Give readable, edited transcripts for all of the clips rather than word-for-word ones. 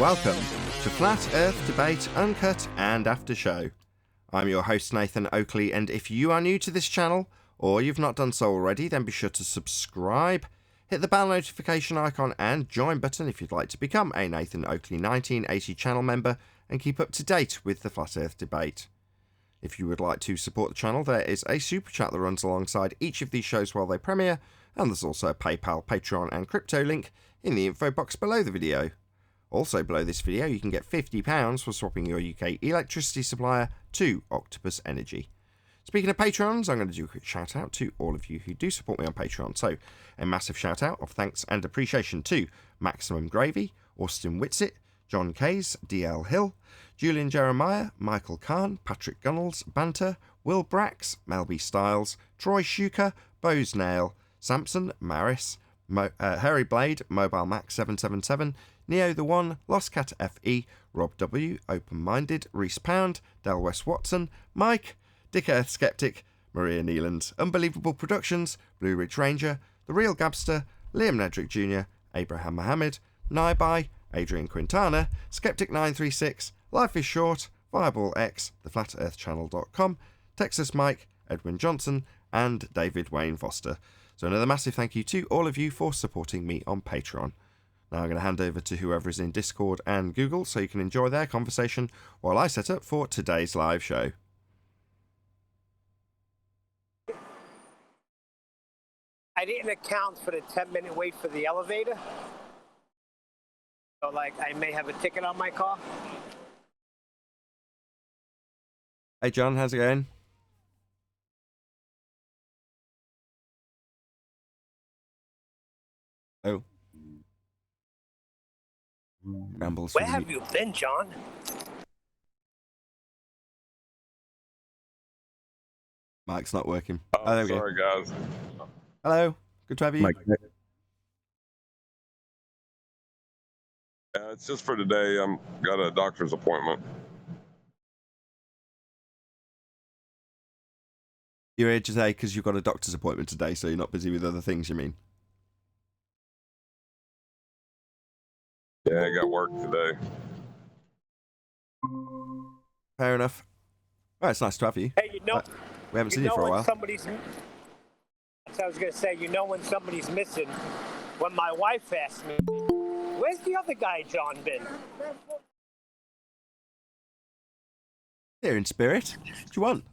welcome to Flat Earth Debate Uncut and After Show. I'm your host Nathan Oakley, and if you are new to this channel, or you've not done so already, then be sure to subscribe, hit the bell notification icon and join button if you'd like to become a Nathan Oakley 1980 channel member and keep up to date with the Flat Earth Debate. If you would like to support the channel, there is a super chat that runs alongside each of these shows while they premiere, and there's also a PayPal, Patreon and crypto link in the info box below the video. Also below this video, you can get £50 for swapping your UK electricity supplier to Octopus Energy. Speaking of Patrons, I'm going to do a quick shout out to all of you who do support me on Patreon. So, a massive shout out of thanks and appreciation to Maximum Gravy, Austin Whitsitt, John Kays, DL Hill, Julian Jeremiah, Michael Kahn, Patrick Gunnels, Banter, Will Brax, Melby Styles, Troy Shuker, Bose Nail, Samson, Maris, Harry Blade, Mobile Max 777, Neo the One, Lost Cat FE, Rob W, Open Minded, Reese Pound, Del West Watson, Mike, Dick Earth Skeptic, Maria Neeland, Unbelievable Productions, Blue Ridge Ranger, The Real Gabster, Liam Nedrick Jr., Abraham Mohammed, Naibai, Adrian Quintana, Skeptic936, Life is Short, Fireball X, TheFlatEarthChannel.com, Texas Mike, Edwin Johnson, and David Wayne Foster. So another massive thank you to all of you for supporting me on Patreon. Now I'm going to hand over to whoever is in Discord and Google so you can enjoy their conversation while I set up for today's live show. I didn't account for the 10-minute wait for the elevator. So, I may have a ticket on my car. Hey, John, how's it going? Oh. Rambles. Where have you been, John? Mike's not working. Oh, there we sorry, go. guys. Hello. Good to have you. Mike. Yeah, it's just for today. I'm got a doctor's appointment. You're here today because you've got a doctor's appointment today, so you're not busy with other things, you mean? Yeah, I got work today. Fair enough. Well, it's nice to have you. Hey, We haven't seen you for a while. That's what I was going to say. You know when somebody's missing. When my wife asked me, where's the other guy, John, been? Here in spirit. What do you want?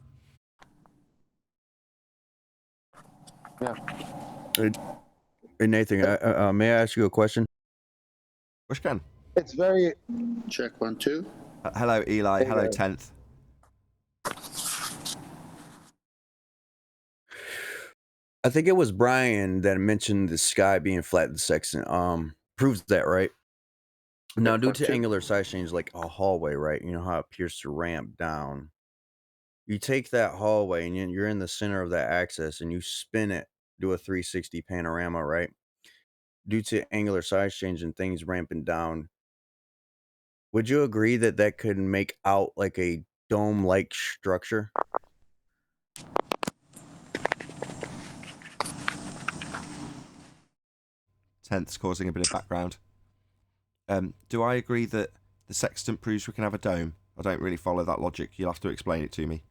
Yeah. Hey, Nathan, may I ask you a question? Which can? It's very... Check 1, 2. Hello, Eli. Hey, hello, guys. 10th. I think it was Brian that mentioned the sky being flat in Sexton. Proves that, right? Now, due to angular size change, like a hallway, right? You know how it appears to ramp down. You take that hallway and you're in the center of that axis and you spin it, do a 360 panorama, right? Due to angular size change and things ramping down, would you agree that that could make out like a dome-like structure? Tenth's causing a bit of background. Do I agree that the sextant proves we can have a dome? I don't really follow that logic. You'll have to explain it to me.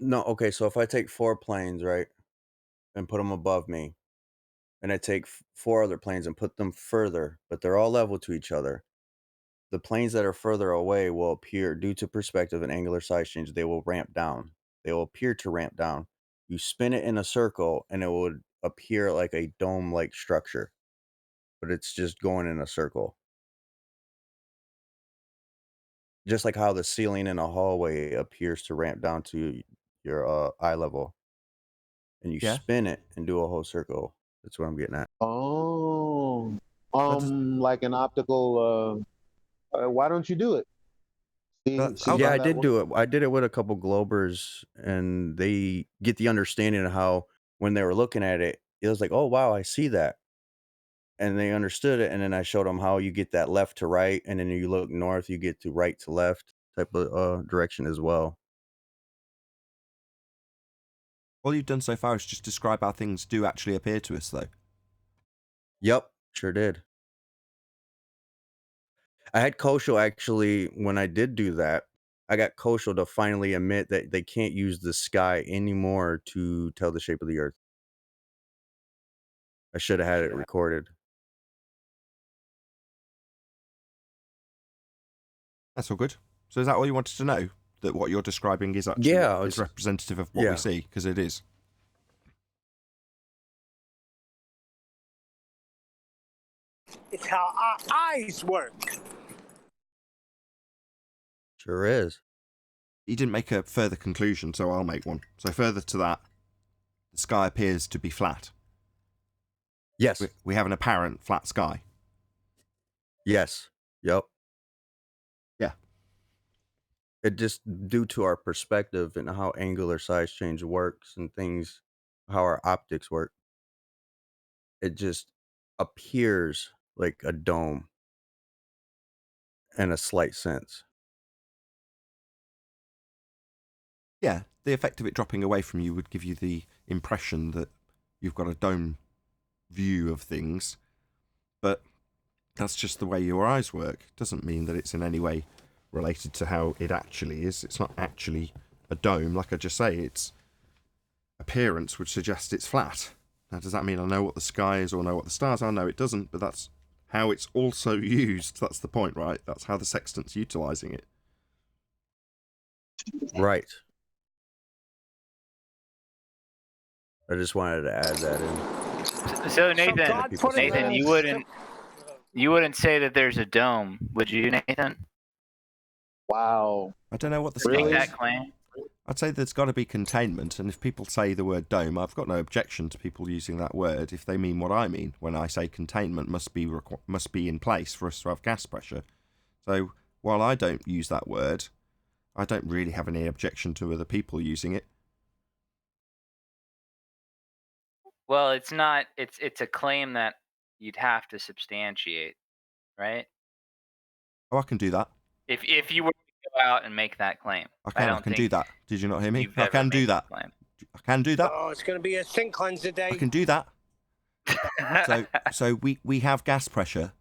No, okay, so if I take 4 planes, right, and put them above me, and I take 4 other planes and put them further, but they're all level to each other, the planes that are further away will appear, due to perspective and angular size change, they will ramp down. They will appear to ramp down. You spin it in a circle, and it would appear like a dome-like structure, but it's just going in a circle. Just like how the ceiling in a hallway appears to ramp down to your eye level. And you Yeah. spin it and do a whole circle. That's what I'm getting at. Oh. Like an optical... why don't you do it? Yeah, I did do it. I did it with a couple Globers, and they get the understanding of how when they were looking at it, it was like, oh, wow, I see that. And they understood it, and then I showed them how you get that left to right, and then you look north, you get to right to left type of direction as well. All you've done so far is just describe how things do actually appear to us, though. Yep, sure did. I had Kosho actually, when I did do that, I got Kosho to finally admit that they can't use the sky anymore to tell the shape of the earth. I should have had it recorded. That's all good. So is that all you wanted to know? That what you're describing is actually is representative of what we see? Because it is. It's how our eyes work. Sure is. He didn't make a further conclusion, so I'll make one. So further to that, the sky appears to be flat. Yes. We have an apparent flat sky. Yes. Yep. Yeah. It just due to our perspective and how angular size change works and things, how our optics work. It just appears like a dome in a slight sense. Yeah, the effect of it dropping away from you would give you the impression that you've got a dome view of things, but that's just the way your eyes work. It doesn't mean that it's in any way related to how it actually is. It's not actually a dome. Like I just say, its appearance would suggest it's flat. Now, does that mean I know what the sky is or know what the stars are? No, it doesn't, but that's how it's also used. That's the point, right? That's how the sextant's utilising it. Right. I just wanted to add that in. So Nathan, you wouldn't say that there's a dome, would you, Nathan? Wow. I don't know what the Make sky is. that claim. I'd say there's got to be containment, and if people say the word dome, I've got no objection to people using that word if they mean what I mean when I say containment must be in place for us to have gas pressure. So while I don't use that word, I don't really have any objection to other people using it. Well, it's not. It's a claim that you'd have to substantiate, right? Oh, I can do that. If you were to go out and make that claim, I can do that. Did you not hear me? you've I ever can do made that. claim. I can do that. Oh, it's going to be a sink cleanser day. I can do that. So we have gas pressure.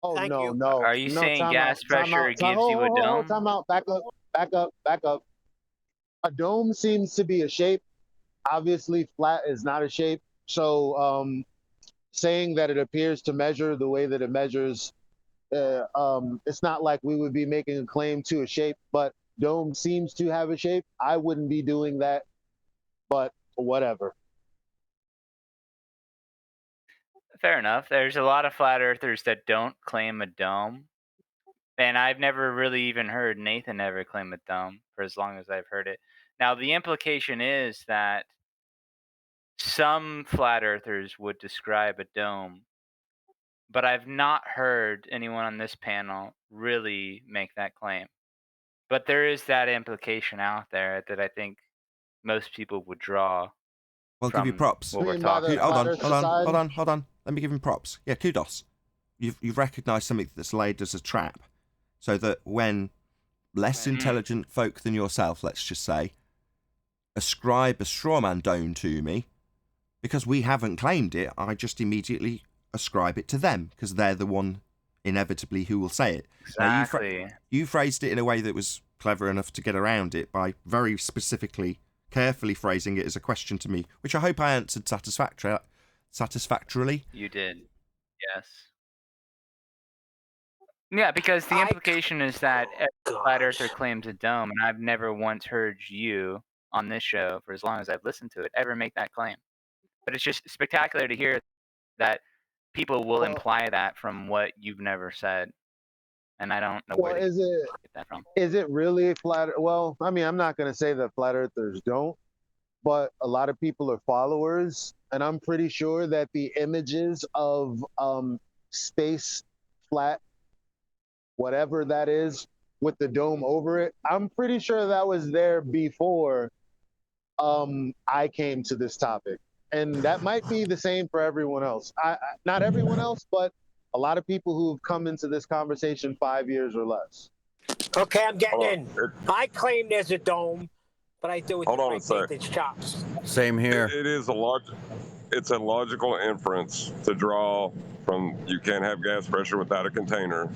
Oh, Thank no, you. no. Are you no, saying time gas out, time pressure out, time- gives you a hold, dome? Time out. Back up. A dome seems to be a shape. Obviously, flat is not a shape. So saying that it appears to measure the way that it measures, it's not like we would be making a claim to a shape, but dome seems to have a shape. I wouldn't be doing that, but whatever. Fair enough. There's a lot of flat earthers that don't claim a dome. And I've never really even heard Nathan ever claim a dome for as long as I've heard it. Now, the implication is that some flat earthers would describe a dome, but I've not heard anyone on this panel really make that claim. But there is that implication out there that I think most people would draw. I'll give you props. What we're Mean by talking the Hold about. on. Let me give him props. Yeah, kudos. You've recognised something that's laid as a trap, so that when less intelligent folk than yourself, let's just say, ascribe a strawman dome to me, because we haven't claimed it, I just immediately ascribe it to them, because they're the one inevitably who will say it. Exactly. Now, you phrased it in a way that was clever enough to get around it by very specifically, carefully phrasing it as a question to me, which I hope I answered satisfactorily. You did. Yes. Yeah, because the implication is that every flat earther claims a dome, and I've never once heard you on this show, for as long as I've listened to it, ever make that claim. But it's just spectacular to hear that people will imply that from what you've never said, and I don't know where to get that from. Is it really flat? Well, I mean, I'm not going to say that flat earthers don't, but a lot of people are followers, and I'm pretty sure that the images of space flat, whatever that is, with the dome over it, I'm pretty sure that was there before I came to this topic. And that might be the same for everyone else. Not everyone else, but a lot of people who've come into this conversation 5 years or less. Okay, I'm getting in. I claim there's a dome, but I do it Hold to on a my sec. Nathan's chops. Same here. It is a large. it's a logical inference to draw from you can't have gas pressure without a container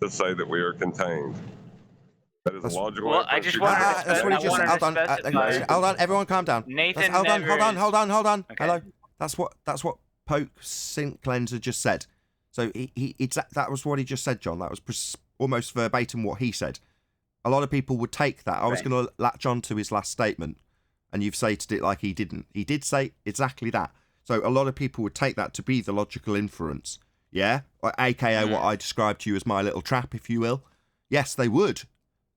to say that we are contained. That is a logical Well, inference. I just You wanted can to That's have what he I just said. wanted Hold to on, specify. hold on, everyone, calm down. Nathan Hold on, never hold on. Okay. Hello. That's what Poke Sink Cleanser just said. So that was what he just said, John. That was almost verbatim what he said. A lot of people would take that. I was Right. going to latch on to his last statement, and you've stated it like he didn't. He did say exactly that. So a lot of people would take that to be the logical inference. Yeah? Or AKA what I described to you as my little trap, if you will. Yes, they would,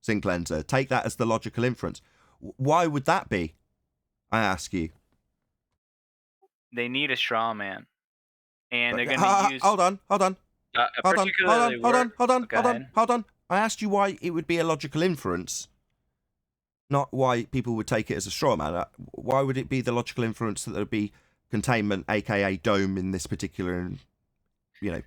Sink Cleanser. Take that as the logical inference. Why would that be? I ask you. They need a straw man, and they're going to use Hold on. particularly Hold on. I asked you why it would be a logical inference, not why people would take it as a straw man. Why would it be the logical inference that there would be containment, aka dome, in this particular,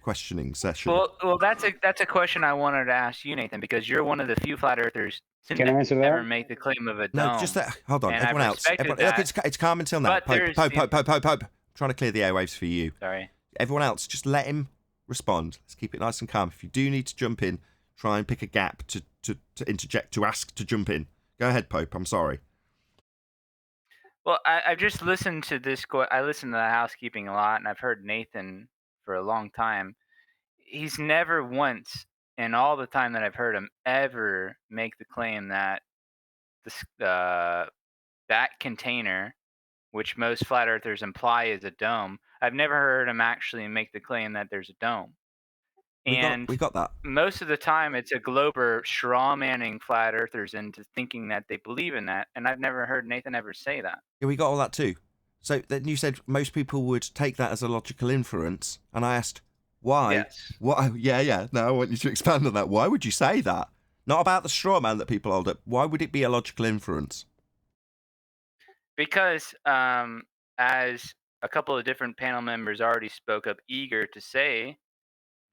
questioning session? Well, that's a question I wanted to ask you, Nathan, because you're one of the few flat earthers to Can I answer that? never make the claim of a dome. No, just that. Hold on, and I've everyone else. respected Look, that. it's calm until now. But there's Pope. Trying to clear the airwaves for you. Sorry. Everyone else, just let him respond. Let's keep it nice and calm. If you do need to jump in, try and pick a gap to interject, to ask to jump in. Go ahead, Pope. I'm sorry. Well, I've just listened to this. I listen to the housekeeping a lot, and I've heard Nathan for a long time. He's never once, in all the time that I've heard him, ever make the claim that that container, which most flat earthers imply is a dome, I've never heard him actually make the claim that there's a dome. We got that. Most of the time, it's a glober straw manning flat earthers into thinking that they believe in that, and I've never heard Nathan ever say that. Yeah, we got all that too. So then you said most people would take that as a logical inference, and I asked why. Yes. Why? Yeah. No, I want you to expand on that. Why would you say that? Not about the straw man that people hold up. Why would it be a logical inference? Because as a couple of different panel members already spoke up eager to say,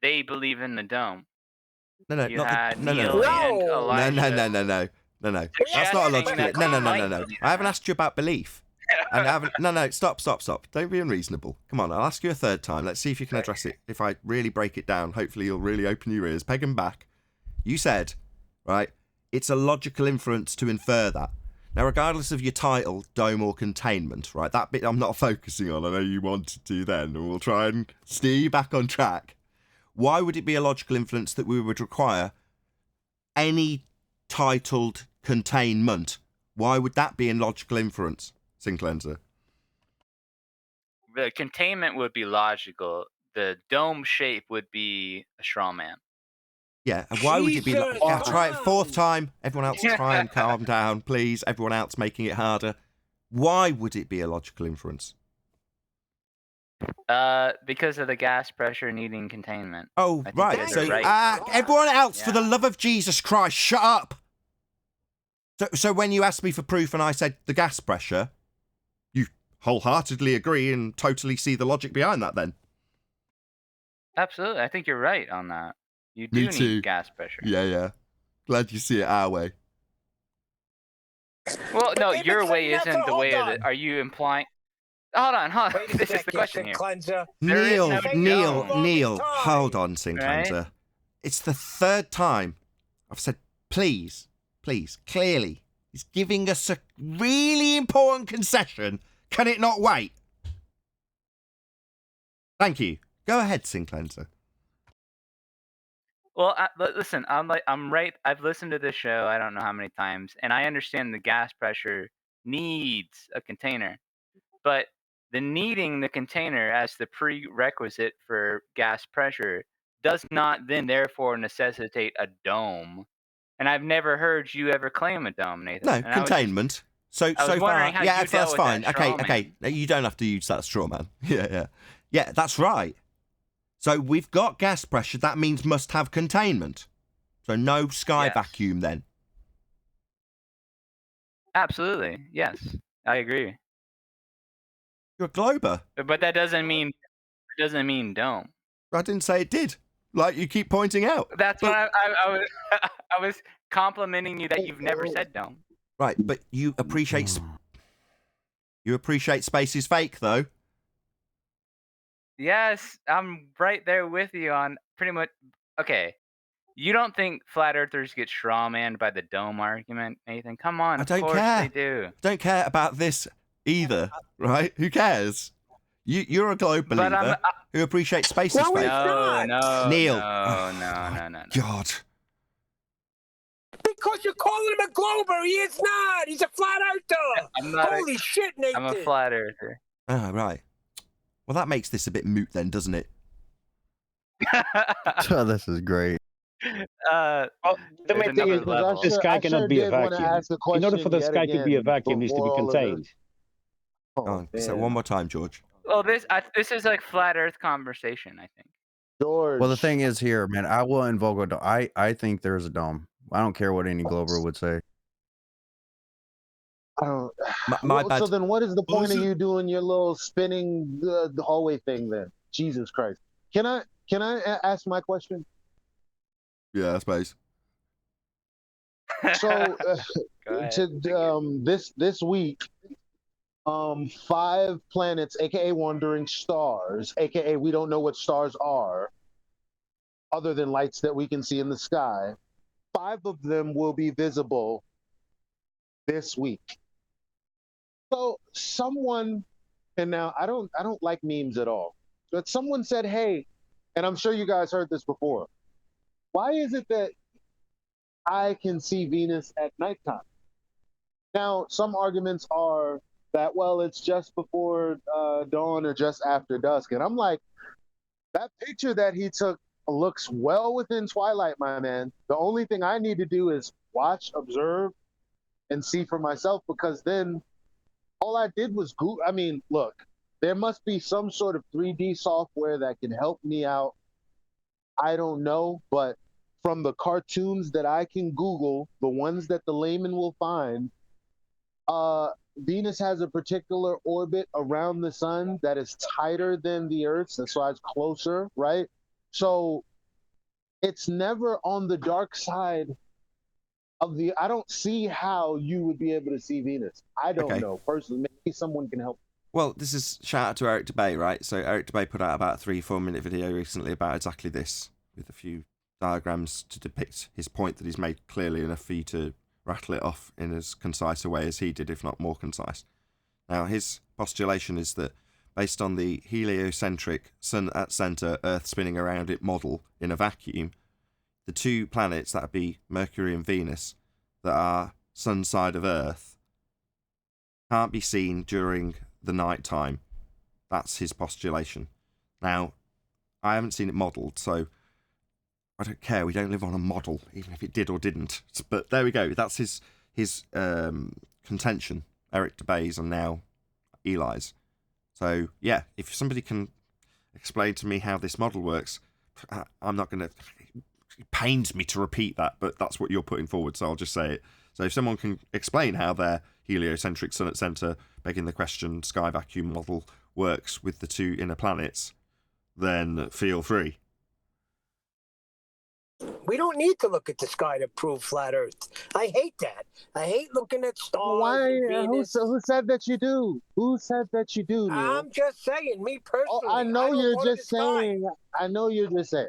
they believe in the dome. No. You Not had no. Neil and Elijah. No. That's not a logical. No. I haven't asked you about belief. And I haven't. No. Stop. Don't be unreasonable. Come on. I'll ask you a third time. Let's see if you can address it. If I really break it down, hopefully you'll really open your ears. Peg 'em back. You said, right? It's a logical inference to infer that. Now, regardless of your title, dome or containment, right? That bit I'm not focusing on. I know you wanted to then, and we'll try and steer you back on track. Why would it be a logical inference that we would require any titled containment? Why would that be a logical inference, Sinclair? The containment would be logical. The dome shape would be a straw man. Yeah, and why would it be? Jesus, Yeah, try it Tom! fourth time. Everyone else, try and calm down, please. Everyone else making it harder. Why would it be a logical inference? Because of the gas pressure needing containment. Oh, I think right. that So, you're right. everyone else, for Yeah. the love of Jesus Christ, shut up. So when you asked me for proof and I said the gas pressure, you wholeheartedly agree and totally see the logic behind that then? Absolutely. I think you're right on that. You Me do too. need gas pressure. Yeah. Glad you see it our way. Well, no, Hey, your but way Nathan, isn't the hold way of on. it. Are you implying? Hold on. Wait a This is the second, question here. Cleanser. There is Neil, no dome. hold on, Sinclair. Right? It's the third time I've said, please, clearly. He's giving us a really important concession. Can it not wait? Thank you. Go ahead, Sinclair. Well, listen, I'm right. I've listened to this show I don't know how many times, and I understand the gas pressure needs a container, but the needing the container as the prerequisite for gas pressure does not then therefore necessitate a dome. And I've never heard you ever claim a dome, Nathan. No, And I was containment. So wondering far, how yeah, you that's dealt with fine. that straw Okay. No, you don't have to use that straw man. Yeah, that's right. So we've got gas pressure. That means must have containment. So no sky Yes. vacuum then. Absolutely, yes, I agree. You're a glober. But that doesn't mean dome. I didn't say it did. Like you keep pointing out. That's But- what I was I was complimenting you that you've never said dome. Right, but you appreciate space is fake though. Yes, I'm right there with you on pretty much. Okay, you don't think flat earthers get strawmanned by the dome argument, Nathan? Come on, I of don't course they care. do. Don't care about this either, right? Who cares? You're a globe But believer who appreciates space is No, fake. he's no, not. no, Neil. no, no, Oh, no, no, no. God. Because you're calling him a glober. He is not. He's a flat earther. I'm not. Holy shit, Nathan. I'm a flat earther. Oh, right. Well, that makes this a bit moot then, doesn't it? Oh, this is great. Well, the There's main thing another is Because level. I The sky cannot be a did want to vacuum. ask a In question order for the yet sky to be a again vacuum, it needs to be before all of contained. this. Oh, so man. one more time, George. Well, this is like flat Earth conversation, I think. George. Well, the thing is here, man, I will invoke a dome. I think there's a dome. I don't care what any glober would say. I don't. My bad. So then, what is the What point was of it? you doing your little spinning the hallway thing? Then, Jesus Christ! Can I ask my question? Yeah, I suppose. So Go ahead. this week, 5 planets, aka wandering stars, aka we don't know what stars are, other than lights that we can see in the sky. 5 of them will be visible this week. So someone, and now I don't like memes at all, but someone said, hey, and I'm sure you guys heard this before, why is it that I can see Venus at nighttime? Now, some arguments are that, well, it's just before dawn or just after dusk. And I'm like, that picture that he took looks well within twilight, my man. The only thing I need to do is watch, observe, and see for myself, because then all I did was Google. I mean, look, there must be some sort of 3D software that can help me out. I don't know, but from the cartoons that I can Google, the ones that the layman will find, Venus has a particular orbit around the sun that is tighter than the Earth's, that's why it's closer, right? So it's never on the dark side of the. I don't see how you would be able to see Venus. I don't know personally. Maybe someone can help. Well, this is shout out to Eric DeBay, right? So Eric DeBay put out about a 3-4 minute video recently about exactly this, with a few diagrams to depict his point that he's made clearly enough for you to rattle it off in as concise a way as he did, if not more concise. Now, his postulation is that based on the heliocentric sun at centre, Earth spinning around it model in a vacuum, the 2 planets, that would be Mercury and Venus, that are sun side of Earth, can't be seen during the night time. That's his postulation. Now, I haven't seen it modelled, so I don't care. We don't live on a model, even if it did or didn't. But there we go. That's his contention. Eric DeBay's and now Eli's. So yeah, if somebody can explain to me how this model works, I'm not going to. It pains me to repeat that, but that's what you're putting forward, so I'll just say it. So if someone can explain how their heliocentric sun at centre, begging the question, sky vacuum model works with the 2 inner planets, then feel free. We don't need to look at the sky to prove flat Earth. I hate that. I hate looking at stars. Why? And Who Venus. said that you do? Who said that you do, Neil? I'm just saying, me personally. Oh, I know don't you're go to just the sky. saying. I know you're just saying.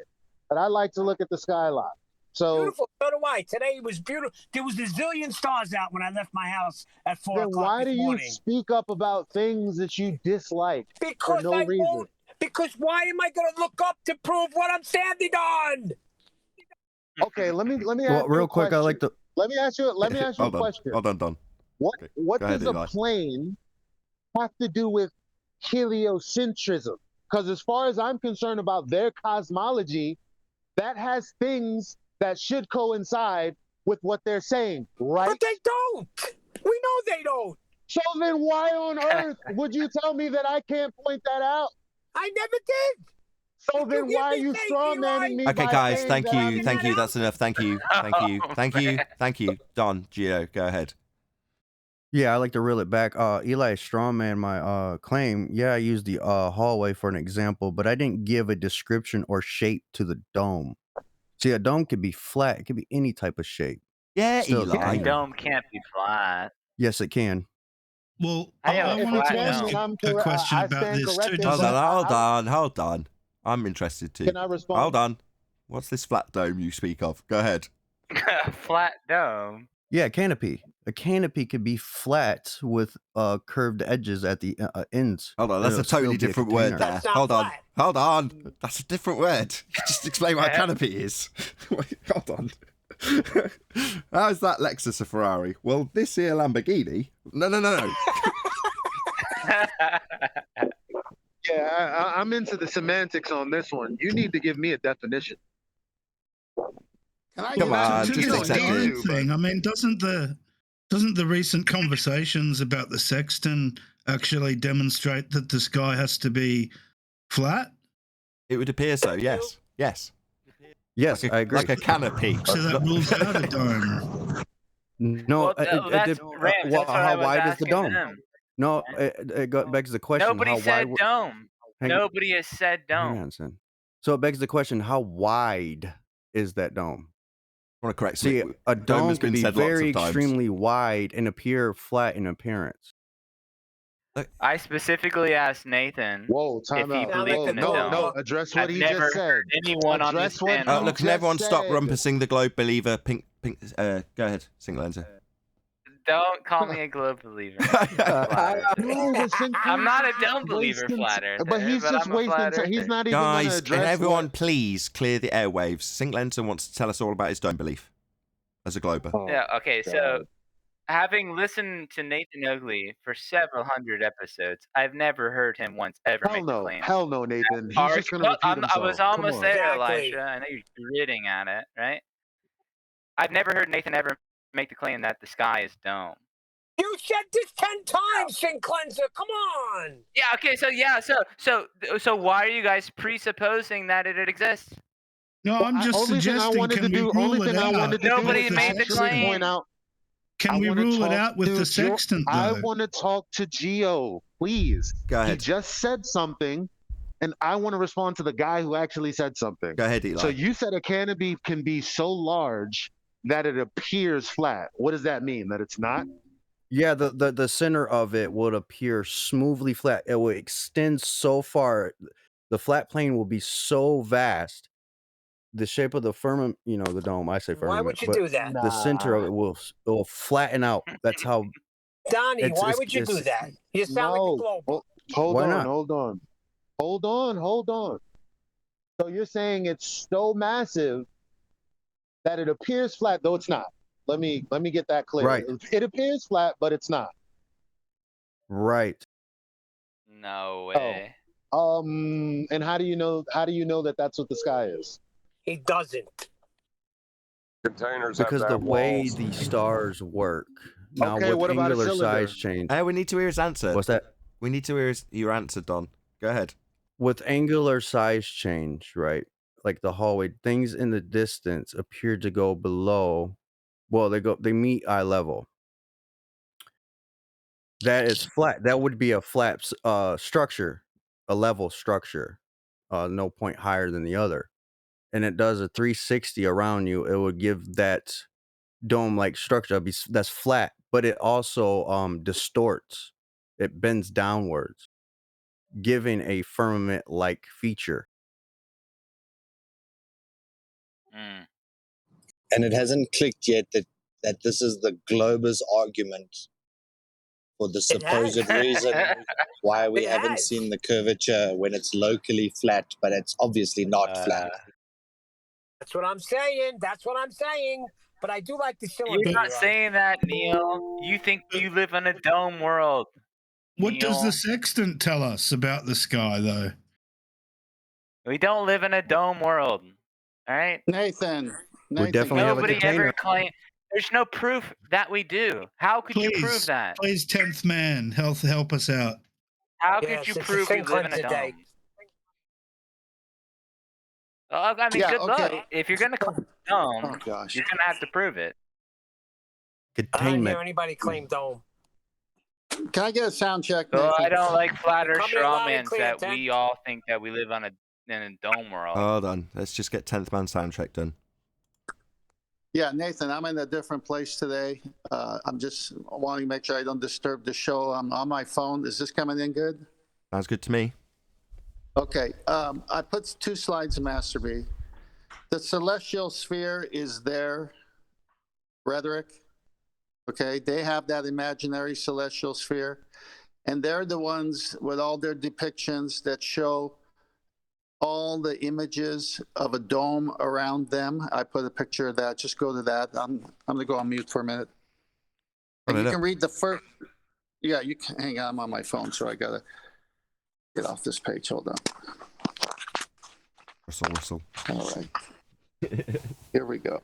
But I like to look at the sky a lot. So Beautiful. So do I. Today it was beautiful. There was a zillion stars out when I left my house at 4 then o'clock why this do you morning. speak up about things that you dislike Because for no I reason? won't. Because why am I going to look up to prove what I'm standing on? Okay, let me ask Well, you real a quick, I like question. to. Let me ask you a question. Hold on, Don. What Okay, what go ahead, does a Eli. plane have to do with heliocentrism? Because as far as I'm concerned about their cosmology, that has things that should coincide with what they're saying, right? But they don't. We know they don't. So then why on earth would you tell me that I can't point that out? I never did. So Did then you hear why are me you say, strawmanning Eli? me? Okay, by guys, saying thank that I'm you, thank you. That's enough. Thank you, thank you. Don, Gio, go ahead. Yeah, I like to reel it back. Eli strawman my claim. Yeah, I used the hallway for an example, but I didn't give a description or shape to the dome. See, a dome could be flat. It could be any type of shape. Yeah, Still Eli. A dome can't be flat. Yes, it can. Well, I have I a If wanted it's flat to him, ask dome. then I'm a correct. question I about stand this too. corrected. Does Hold it? on, hold on. I'm interested too. Can I respond? Hold on. What's this flat dome you speak of? Go ahead. Flat dome. Yeah, canopy. A canopy could be flat with curved edges at the ends. Hold on, and that's a it'll still totally be a different word container. there. That's not Hold on. flat. Hold on. That's a different word. Just explain what a canopy is. Wait, hold on. How is that Lexus a Ferrari? Well, this here Lamborghini. No. Yeah, I'm into the semantics on this one. You need to give me a definition. Come on, To just the accept dome it. thing. I mean, doesn't the recent conversations about the sexton actually demonstrate that the sky has to be flat? It would appear so, yes. Yes. Yes, Like a, I agree. like a canopy. So that rules out a dome. No, Well, that's Rams. That's what I how was wide is the asking dome? them. No, it begs the question. Nobody how said wide? dome. Hang- Nobody has said Hang dome. on, son. So it begs the question: how wide is that dome? I want to correct See, something. a Dome dome has can been be said lots very of times. extremely wide and appear flat in appearance. I specifically asked Nathan Whoa, time if he out. believed Whoa, in a no, dome. no. Address what I've he never just said. heard anyone on this Address what panel. he Look, can just everyone stop said. rumpusing the globe believer? Pink. Go ahead, Single Lenser. Don't call me a globe believer. Flat earther. No, the Single I'm not a Lenser's dome just believer, wasting flat t- earther. But he's just I'm a wasting flat time. He's earther. not even going to Guys, address can everyone what... please clear the airwaves? Single Lenser wants to tell us all about his dome belief as a glober. Oh, Yeah, okay, so God. having listened to Nathan Oakley for several hundred episodes, I've never heard him once ever Hell make the no. claim. Hell no, Nathan. He's Arg- just going to Well, repeat I was himself. Come almost on. there, Exactly. Elijah. I know you're gritting at it, right? I've never heard Nathan ever make the claim that the sky is dome. You said this 10 times, Shin Cleanser. Come on. Yeah. Okay. So why are you guys presupposing that it exists? No, I'm just Only thing I suggesting. wanted to Can we do. rule Only it thing I out? wanted to do Nobody is made the actually claim. point out. Can I we wanna rule it talk out with to the sextant, I though? want to talk to Gio, please. Go He ahead. just said something, and I want to respond to the guy who actually said something. Go ahead, Eli. So you said a canopy can be so large that it appears flat. What does that mean? That it's not? Yeah, the center of it would appear smoothly flat. It will extend so far. The flat plane will be so vast. The shape of the firmament, the dome. I say firmament. Why would you but do that? the center of it will flatten out. That's how. Donnie, why would you do it's- that? You sound like a No. globe. Hold Why on, not? hold on. So you're saying it's so massive that it appears flat, though it's not. Let me get that clear. Right. It appears flat, but it's not. Right. No way. And how do you know that that's what the sky is? He doesn't. Containers Because have to the have way walls. the stars work now Okay, with what about a angular cylinder? size change. We need to hear his answer. What's that? We need to hear your answer, Don. Go ahead. With angular size change, right? Like the hallway, things in the distance appear to go below. Well, they meet eye level. That is flat. That would be a flat structure, a level structure, no point higher than the other. And it does a 360 around you. It would give that dome-like structure. That's flat, but it also distorts. It bends downwards, giving a firmament-like feature. Mm. And it hasn't clicked yet that this is the glober's argument for the supposed has. reason why we It haven't has. seen the curvature when it's locally flat, but it's obviously not flat. That's what I'm saying. But I do like the cylinder. You're not Leroy. saying that, Neil. You think you live in a dome world. What does the Neil. sextant tell us about the sky, though? We don't live in a dome world. All right? Nathan, We definitely have a Nobody container. ever claimed. There's no proof that we do. How could you prove that? Please, 10th man, help us out. How Yes, could you it's a prove we live in a Shin Cleanser day. dome? I mean, Yeah, good luck. okay. If you're gonna claim dome, Oh gosh. you're gonna have to prove it. I don't Containment. hear anybody claim dome. Can I get a sound check, Well, Nathan? I don't like flat Earth Come in loud and strawmans clear, that 10th. we all think that we live in a dome world. Hold on. Let's just get 10th man sound check done. Yeah, Nathan, I'm in a different place today. I'm just wanting to make sure I don't disturb the show. I'm on my phone. Is this coming in good? Sounds good to me. Okay. I put 2 slides in Master B. The celestial sphere is their rhetoric. Okay. They have that imaginary celestial sphere. And they're the ones with all their depictions that show all the images of a dome around them. I put a picture of that. Just go to that. I'm going to go on mute for a minute. And you can read the first. Yeah, you can hang on. I'm on my phone, so I got to get off this page. Hold on. Whistle. All right. Here we go.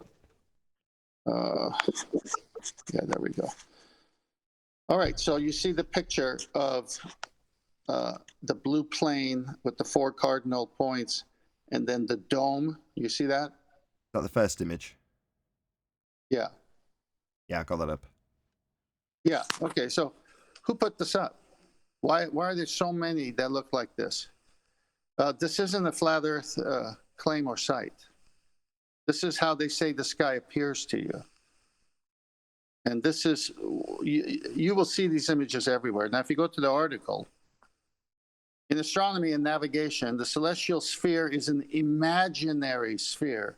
Yeah, there we go. All right, so you see the picture of the blue plane with the 4 cardinal points, and then the dome. You see that? Is that the first image? Yeah. Yeah, I got that up. Yeah. Okay. So, who put this up? Why are there so many that look like this? This isn't a flat Earth claim or cite. This is how they say the sky appears to you. And this is, you will see these images everywhere. Now, if you go to the article, in astronomy and navigation, the celestial sphere is an imaginary sphere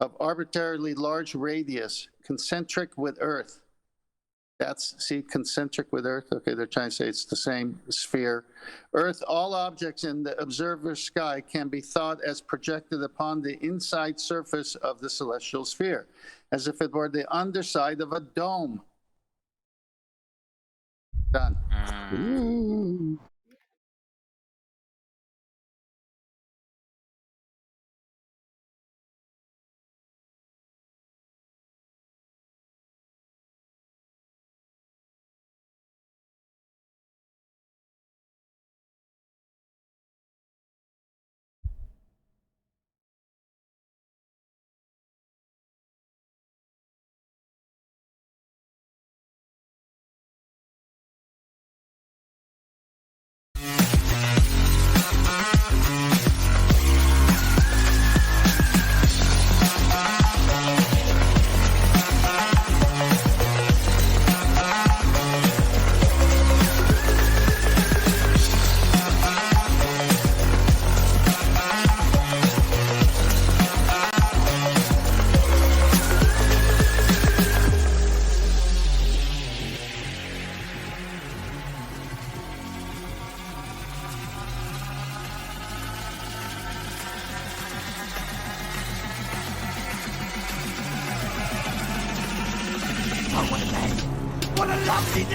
of arbitrarily large radius, concentric with Earth. That's, see, concentric with Earth. Okay, they're trying to say it's the same sphere. Earth, all objects in the observer's sky can be thought as projected upon the inside surface of the celestial sphere, as if it were the underside of a dome. Done. Ooh.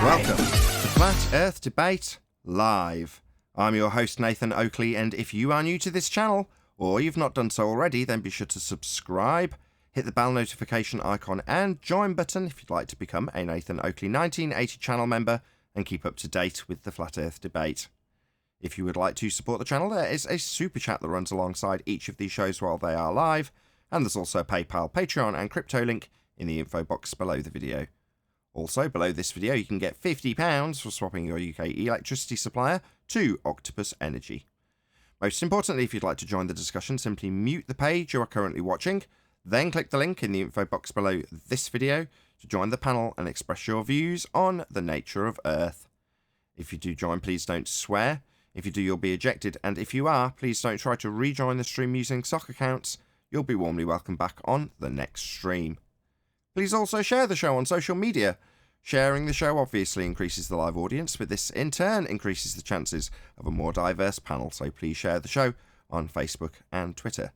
Welcome to Flat Earth Debate Live. I'm your host Nathan Oakley, and if you are new to this channel, or you've not done so already, then be sure to subscribe, hit the bell notification icon and join button if you'd like to become a Nathan Oakley 1980 channel member and keep up to date with the Flat Earth Debate. If you would like to support the channel, there is a super chat that runs alongside each of these shows while they are live, and there's also a PayPal, Patreon and crypto link in the info box below the video. Also, below this video, you can get £50 for swapping your UK electricity supplier to Octopus Energy. Most importantly, if you'd like to join the discussion, simply mute the page you are currently watching, then click the link in the info box below this video to join the panel and express your views on the nature of Earth. If you do join, please don't swear. If you do, you'll be ejected, and if you are, please don't try to rejoin the stream using sock accounts. You'll be warmly welcomed back on the next stream. Please also share the show on social media. Sharing the show obviously increases the live audience, but this in turn increases the chances of a more diverse panel, so please share the show on Facebook and Twitter.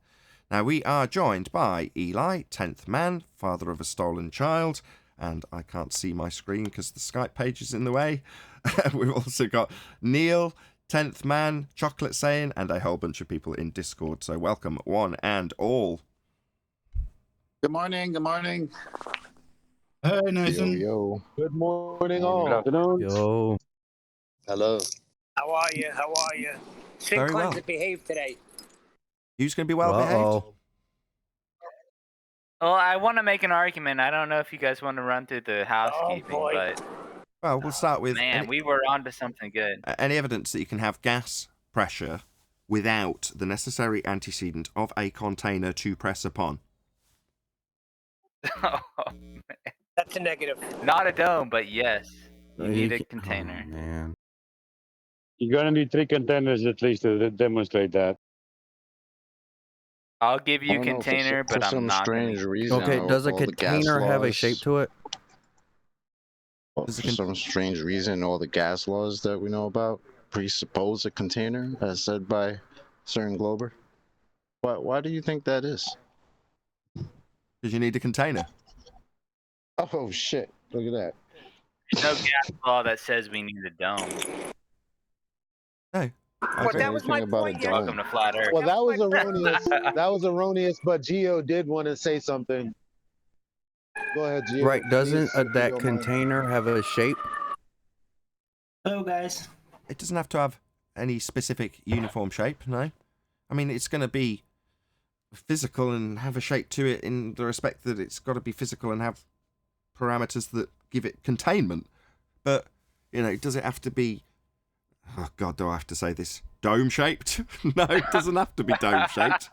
Now, we are joined by Eli, 10th man, father of a stolen child, and I can't see my screen because the Skype page is in the way. We've also got Neil, 10th man, Chocolate Saying, and a whole bunch of people in Discord, so welcome one and all. Good morning. Good morning. Hey, Nathan. Yo. Good morning, all. Good afternoon. Yo. Hello. How are you? How are you? St. Very Cleanse well. it behaved today. Who's going to be well behaved? Uh-oh. Well, I want to make an argument. I don't know if you guys want to run through the housekeeping, boy. but Well, we'll start with man, we were onto something good. any evidence that you can have gas pressure without the necessary antecedent of a container to press upon. That's a negative. Not a dome, but yes. You You need a ca- container. Oh, man. You're gonna need 3 containers at least to demonstrate that. I'll give you I don't know, container, for but I'm some not gonna. strange reason. Okay, does a all the gas container have a laws- shape to it? For some strange reason, all the gas laws that we know about presuppose a container, as said by certain Glober. Why do you think that is? Because you need a container. Oh shit! Look at that. There's no gas law that says we need a dome. No. But that was my Anything about a point. dome? Welcome to Flat Earth. Well, that was erroneous. That was erroneous. But Gio did want to say something. Go ahead, Gio. Right, doesn't please, if you that don't mind. container have a shape? Hello, guys. It doesn't have to have any specific uniform shape, no. I mean, it's going to be physical and have a shape to it in the respect that it's got to be physical and have parameters that give it containment. But, does it have to be... Oh, God, do I have to say this? Dome-shaped? No, it doesn't have to be dome-shaped.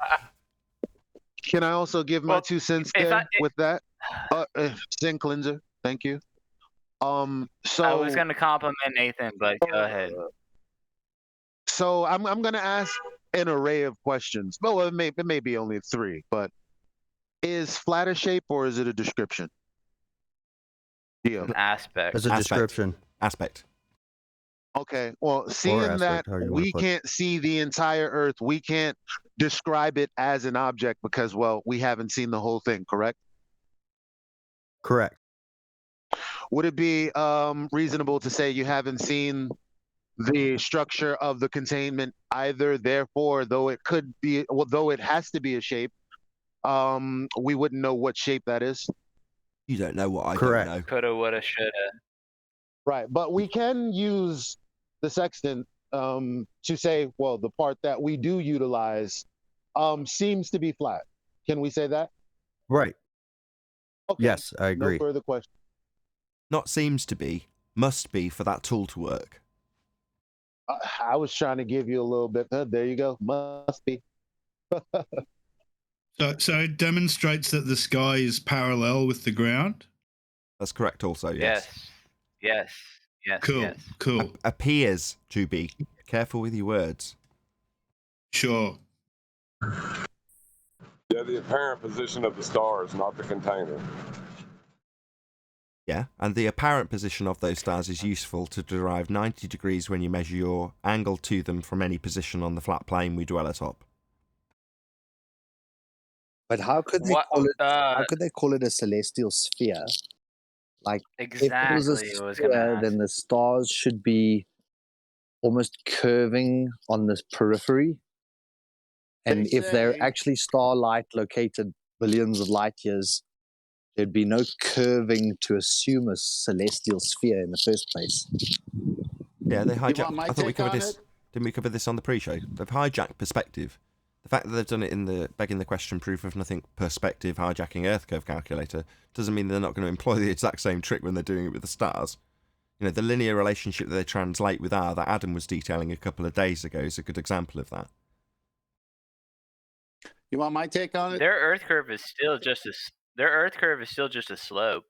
Can I also give my 2 cents there with that? Sin cleanser. Thank you. So I was gonna compliment Nathan, but go ahead. So I'm gonna ask an array of questions. Well, it may be only 3, but is flat a shape or is it a description? An aspect. As a description. Aspect. Okay. Well, seeing that aspect, however you wanna we put it. can't see the entire Earth, we can't describe it as an object because, well, we haven't seen the whole thing. Correct? Correct. Would it be reasonable to say you haven't seen the structure of the containment either? Therefore, though it could be, well, though it has to be a shape, we wouldn't know what shape that is. You don't know what I Correct. don't know. Coulda, woulda, shoulda. Right, but we can use the sextant to say, well, the part that we do utilize seems to be flat. Can we say that? Right. Okay. Yes, I agree. No further questions. Not seems to be, must be for that tool to work. I was trying to give you a little bit. There you go. Must be. So it demonstrates that the sky is parallel with the ground. That's correct also, yes. Yes. Cool. Yes. Cool. Appears to be. Careful with your words. Sure. Yeah, the apparent position of the stars, not the container. Yeah, and the apparent position of those stars is useful to derive 90 degrees when you measure your angle to them from any position on the flat plane we dwell atop. But how could they What- call it? uh, How could they call it a celestial sphere? Like if it was a Exactly. I was gonna sphere, ask. then the stars should be almost curving on this periphery. And They if they're say- actually starlight located billions of light years, there'd be no curving to assume a celestial sphere in the first place. Yeah, they hijacked. want my I thought we take covered on this. it? Didn't we cover this on the pre-show? They've hijacked perspective. The fact that they've done it in the begging the question proof of nothing perspective hijacking Earth curve calculator doesn't mean they're not going to employ the exact same trick when they're doing it with the stars. The linear relationship that they translate with R that Adam was detailing a couple of days ago is a good example of that. You want my take on it? Their Earth curve is still just a slope.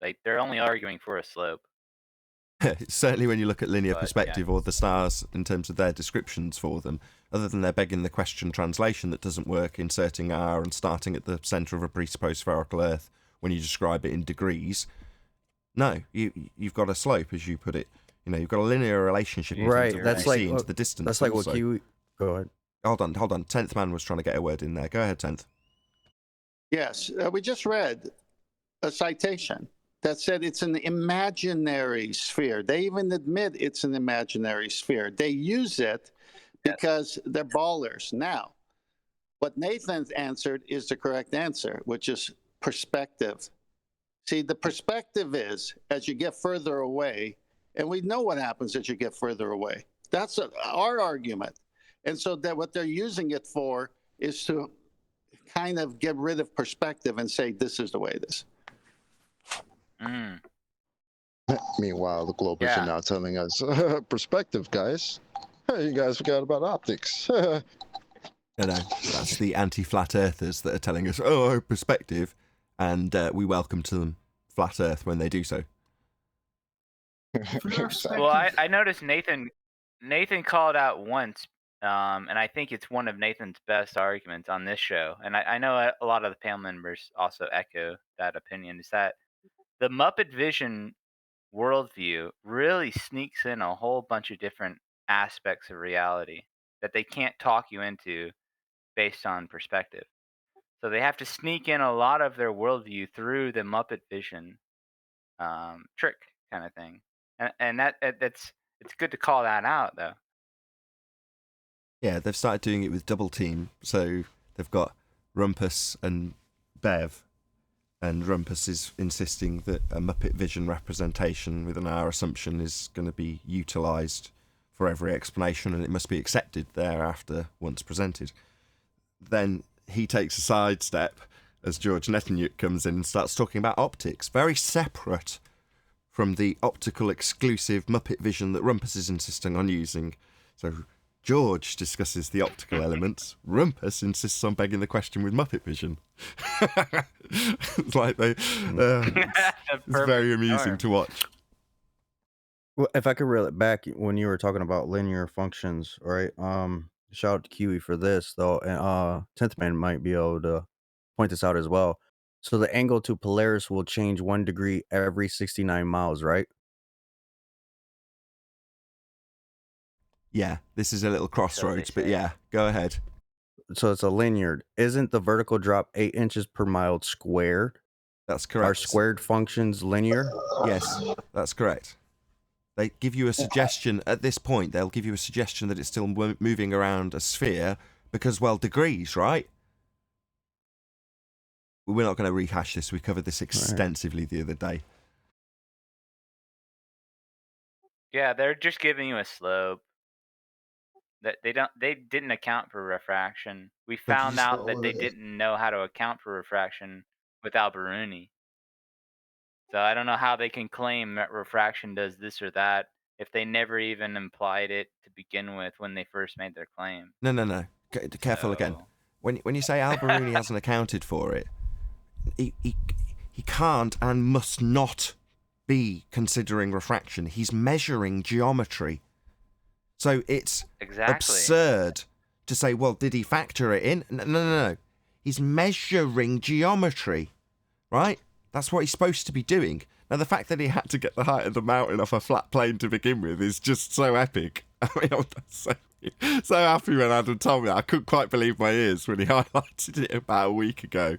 Like they're only arguing for a slope. Certainly when you look at linear But, perspective or the stars in terms of their descriptions for them, other than their begging the question translation that doesn't work, inserting R and starting at the centre of a presupposed spherical Earth when you describe it in degrees. No, you've got a slope, as you put it. You've got a linear relationship in Right, terms of that's what like you see into the distance. That's like what also. Kiwi. Go ahead. Hold on. 10th man was trying to get a word in there. Go ahead, 10th. Yes, we just read a citation that said it's an imaginary sphere. They even admit it's an imaginary sphere. They use it because they're ballers. Now, what Nathan's answered is the correct answer, which is perspective. See, the perspective is as you get further away, and we know what happens as you get further away. That's our argument. And so that what they're using it for is to kind of get rid of perspective and say, this is the way it is. Mm. Meanwhile, the Globers Yeah. are now telling us perspective, guys. Hey, you guys forgot about optics. No, that's the anti-flat earthers that are telling us, oh, perspective. and we welcome to them flat Earth when they do so. Well, I noticed Nathan called out once, and I think it's one of Nathan's best arguments on this show, and I know a lot of the panel members also echo that opinion, is that the Muppet Vision worldview really sneaks in a whole bunch of different aspects of reality that they can't talk you into based on perspective. So they have to sneak in a lot of their worldview through the Muppet Vision trick kind of thing, and that's it's good to call that out though. Yeah, they've started doing it with Double Team. So they've got Rumpus and Bev, and Rumpus is insisting that a Muppet Vision representation with an R assumption is going to be utilised for every explanation, and it must be accepted thereafter once presented. Then he takes a sidestep as George Netanyahu comes in and starts talking about optics, very separate from the optical exclusive Muppet Vision that Rumpus is insisting on using. So George discusses the optical elements. Rumpus insists on begging the question with Muppet Vision. It's like it's very amusing to watch. Well, if I could reel it back when you were talking about linear functions, right? Shout out to Kiwi for this though, and 10th Man might be able to point this out as well. So the angle to Polaris will change 1 degree every 69 miles, right? Yeah, this is a little crossroads, but yeah, go ahead. So it's a linear. Isn't the vertical drop 8 inches per mile squared? That's correct. Are squared functions linear? Yes, that's correct. They give you a suggestion at this point. They'll give you a suggestion that it's still moving around a sphere because, well, degrees, right? We're not going to rehash this. We covered this extensively the other day. Yeah, they're just giving you a slope. That they didn't account for refraction. We found out that they didn't know how to account for refraction with Alberuni. So I don't know how they can claim that refraction does this or that if they never even implied it to begin with when they first made their claim. No. Careful again. When you say Alberuni hasn't accounted for it, he can't and must not be considering refraction. He's measuring geometry. So it's absurd to say, well, did he factor it in? No. He's measuring geometry, right? That's what he's supposed to be doing. Now, the fact that he had to get the height of the mountain off a flat plane to begin with is just so epic. I mean, I'm so happy when Adam told me that. I couldn't quite believe my ears when he highlighted it about a week ago.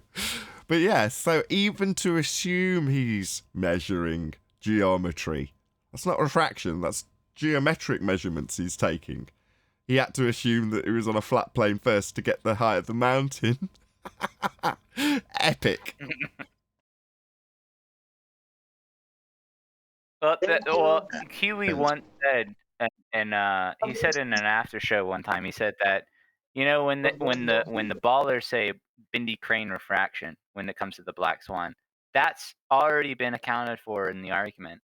But yeah, so even to assume he's measuring geometry, that's not refraction, that's geometric measurements he's taking. He had to assume that it was on a flat plane first to get the height of the mountain. Epic. Well, Kiwi once said, and he said in an after show one time, he said that, you know, when the ballers say Bindi Crane refraction when it comes to the black swan, that's already been accounted for in the argument.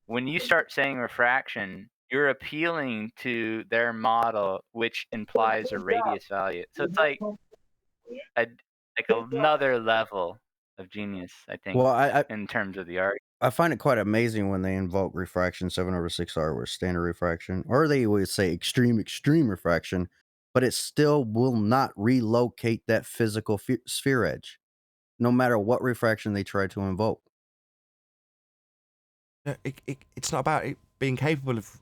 When you start saying refraction, you're appealing to their model, which implies a radius value. So it's like another level of genius, I think. Well, in terms of the argument. I find it quite amazing when they invoke refraction 7/6R or standard refraction, or they would say extreme refraction, but it still will not relocate that physical sphere edge, no matter what refraction they try to invoke. It's not about it being capable of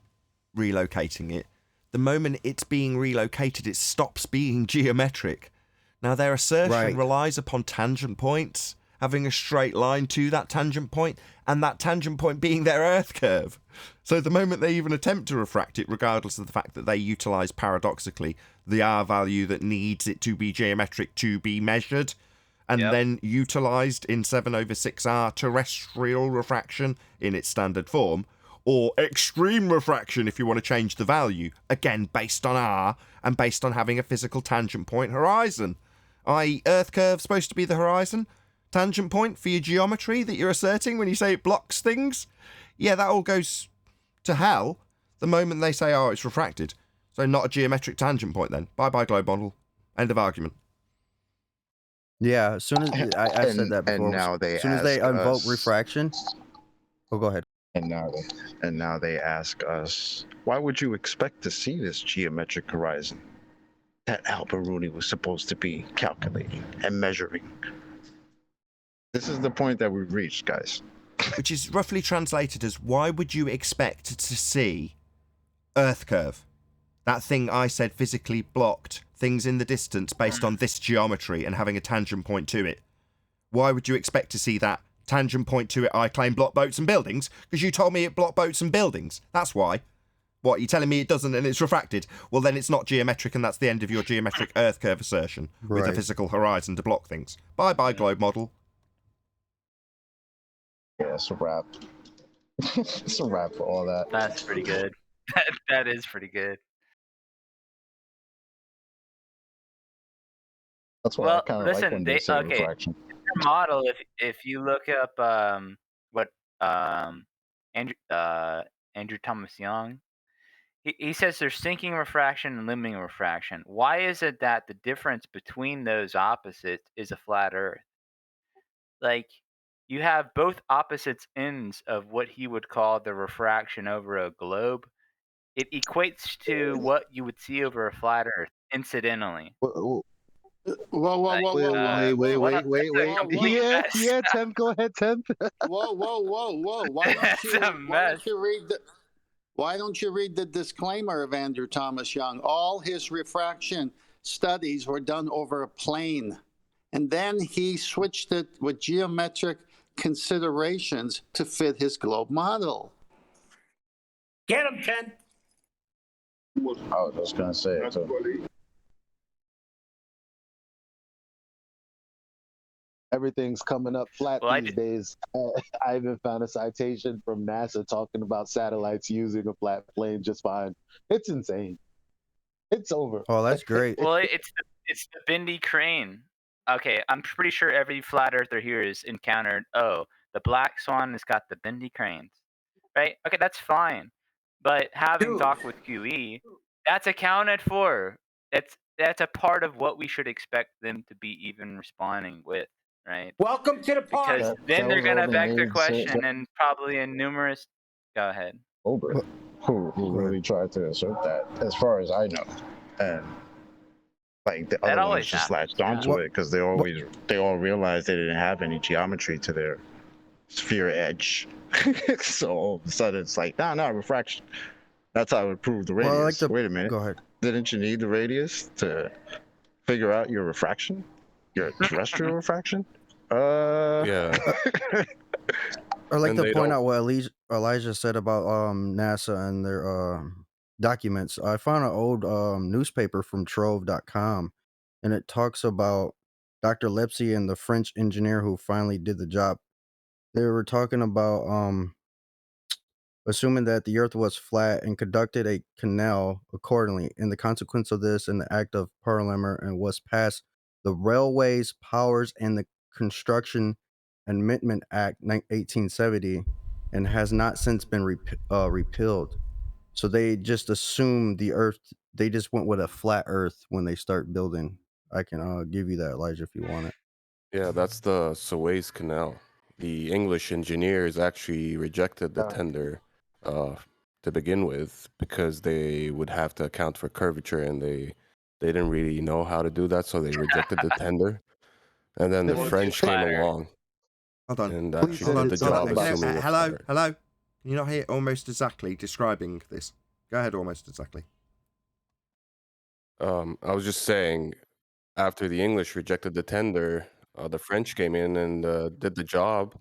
relocating it. The moment it's being relocated, it stops being geometric. Now, their assertion relies upon tangent points, having a straight line to that tangent point, and that tangent point being their Earth curve. So the moment they even attempt to refract it, regardless of the fact that they utilise paradoxically the R value that needs it to be geometric to be measured, and then utilised in 7/6R terrestrial refraction in its standard form, or extreme refraction if you want to change the value, again based on R and based on having a physical tangent point horizon, i.e. Earth curve supposed to be the horizon, tangent point for your geometry that you're asserting when you say it blocks things. Yeah, that all goes to hell the moment they say, oh, it's refracted. So not a geometric tangent point then. Bye-bye globe model. End of argument. Yeah, as soon as I said And that before. now they As soon as they ask invoke us, refraction. Oh, go ahead. and now they ask us, why would you expect to see this geometric horizon that Alberuni was supposed to be calculating and measuring? This is the point that we've reached, guys. Which is roughly translated as, why would you expect to see Earth curve? That thing I said physically blocked things in the distance based on this geometry and having a tangent point to it. Why would you expect to see that tangent point to it? I claim block boats and buildings because you told me it blocked boats and buildings. That's why. What, you're telling me it doesn't and it's refracted? Well, then it's not geometric and that's the end of your geometric Earth curve assertion with a Right. physical horizon to block things. Bye-bye, globe model. Yeah, it's a wrap. It's a wrap for all that. That's pretty good. That is pretty good. That's why I Well, kind of like listen, when they say refraction. their model. If you look up what Andrew Thomas Young, he says there's sinking refraction and limiting refraction. Why is it that the difference between those opposites is a flat Earth? Like, you have both opposites ends of what he would call the refraction over a globe. It equates to what you would see over a flat Earth, incidentally. Whoa, Like, wait. Yeah, Temp, go ahead, Temp. Whoa. That's a mess. Why don't you read the disclaimer of Andrew Thomas Young? All his refraction studies were done over a plane. And then he switched it with geometric considerations to fit his globe model. Get him, Ken. I was just going to say it too. Everything's coming up flat these days. I even found a citation from NASA talking about satellites using a flat plane just fine. It's insane. It's over. Oh, that's great. Well, it's the bendy crane. Okay, I'm pretty sure every flat earther here has encountered, the black swan has got the bendy cranes, right? Okay, that's fine. But having talked with QE, that's accounted for. That's a part of what we should expect them to be even responding with, right? Welcome to the party. Because then they're gonna beg the question and probably in numerous. Go ahead. Ober, who really tried to assert that, as far as I know, and like the other ones just latched onto it because they all realized they didn't have any geometry to their sphere edge. So all of a sudden it's like, no, refraction. That's how it would prove the radius. Wait a minute. Go ahead. Didn't you need the radius to figure out your refraction? Your terrestrial refraction? Yeah. I'd like to point out what Elijah said about NASA and their documents. I found an old newspaper from Trove.com, and it talks about Dr. Lipsy and the French engineer who finally did the job. They were talking about assuming that the Earth was flat and conducted a canal accordingly. And the consequence of this in the Act of Parliament and was passed the Railways, Powers, and the Construction Amendment Act 1870 and has not since been repealed. So they just assumed the Earth, they just went with a flat Earth when they start building. I can give you that, Elijah, if you want it. Yeah, that's the Suez Canal. The English engineers actually rejected the tender to begin with because they would have to account for curvature and they didn't really know how to do that, so they rejected the tender. And then the French came along. Hold on. And actually did the job assuming Hello? Can you not hear Almost Exactly describing this? Go ahead, Almost Exactly. I was just saying, after the English rejected the tender, the French came in and did the job,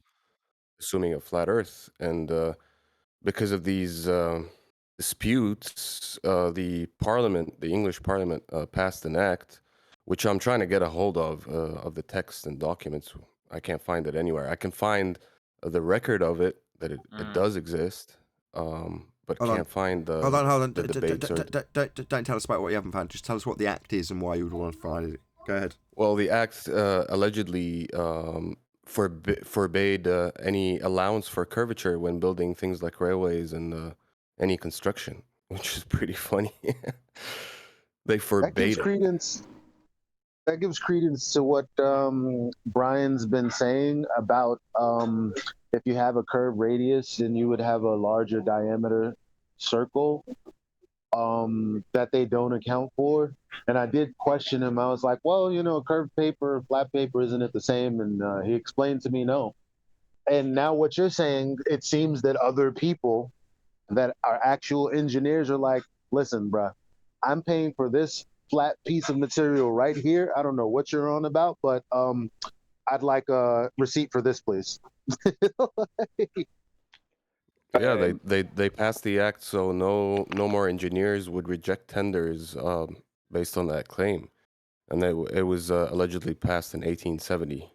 assuming a flat Earth. And because of these disputes, the English Parliament, passed an act, which I'm trying to get a hold of the text and documents. I can't find it anywhere. I can find the record of it, that it does exist, but can't find the Hold on. the debates. Don't tell us about what you haven't found. Just tell us what the act is and why you would want to find it. Go ahead. Well, the act allegedly forbade any allowance for curvature when building things like railways and any construction, which is pretty funny. They forbade That gives credence. That gives credence to what Brian's been saying about if you have a curved radius, then you would have a larger diameter circle that they don't account for. And I did question him. I was like, well, curved paper, flat paper, isn't it the same? And he explained to me no. And now what you're saying, it seems that other people that are actual engineers are like, listen, bruh, I'm paying for this flat piece of material right here. I don't know what you're on about, but I'd like a receipt for this, please. Yeah, they passed the act so no more engineers would reject tenders based on that claim, and it was allegedly passed in 1870.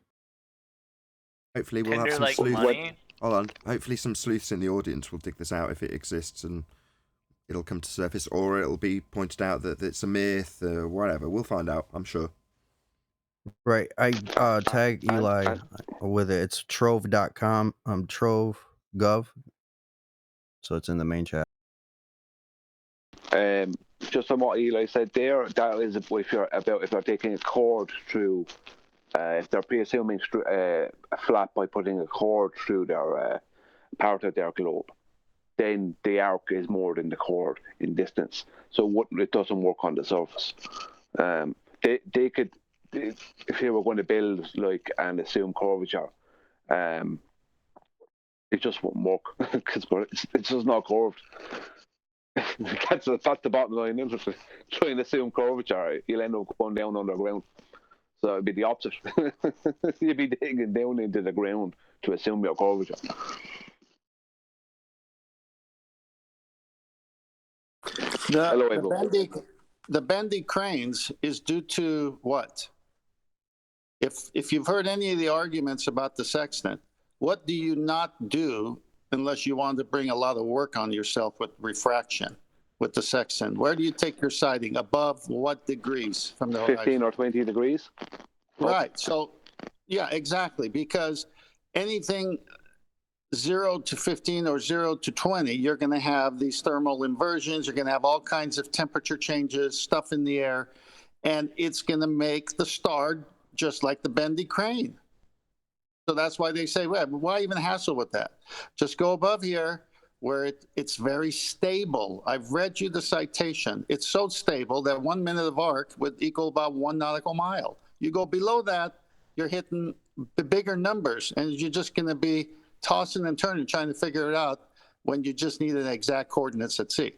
Hopefully we'll have Tender some like sleuths. money? Hold on. Hopefully some sleuths in the audience will dig this out if it exists, and it'll come to surface, or it'll be pointed out that it's a myth, whatever. We'll find out, I'm sure. Right. I tag Eli with it. It's trove.com, trove.gov. So it's in the main chat. Just on what Eli said there, that is if they're taking a chord through, if they're presuming a flat by putting a chord through their part of their globe, then the arc is more than the chord in distance, so it doesn't work on the surface. They could, if they were going to build like and assume curvature, it just won't work because it's just not curved. That's the bottom line. Trying to assume curvature, you'll end up going down underground. So it'd be the opposite. You'd be digging down into the ground to assume your curvature. The bendy cranes is due to what? If you've heard any of the arguments about the sextant, what do you not do unless you want to bring a lot of work on yourself with refraction with the sextant? Where do you take your sighting? Above what degrees from the horizon? 15 or 20 degrees. Right. So, yeah, exactly. Because anything 0 to 15 or 0 to 20, you're going to have these thermal inversions. You're going to have all kinds of temperature changes, stuff in the air, and it's going to make the star just like the bendy crane. So that's why they say, well, why even hassle with that? Just go above here where it's very stable. I've read you the citation. It's so stable that 1 minute of arc would equal about 1 nautical mile. You go below that, you're hitting the bigger numbers, and you're just going to be tossing and turning, trying to figure it out when you just need an exact coordinates at sea.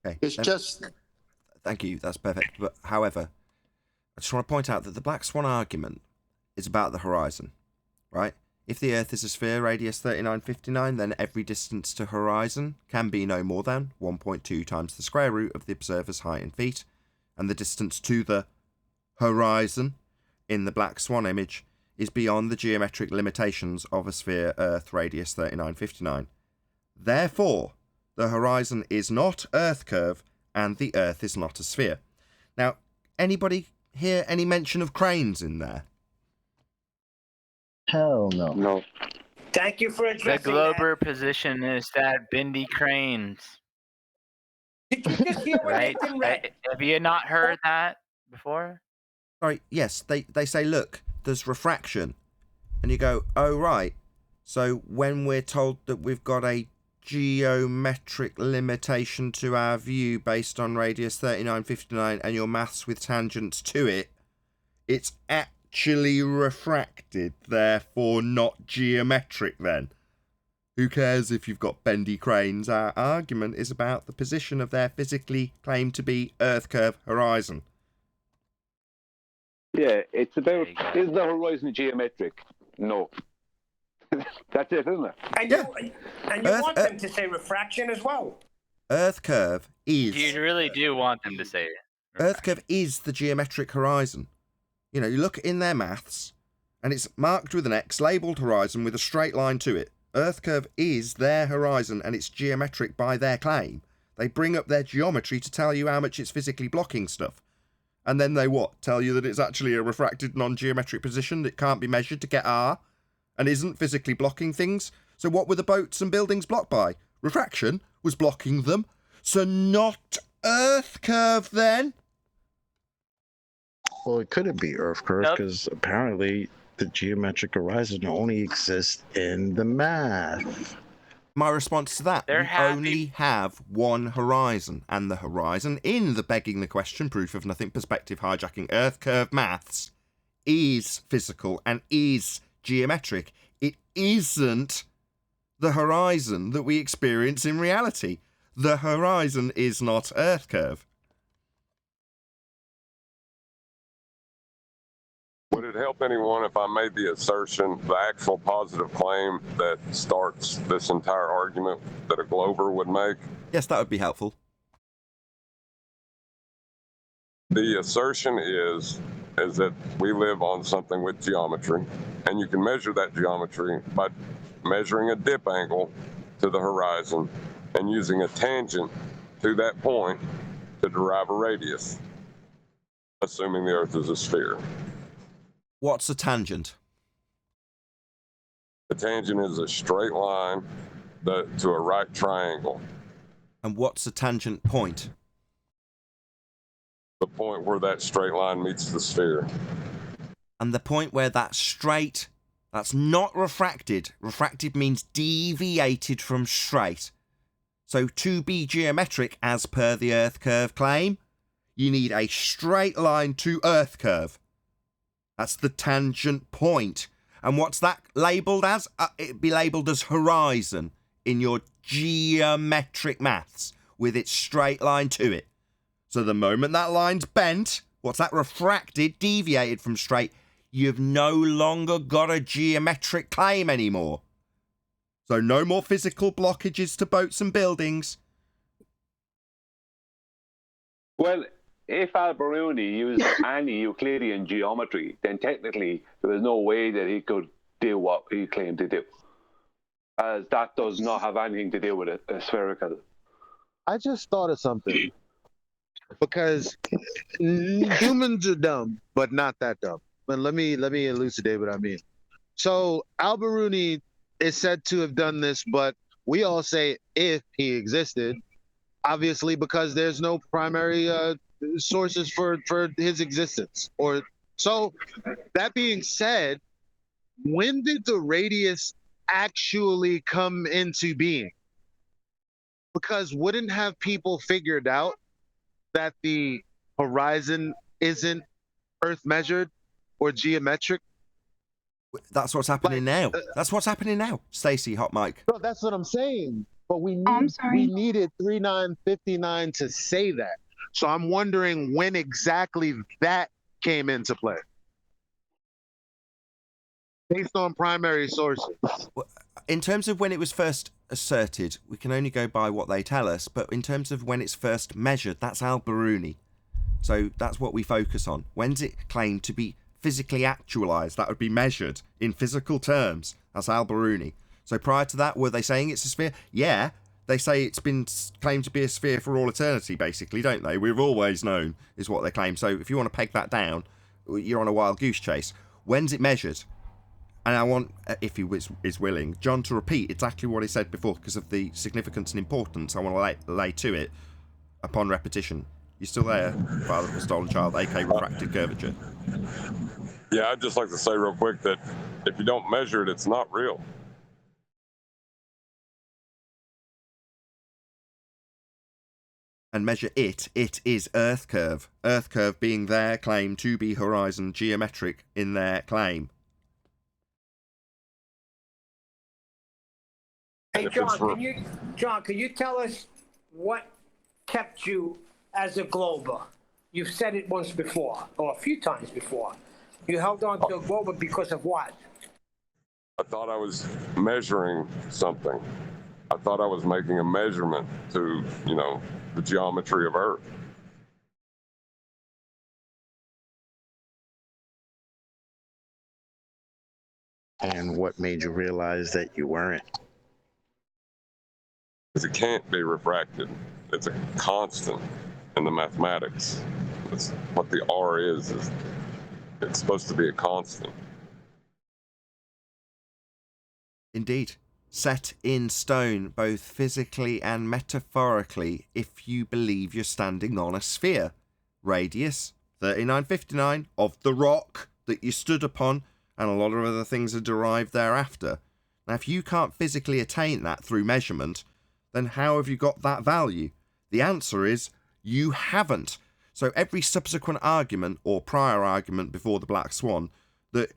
Okay. It's just... Thank you, that's perfect. But however, I just want to point out that the Black Swan argument is about the horizon, right? If the Earth is a sphere, radius 3959, then every distance to horizon can be no more than 1.2 times the square root of the observer's height in feet, and the distance to the horizon in the Black Swan image is beyond the geometric limitations of a sphere Earth radius 3959. Therefore, the horizon is not Earth curve and the Earth is not a sphere. Now, anybody hear any mention of cranes in there? Hell no. No. Thank you for The addressing Glober position is that bendy cranes. Did you just hear what Right? Nathan read? Have you not heard that before? Sorry, yes, they say, look, there's refraction. And you go, oh, right. So when we're told that we've got a geometric limitation to our view based on radius 3959 and your maths with tangents to it, it's actually refracted, therefore not geometric then. Who cares if you've got bendy cranes? Our argument is about the position of their physically claimed to be Earth curve horizon. Yeah, it's about, is the horizon geometric? No. That's it, isn't it? And you want them to say refraction as well. Earth curve is... You really do want them to say it. Earth curve is the geometric horizon. You know, you look in their maths, and it's marked with an X, labelled horizon with a straight line to it. Earth curve is their horizon, and it's geometric by their claim. They bring up their geometry to tell you how much it's physically blocking stuff. And then they what? Tell you that it's actually a refracted non-geometric position that can't be measured to get R, and isn't physically blocking things. So what were the boats and buildings blocked by? Refraction was blocking them. So not Earth curve then? Well, it couldn't be Earth curve Nope. because apparently the geometric horizon only exists in the math. My response to that, They're we happy. only have one horizon, and the horizon in the begging the question proof of nothing perspective hijacking Earth curve maths is physical and is geometric. It isn't the horizon that we experience in reality. The horizon is not Earth curve. Would it help anyone if I made the assertion, the actual positive claim that starts this entire argument that a Glober would make? Yes, that would be helpful. The assertion is that we live on something with geometry, and you can measure that geometry by measuring a dip angle to the horizon and using a tangent to that point to derive a radius, assuming the Earth is a sphere. What's a tangent? The tangent is a straight line to a right triangle. And what's a tangent point? The point where that straight line meets the sphere. And the point where that's straight, that's not refracted. Refracted means deviated from straight. So to be geometric, as per the Earth curve claim, you need a straight line to Earth curve. That's the tangent point. And what's that labelled as? It'd be labelled as horizon in your geometric maths with its straight line to it. So the moment that line's bent, what's that? Refracted, deviated from straight, you've no longer got a geometric claim anymore. So no more physical blockages to boats and buildings. Well, if Al-Biruni used any Euclidean geometry, then technically there was no way that he could do what he claimed to do, as that does not have anything to do with a spherical. I just thought of something. Because humans are dumb, but not that dumb. But let me elucidate what I mean. So Al-Biruni is said to have done this, but we all say if he existed, obviously because there's no primary sources for his existence. Or so that being said, when did the radius actually come into being? Because wouldn't have people figured out that the horizon isn't Earth measured or geometric? That's what's happening now. That's what's happening now. Stacey, hot mic. No, that's what I'm saying. But we needed 3959 to say that. So I'm wondering when exactly that came into play. Based on primary sources. In terms of when it was first asserted, we can only go by what they tell us, but in terms of when it's first measured, that's Al-Biruni. So that's what we focus on. When's it claimed to be physically actualized? That would be measured in physical terms. That's Al-Biruni. So prior to that, were they saying it's a sphere? Yeah, they say it's been claimed to be a sphere for all eternity, basically, don't they? We've always known, is what they claim. So if you want to peg that down, you're on a wild goose chase. When's it measured? And I want, if he is willing, John to repeat exactly what he said before because of the significance and importance I want to lay to it upon repetition. You still there, Father of the Stolen Child, aka refracted curvature? Yeah, I'd just like to say real quick that if you don't measure it, it's not real. And measure it is Earth curve. Earth curve being their claim to be horizon geometric in their claim. Hey, John, can you tell us what kept you as a Glober? You've said it once before, or a few times before. You held on to a Glober because of what? I thought I was measuring something. I thought I was making a measurement to, the geometry of Earth. And what made you realize that you weren't? Because it can't be refracted. It's a constant in the mathematics. That's what the R is it's supposed to be a constant. Indeed. Set in stone, both physically and metaphorically, if you believe you're standing on a sphere. Radius, 3959 of the rock that you stood upon, and a lot of other things are derived thereafter. Now, if you can't physically attain that through measurement, then how have you got that value? The answer is you haven't. So every subsequent argument or prior argument before the Black Swan that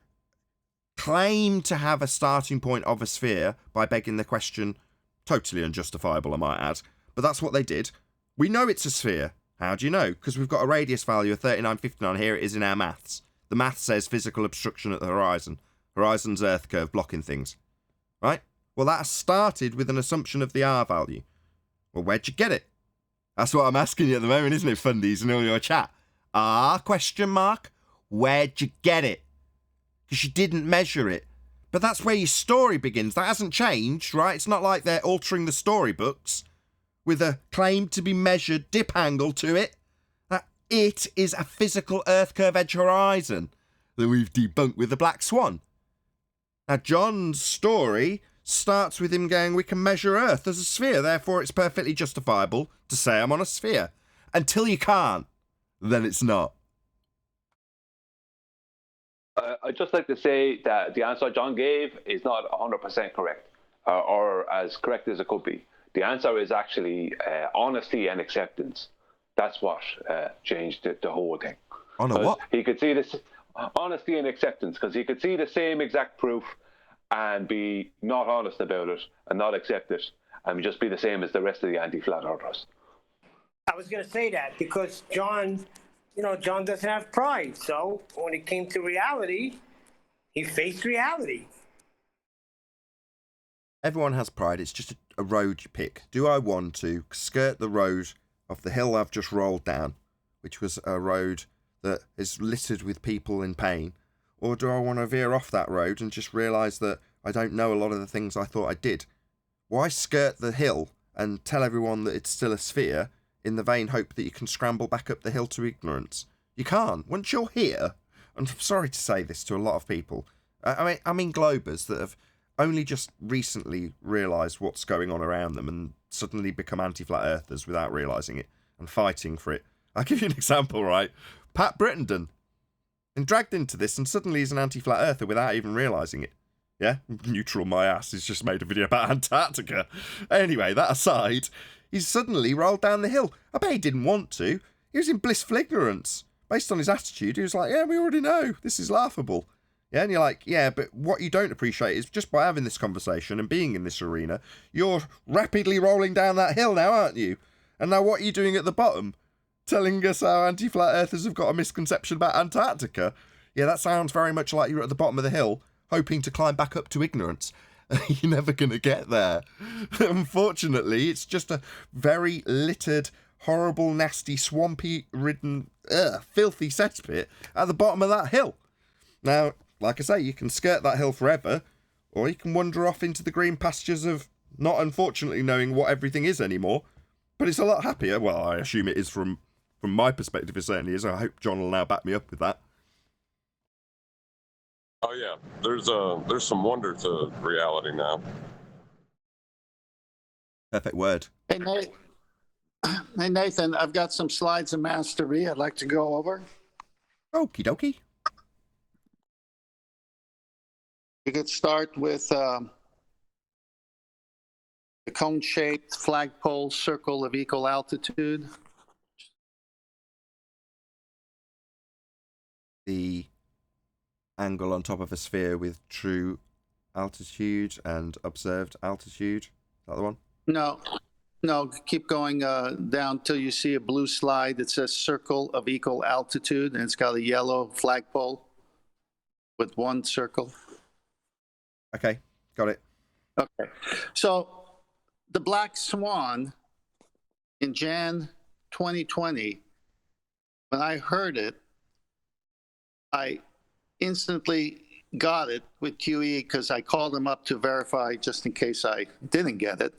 claimed to have a starting point of a sphere by begging the question, totally unjustifiable, I might add, but that's what they did. We know it's a sphere. How do you know? Because we've got a radius value of 3959. Here it is in our maths. The math says physical obstruction at the horizon. Horizon's Earth curve blocking things. Right? Well, that started with an assumption of the R value. Well, where'd you get it? That's what I'm asking you at the moment, isn't it, fundies, in all your chat? R, question mark? Where'd you get it? Because you didn't measure it. But that's where your story begins. That hasn't changed, right? It's not like they're altering the storybooks with a claim to be measured dip angle to it. That it is a physical Earth curve edge horizon that we've debunked with the Black Swan. Now, John's story starts with him going, we can measure Earth as a sphere, therefore it's perfectly justifiable to say I'm on a sphere. Until you can't, then it's not. I'd just like to say that the answer John gave is not 100% correct, or as correct as it could be. The answer is actually honesty and acceptance. That's what changed the whole thing. On a what? He could see this honesty and acceptance, because he could see the same exact proof and be not honest about it and not accept it and just be the same as the rest of the anti-flat earthers. I was going to say that because John doesn't have pride. So when it came to reality, he faced reality. Everyone has pride. It's just a road you pick. Do I want to skirt the road of the hill I've just rolled down, which was a road that is littered with people in pain? Or do I want to veer off that road and just realise that I don't know a lot of the things I thought I did? Why skirt the hill and tell everyone that it's still a sphere in the vain hope that you can scramble back up the hill to ignorance? You can't. Once you're here, and I'm sorry to say this to a lot of people, I mean globers that have only just recently realised what's going on around them and suddenly become anti-flat earthers without realising it and fighting for it. I'll give you an example, right? Pat Brittenden. And dragged into this, and suddenly he's an anti-flat earther without even realising it. Yeah? Neutral my ass, he's just made a video about Antarctica. Anyway, that aside, he's suddenly rolled down the hill. I bet he didn't want to. He was in blissful ignorance. Based on his attitude, he was like, yeah, we already know. This is laughable. Yeah, and you're like, yeah, but what you don't appreciate is just by having this conversation and being in this arena, you're rapidly rolling down that hill now, aren't you? And now what are you doing at the bottom? Telling us how anti-flat earthers have got a misconception about Antarctica? Yeah, that sounds very much like you're at the bottom of the hill, hoping to climb back up to ignorance. You're never going to get there. Unfortunately, it's just a very littered, horrible, nasty, swampy-ridden, filthy cesspit at the bottom of that hill. Now, like I say, you can skirt that hill forever, or you can wander off into the green pastures of not unfortunately knowing what everything is anymore. But it's a lot happier. Well, I assume it is from my perspective, it certainly is. I hope John will now back me up with that. Oh yeah, there's some wonder to reality now. Perfect word. Hey, Nathan, I've got some slides of mastery I'd like to go over. Okie dokie. You could start with the cone-shaped flagpole circle of equal altitude. The angle on top of a sphere with true altitude and observed altitude. Is that the one? No, keep going down till you see a blue slide that says circle of equal altitude, and it's got a yellow flagpole with one circle. Okay, got it. Okay, so the Black Swan in Jan 2020, when I heard it, I instantly got it with QE because I called him up to verify just in case I didn't get it.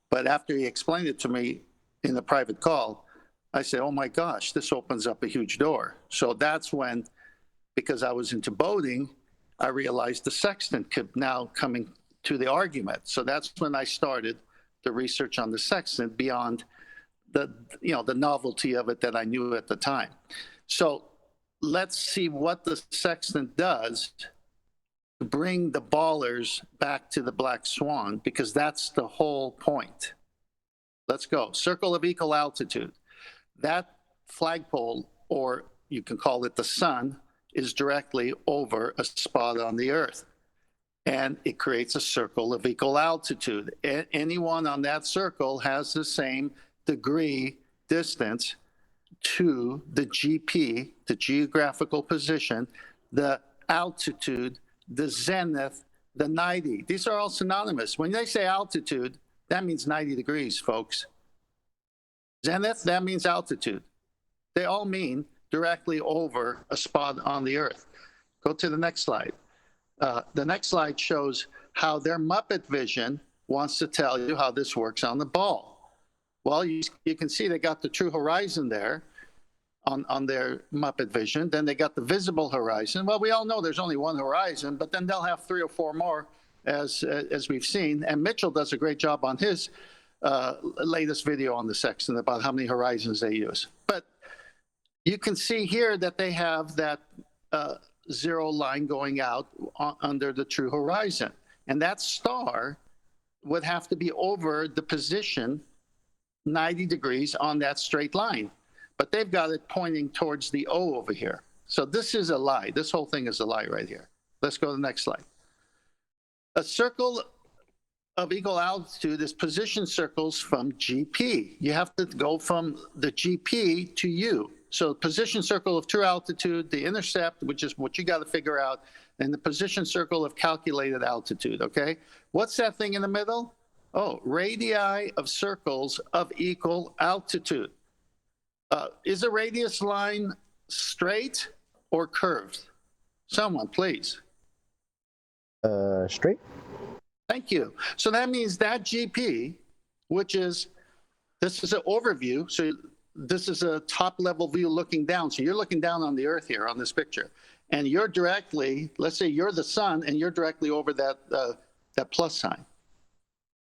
But after he explained it to me in the private call, I said, oh my gosh, this opens up a huge door. So that's when, because I was into boating, I realized the sextant could now coming to the argument. So that's when I started the research on the sextant beyond the novelty of it that I knew at the time. So let's see what the sextant does to bring the ballers back to the black swan, because that's the whole point. Let's go. Circle of equal altitude. That flagpole, or you can call it the sun, is directly over a spot on the earth. And it creates a circle of equal altitude. Anyone on that circle has the same degree distance to the GP, the geographical position, the altitude, the zenith, the 90. These are all synonymous. When they say altitude, that means 90 degrees, folks. Zenith, that means altitude. They all mean directly over a spot on the earth. Go to the next slide. The next slide shows how their Muppet vision wants to tell you how this works on the ball. Well, you can see they got the true horizon there on their Muppet vision. Then they got the visible horizon. Well, we all know there's only one horizon, but then they'll have 3 or 4 more, as we've seen. And Mitchell does a great job on his latest video on the sextant about how many horizons they use. But you can see here that they have that zero line going out under the true horizon. And that star would have to be over the position 90 degrees on that straight line. But they've got it pointing towards the O over here. So this is a lie. This whole thing is a lie right here. Let's go to the next slide. A circle of equal altitude is position circles from GP. You have to go from the GP to U. So position circle of true altitude, the intercept, which is what you got to figure out, and the position circle of calculated altitude, okay? What's that thing in the middle? Oh, radii of circles of equal altitude. Is a radius line straight or curved? Someone, please. Straight. Thank you. So that means that GP, which is, this is an overview, so this is a top level view looking down. So you're looking down on the earth here on this picture. And you're directly, let's say you're the sun and you're directly over that, that plus sign.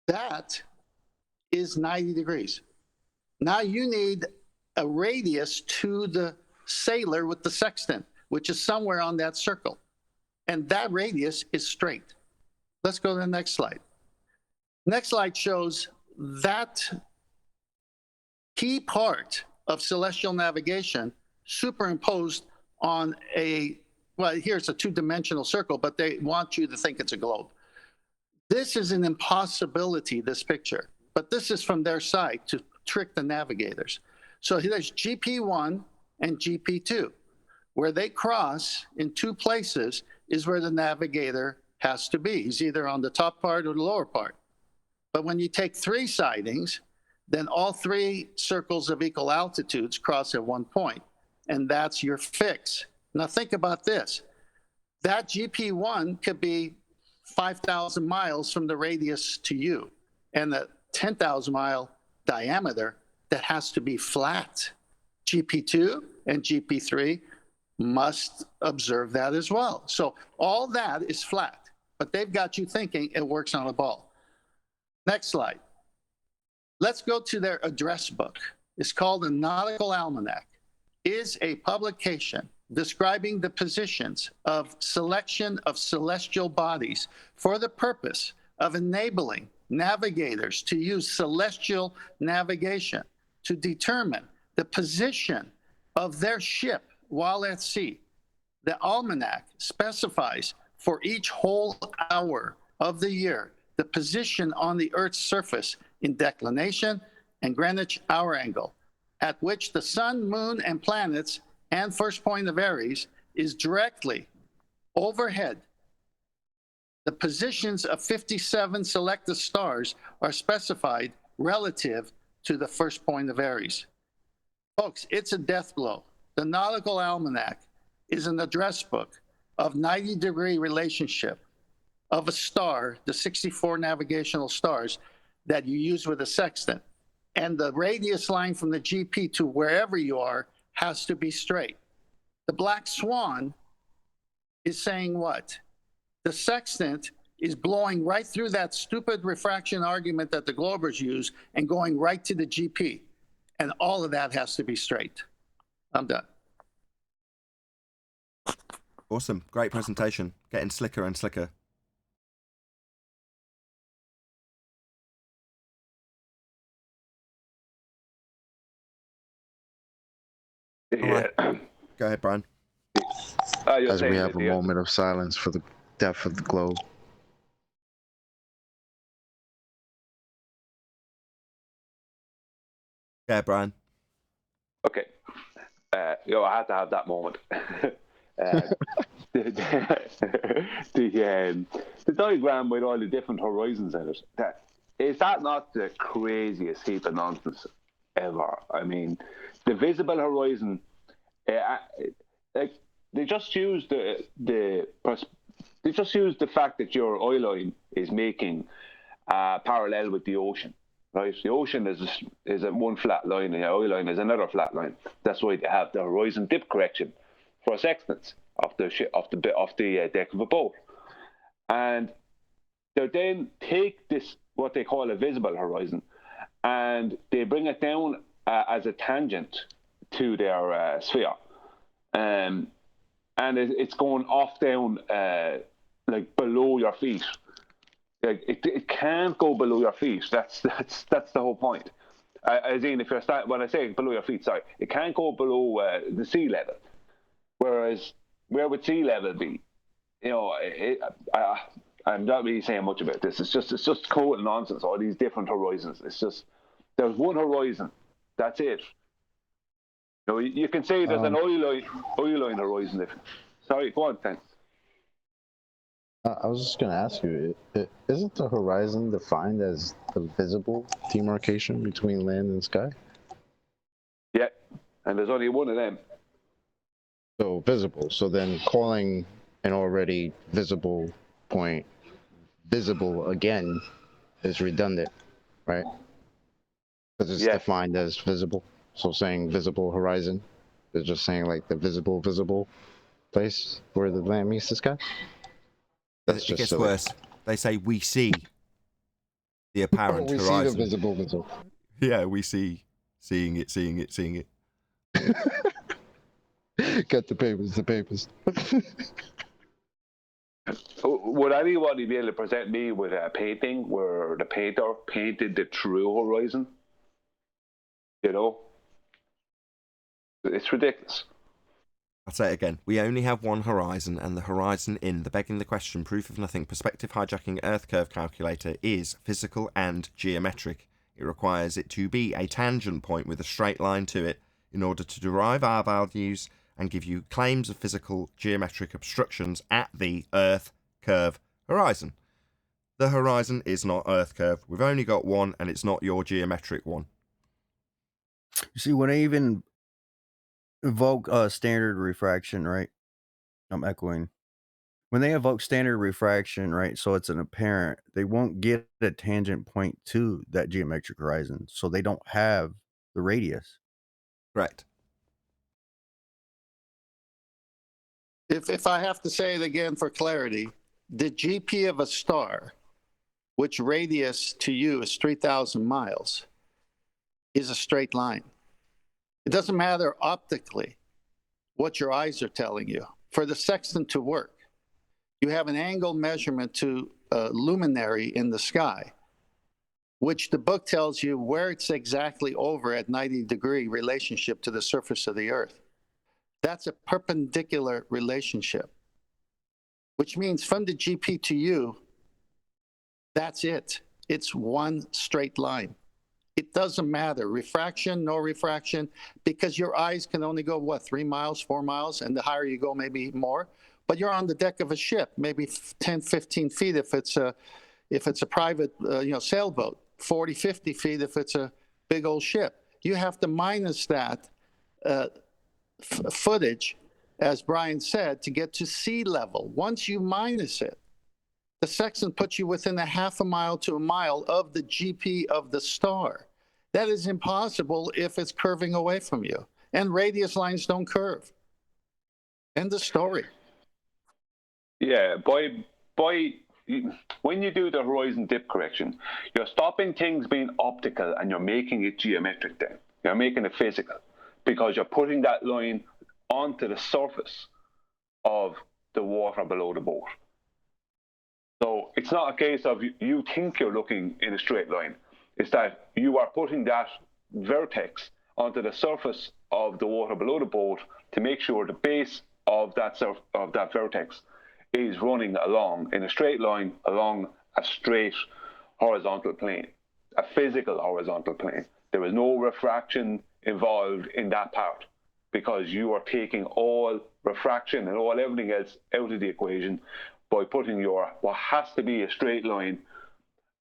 That is 90 degrees. Now you need a radius to the sailor with the sextant, which is somewhere on that circle. And that radius is straight. Let's go to the next slide. Next slide shows that key part of celestial navigation superimposed on a, well, here's a 2-dimensional circle, but they want you to think it's a globe. This is an impossibility, this picture, but this is from their side to trick the navigators. So there's GP1 and GP2. Where they cross in 2 places is where the navigator has to be. He's either on the top part or the lower part. But when you take 3 sightings, then all 3 circles of equal altitudes cross at one point, and that's your fix. Now think about this. That GP1 could be 5,000 miles from the radius to you, and the 10,000 mile diameter that has to be flat. GP2 and GP3 must observe that as well. So all that is flat, but they've got you thinking it works on a ball. Next slide. Let's go to their address book. It's called the Nautical Almanac. Is a publication describing the positions of selection of celestial bodies for the purpose of enabling navigators to use celestial navigation to determine the position of their ship while at sea. The almanac specifies for each whole hour of the year the position on the Earth's surface in declination and Greenwich hour angle, at which the sun, moon, and planets and first point of Aries is directly overhead. The positions of 57 selected stars are specified relative to the first point of Aries. Folks, it's a death blow. The Nautical Almanac is an address book of 90-degree relationship of a star, the 64 navigational stars that you use with a sextant. And the radius line from the GP to wherever you are has to be straight. The black swan is saying what? The sextant is blowing right through that stupid refraction argument that the Globers use and going right to the GP. And all of that has to be straight. I'm done. Awesome. Great presentation. Getting slicker and slicker. Yeah. Go ahead, Brian. As we have a moment of silence for the death of the globe. Yeah, Brian. Okay. I had to have that moment. The diagram with all the different horizons in it. Is that not the craziest heap of nonsense ever? I mean, the visible horizon. Like they just use the fact that your oil line is making parallel with the ocean. Right, the ocean is a one flat line, and the oil line is another flat line. That's why they have the horizon dip correction for sextants of the deck of a boat, and they then take this what they call a visible horizon, and they bring it down as a tangent to their sphere, and it's going off down like below your feet. Like it can't go below your feet. That's the whole point. As in, if you're when I say below your feet, sorry, it can't go below the sea level. Whereas, where would sea level be? You know, I'm not really saying much about this. It's just total nonsense. All these different horizons. It's just there's one horizon. That's it. You know, you can say there's an oil line horizon. Sorry, go on, thanks. I was just going to ask you, isn't the horizon defined as the visible demarcation between land and sky? Yeah, and there's only one of them. So visible. So then calling an already visible point visible again is redundant, right? Because it's defined as visible. So saying visible horizon is just saying like the visible place where the land meets the sky. That's it just gets silly. worse. They say we see the apparent we horizon. see the visible. Yeah, we seeing it. Got the papers. Would anybody be able to present me with a painting where the painter painted the true horizon? You know? It's ridiculous. I'll say it again. We only have one horizon, and the horizon in the Begging the Question Proof of Nothing Perspective Hijacking Earth Curve Calculator is physical and geometric. It requires it to be a tangent point with a straight line to it in order to derive our values and give you claims of physical geometric obstructions at the Earth curve horizon. The horizon is not Earth curve. We've only got one, and it's not your geometric one. You see, when I even evoke standard refraction, right? I'm echoing. When they evoke standard refraction, right? So it's an apparent, they won't get a tangent point to that geometric horizon. So they don't have the radius. Correct. If I have to say it again for clarity, the GP of a star, which radius to you is 3,000 miles, is a straight line. It doesn't matter optically what your eyes are telling you. For the sextant to work, you have an angle measurement to a luminary in the sky, which the book tells you where it's exactly over at 90-degree relationship to the surface of the Earth. That's a perpendicular relationship, which means from the GP to you, that's it. It's one straight line. It doesn't matter, refraction, no refraction, because your eyes can only go, 3 miles, 4 miles, and the higher you go, maybe more. But you're on the deck of a ship, maybe 10, 15 feet if it's a private sailboat, 40, 50 feet if it's a big old ship. You have to minus that footage, as Brian said, to get to sea level. Once you minus it, the sextant puts you within a half a mile to a mile of the GP of the star. That is impossible if it's curving away from you. And radius lines don't curve. End of story. Yeah, when you do the horizon dip correction, you're stopping things being optical and you're making it geometric then. You're making it physical because you're putting that line onto the surface of the water below the boat. So it's not a case of you think you're looking in a straight line. It's that you are putting that vertex onto the surface of the water below the boat to make sure the base of that vertex is running along in a straight line along a straight horizontal plane, a physical horizontal plane. There is no refraction involved in that part because you are taking all refraction and all everything else out of the equation by putting your what has to be a straight line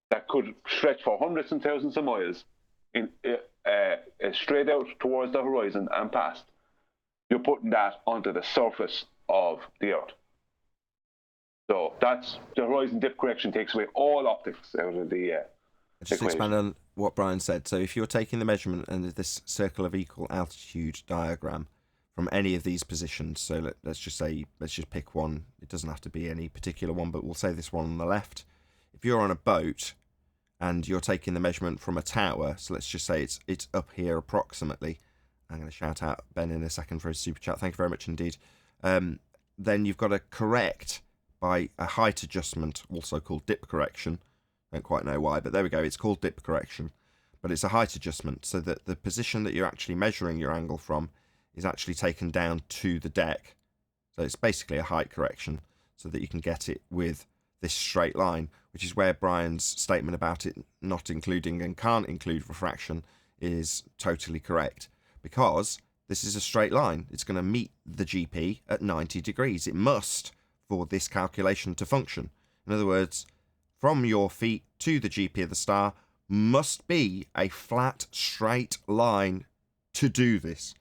that could stretch for hundreds and thousands of miles in straight out towards the horizon and past. You're putting that onto the surface of the Earth. So that's the horizon dip correction takes away all optics out of the Just to expand on what Brian said. So if you're taking the measurement and this circle of equal altitude diagram from any of these positions, so let's just pick one. It doesn't have to be any particular one, but we'll say this one on the left. If you're on a boat and you're taking the measurement from a tower, so let's just say it's up here approximately. I'm going to shout out Ben in a second for his super chat. Thank you very much indeed. Then you've got to correct by a height adjustment, also called dip correction. Don't quite know why, but there we go. It's called dip correction, but it's a height adjustment so that the position that you're actually measuring your angle from is actually taken down to the deck. So it's basically a height correction so that you can get it with this straight line, which is where Brian's statement about it not including and can't include refraction is totally correct, because this is a straight line. It's going to meet the GP at 90 degrees. It must for this calculation to function. In other words, from your feet to the GP of the star must be a flat, straight line to do this.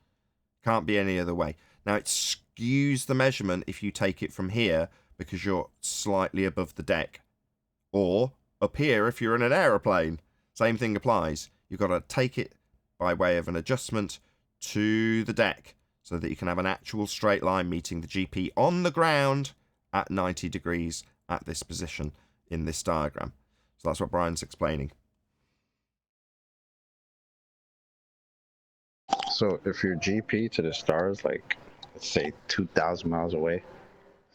Can't be any other way. Now, it skews the measurement if you take it from here because you're slightly above the deck. Or up here if you're in an aeroplane. Same thing applies. You've got to take it by way of an adjustment to the deck so that you can have an actual straight line meeting the GP on the ground at 90 degrees at this position in this diagram. So that's what Brian's explaining. So if your GP to the star is like, let's say 2,000 miles away,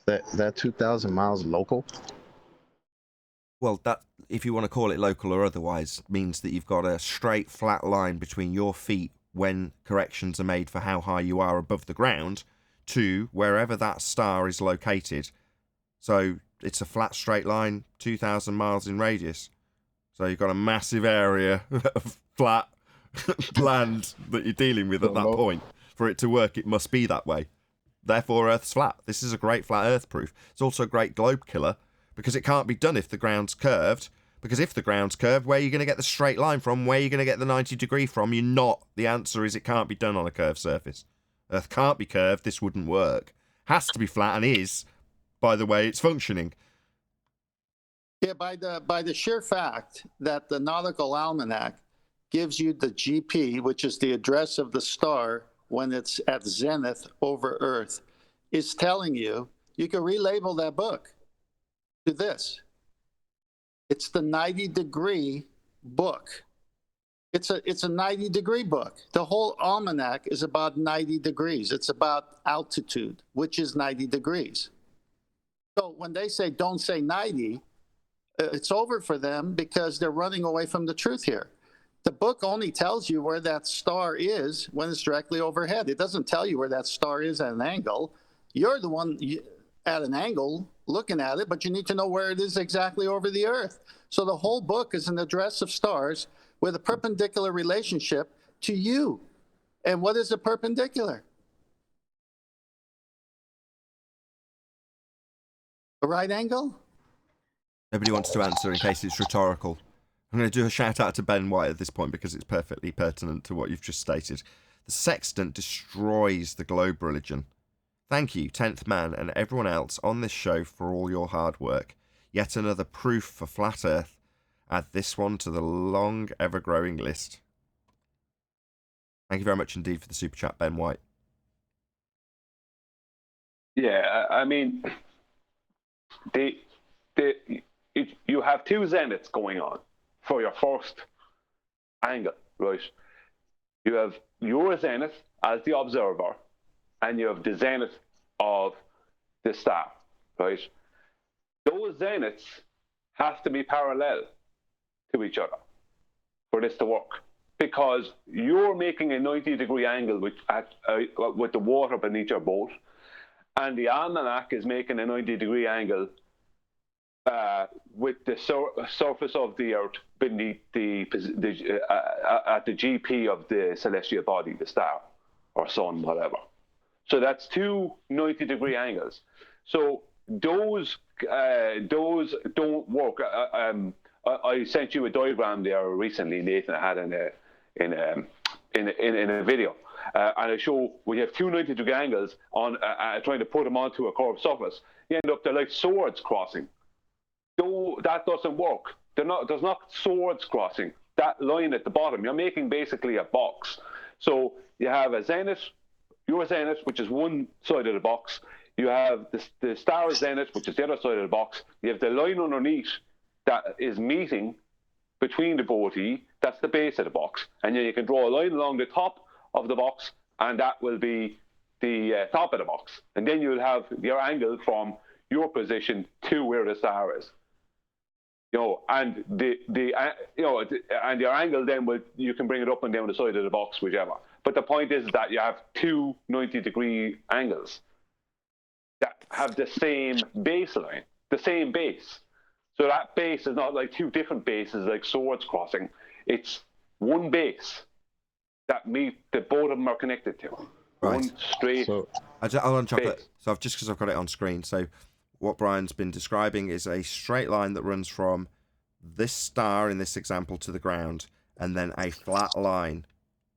is that 2,000 miles local? Well, that, if you want to call it local or otherwise, means that you've got a straight flat line between your feet when corrections are made for how high you are above the ground to wherever that star is located. So it's a flat straight line, 2,000 miles in radius. So you've got a massive area of flat land that you're dealing with at that point. For it to work, it must be that way. Therefore, Earth's flat. This is a great flat Earth proof. It's also a great globe killer because it can't be done if the ground's curved. Because if the ground's curved, where are you going to get the straight line from? Where are you going to get the 90 degree from? You're not. The answer is it can't be done on a curved surface. Earth can't be curved. This wouldn't work. Has to be flat and is, by the way it's functioning. Yeah, by the sheer fact that the Nautical Almanac gives you the GP, which is the address of the star when it's at zenith over Earth, is telling you, you can relabel that book to this. It's the 90-degree book. It's a 90-degree book. The whole almanac is about 90 degrees. It's about altitude, which is 90 degrees. So when they say don't say 90, it's over for them because they're running away from the truth here. The book only tells you where that star is when it's directly overhead. It doesn't tell you where that star is at an angle. You're the one at an angle looking at it, but you need to know where it is exactly over the Earth. So the whole book is an address of stars with a perpendicular relationship to you. And what is a perpendicular? A right angle? Nobody wants to answer in case it's rhetorical. I'm going to do a shout out to Ben White at this point because it's perfectly pertinent to what you've just stated. The sextant destroys the globe religion. Thank you, 10th Man and everyone else on this show for all your hard work. Yet another proof for flat Earth. Add this one to the long, ever-growing list. Thank you very much indeed for the super chat, Ben White. Yeah, I mean, you have two zeniths going on for your first angle, right? You have your zenith as the observer, and you have the zenith of the star. right? Those zeniths have to be parallel to each other for this to work, because you're making a 90-degree angle with the water beneath your boat, and the almanac is making a 90-degree angle with the surface of the Earth beneath at the GP of the celestial body, the star or sun, whatever. So that's two 90-degree angles. So those don't work. I sent you a diagram there recently, Nathan. I had in a video, and I show we have two 90-degree angles on trying to put them onto a curved surface. You end up they're like swords crossing. Though that doesn't work. There's not swords crossing. That line at the bottom, you're making basically a box. So you have a zenith, your zenith, which is one side of the box. You have the star zenith, which is the other side of the box. You have the line underneath that is meeting between the bogey. That's the base of the box. And then you can draw a line along the top of the box, and that will be the top of the box. And then you'll have your angle from your position to where the star is. And and your angle then you can bring it up and down the side of the box, whichever. But the point is that you have two 90-degree angles that have the same baseline, the same base. So that base is not like two different bases like swords crossing. It's one base that both of them are connected to. Right. One straight. Hold on, Chocolate. So I've just because I've got it on screen. So what Brian's been describing is a straight line that runs from this star in this example to the ground, and then a flat line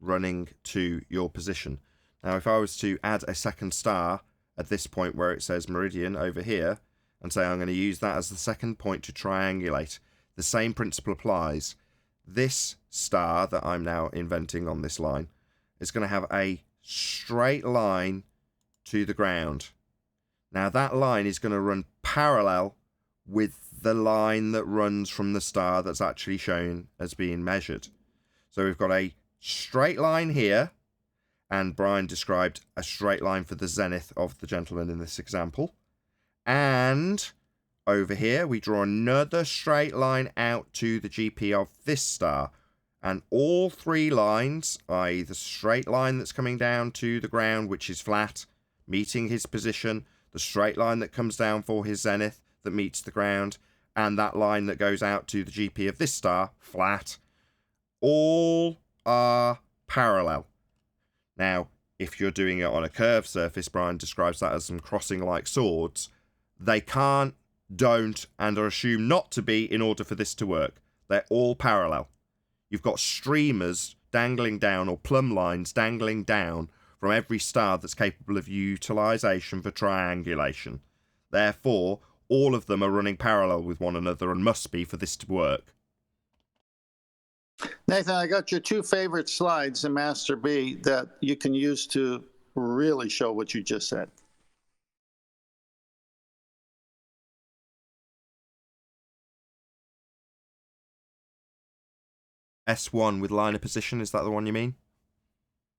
running to your position. Now, if I was to add a second star at this point where it says meridian over here, and say I'm going to use that as the second point to triangulate, the same principle applies. This star that I'm now inventing on this line is going to have a straight line to the ground. Now that line is going to run parallel with the line that runs from the star that's actually shown as being measured. So we've got a straight line here, and Brian described a straight line for the zenith of the gentleman in this example. And over here we draw another straight line out to the GP of this star. And all three lines, i.e. the straight line that's coming down to the ground, which is flat, meeting his position, the straight line that comes down for his zenith that meets the ground, and that line that goes out to the GP of this star, flat, all are parallel. Now, if you're doing it on a curved surface, Brian describes that as them crossing like swords. They can't, don't, and are assumed not to be in order for this to work. They're all parallel. You've got streamers dangling down, or plumb lines dangling down from every star that's capable of utilization for triangulation. Therefore, all of them are running parallel with one another and must be for this to work. Nathan, I got your two favorite slides in Master B that you can use to really show what you just said. S1 with line of position, is that the one you mean?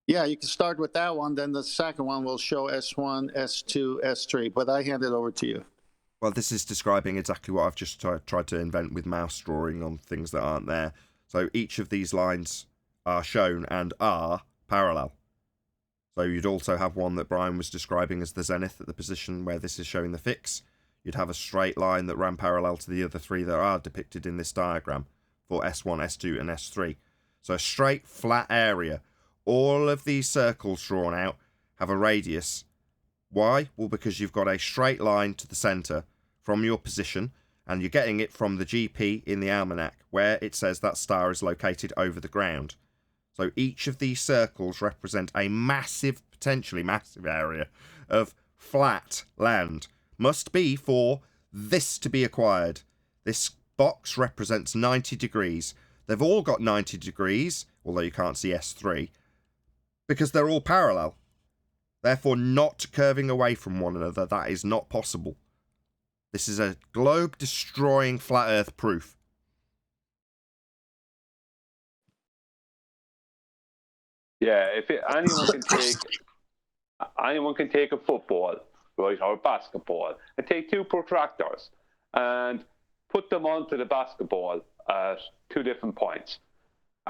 Yeah, you can start with that one, then the second one will show S1, S2, S3, but I hand it over to you. Well, this is describing exactly what I've just tried to invent with mouse drawing on things that aren't there. So each of these lines are shown and are parallel. So you'd also have one that Brian was describing as the zenith at the position where this is showing the fix. You'd have a straight line that ran parallel to the other three that are depicted in this diagram for S1, S2, and S3. So a straight, flat area. All of these circles drawn out have a radius. Why? Well, because you've got a straight line to the centre from your position, and you're getting it from the GP in the almanac, where it says that star is located over the ground. So each of these circles represent a massive, potentially massive area of flat land. Must be for this to be acquired. This box represents 90 degrees. They've all got 90 degrees, although you can't see S3, because they're all parallel. Therefore, not curving away from one another. That is not possible. This is a globe-destroying flat Earth proof. Yeah, anyone can take a football right, or a basketball, and take two protractors and put them onto the basketball at two different points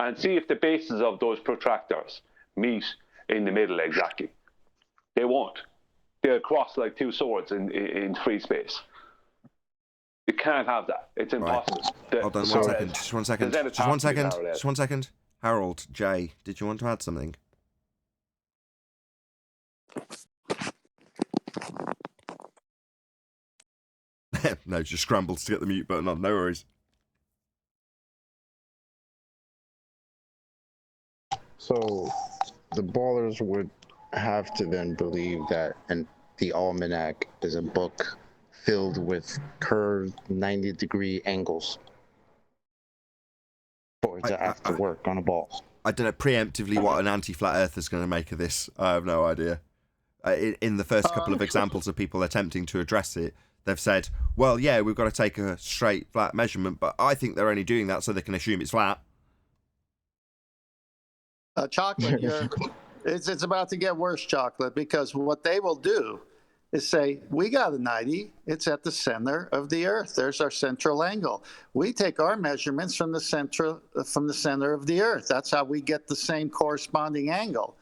and see if the bases of those protractors meet in the middle exactly. They won't. They'll cross like two swords in free space. You can't have that. It's impossible. Right. Hold on, just one second. Harold, Jay, did you want to add something? No, just scrambled to get the mute button on. No worries. So the ballers would have to then believe that the almanac is a book filled with curved 90-degree angles for it to have to work on a ball. I don't know preemptively what an anti-flat earther is going to make of this. I have no idea. In the first couple of examples of people attempting to address it, they've said, well, yeah, we've got to take a straight, flat measurement, but I think they're only doing that so they can assume it's flat. Chocolate, it's about to get worse, Chocolate, because what they will do is say, we got a 90, it's at the center of the Earth. There's our central angle. We take our measurements from the center of the Earth. That's how we get the same corresponding angle.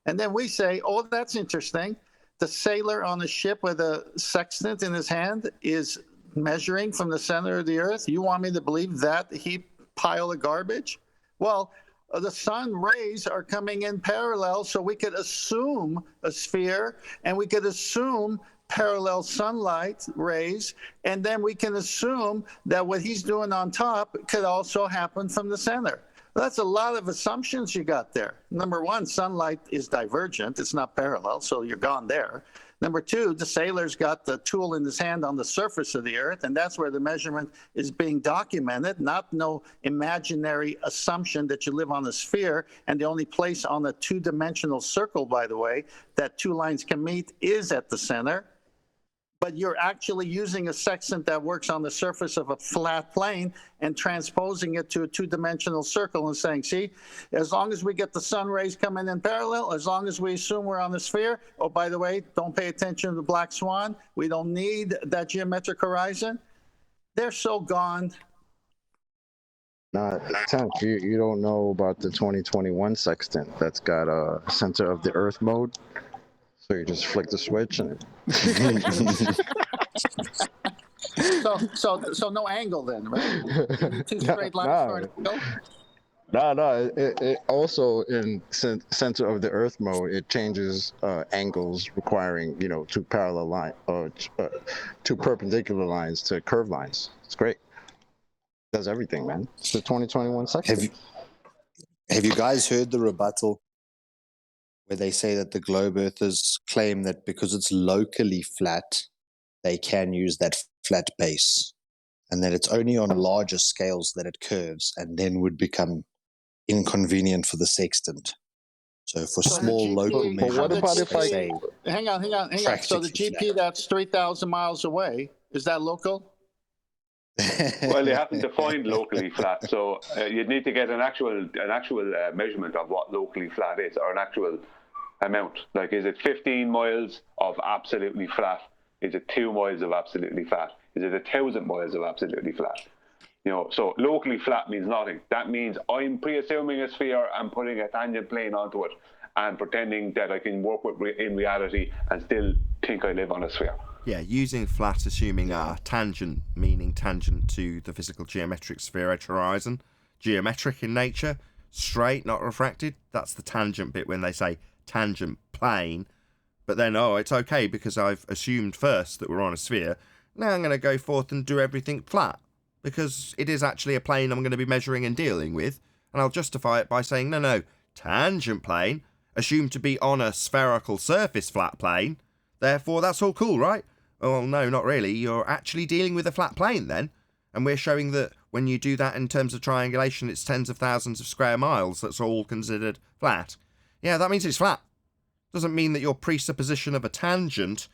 And then we say, oh, that's interesting. The sailor on the ship with a sextant in his hand is measuring from the center of the Earth. You want me to believe that heap pile of garbage? Well, the sun rays are coming in parallel, so we could assume a sphere, and we could assume parallel sunlight rays, and then we can assume that what he's doing on top could also happen from the center. That's a lot of assumptions you got there. Number one, sunlight is divergent. It's not parallel, so you're gone there. Number two, the sailor's got the tool in his hand on the surface of the Earth, and that's where the measurement is being documented, not no imaginary assumption that you live on a sphere, and the only place on a two-dimensional circle, by the way, that two lines can meet is at the center. But you're actually using a sextant that works on the surface of a flat plane and transposing it to a two-dimensional circle and saying, see, as long as we get the sun rays coming in parallel, as long as we assume we're on the sphere, oh, by the way, don't pay attention to the black swan. We don't need that geometric horizon. They're so gone. Tank, you don't know about the 2021 sextant that's got a center of the Earth mode? So you just flick the switch and so no angle then, right? Two straight lines for an angle? No. It also in center of the Earth mode, it changes angles requiring two parallel line or two perpendicular lines to curved lines. It's great. It does everything, man. It's the 2021 section. Have you guys heard the rebuttal where they say that the globe earthers claim that because it's locally flat, they can use that flat base, and that it's only on larger scales that it curves and then would become inconvenient for the sextant. So for small local measurements, what about if I say, hang on. So the GP that's 3,000 miles away, is that local? Well, they haven't defined locally flat, so you'd need to get an actual measurement of what locally flat is, or an actual amount. Like, is it 15 miles of absolutely flat? Is it 2 miles of absolutely flat? Is it 1,000 miles of absolutely flat? So locally flat means nothing. That means I'm pre-assuming a sphere and putting a tangent plane onto it and pretending that I can work with in reality and still think I live on a sphere. Yeah, using flat assuming a tangent, meaning tangent to the physical geometric sphere edge horizon. Geometric in nature, straight, not refracted. That's the tangent bit when they say tangent plane. But then, it's okay because I've assumed first that we're on a sphere. Now I'm going to go forth and do everything flat because it is actually a plane I'm going to be measuring and dealing with. And I'll justify it by saying, no, tangent plane, assumed to be on a spherical surface flat plane. Therefore, that's all cool, right? Oh, no, not really. You're actually dealing with a flat plane then. And we're showing that when you do that in terms of triangulation, it's tens of thousands of square miles. That's all considered flat. Yeah, that means it's flat. Doesn't mean that your presupposition of a tangent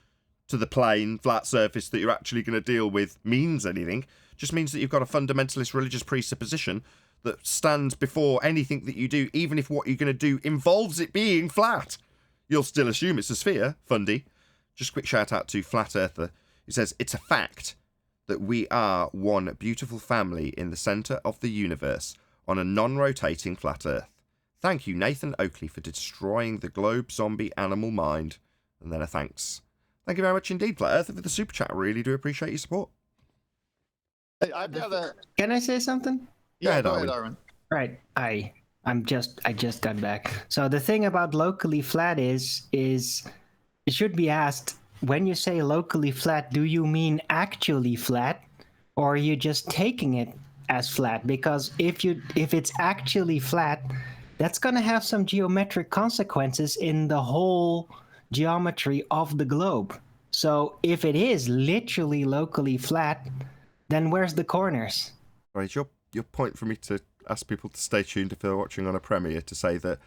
to the plane, flat surface that you're actually going to deal with means anything. Just means that you've got a fundamentalist religious presupposition that stands before anything that you do, even if what you're going to do involves it being flat. You'll still assume it's a sphere, fundy. Just a quick shout out to Flat Earther. He says, it's a fact that we are one beautiful family in the centre of the universe on a non-rotating flat Earth. Thank you, Nathan Oakley, for destroying the globe zombie animal mind. And then a thanks. Thank you very much indeed, Flat Earther, for the super chat. I really do appreciate your support. Hey, I've got a. Can I say something? Yeah, go ahead, Armin. Right. I just got back. So the thing about locally flat is it should be asked, when you say locally flat, do you mean actually flat, or are you just taking it as flat? Because if it's actually flat, that's going to have some geometric consequences in the whole geometry of the globe. So if it is literally locally flat, then where's the corners? Right, your point for me to ask people to stay tuned if they're watching on a premiere, to say that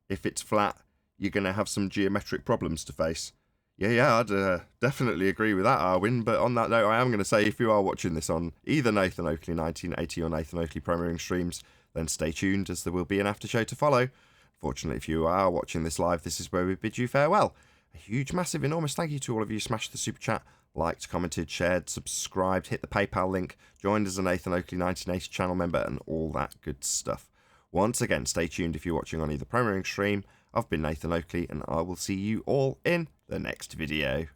if it's flat, you're going to have some geometric problems to face. Yeah, I'd definitely agree with that, Arwin. But on that note, I am going to say, if you are watching this on either Nathan Oakley 1980 or Nathan Oakley premiering streams, then stay tuned, as there will be an after show to follow. Fortunately, if you are watching this live, this is where we bid you farewell. A huge, massive, enormous thank you to all of you who smashed the super chat, liked, commented, shared, subscribed, hit the PayPal link, joined as a Nathan Oakley 1980 channel member, and all that good stuff. Once again, stay tuned if you're watching on either premiering stream. I've been Nathan Oakley, and I will see you all in the next video.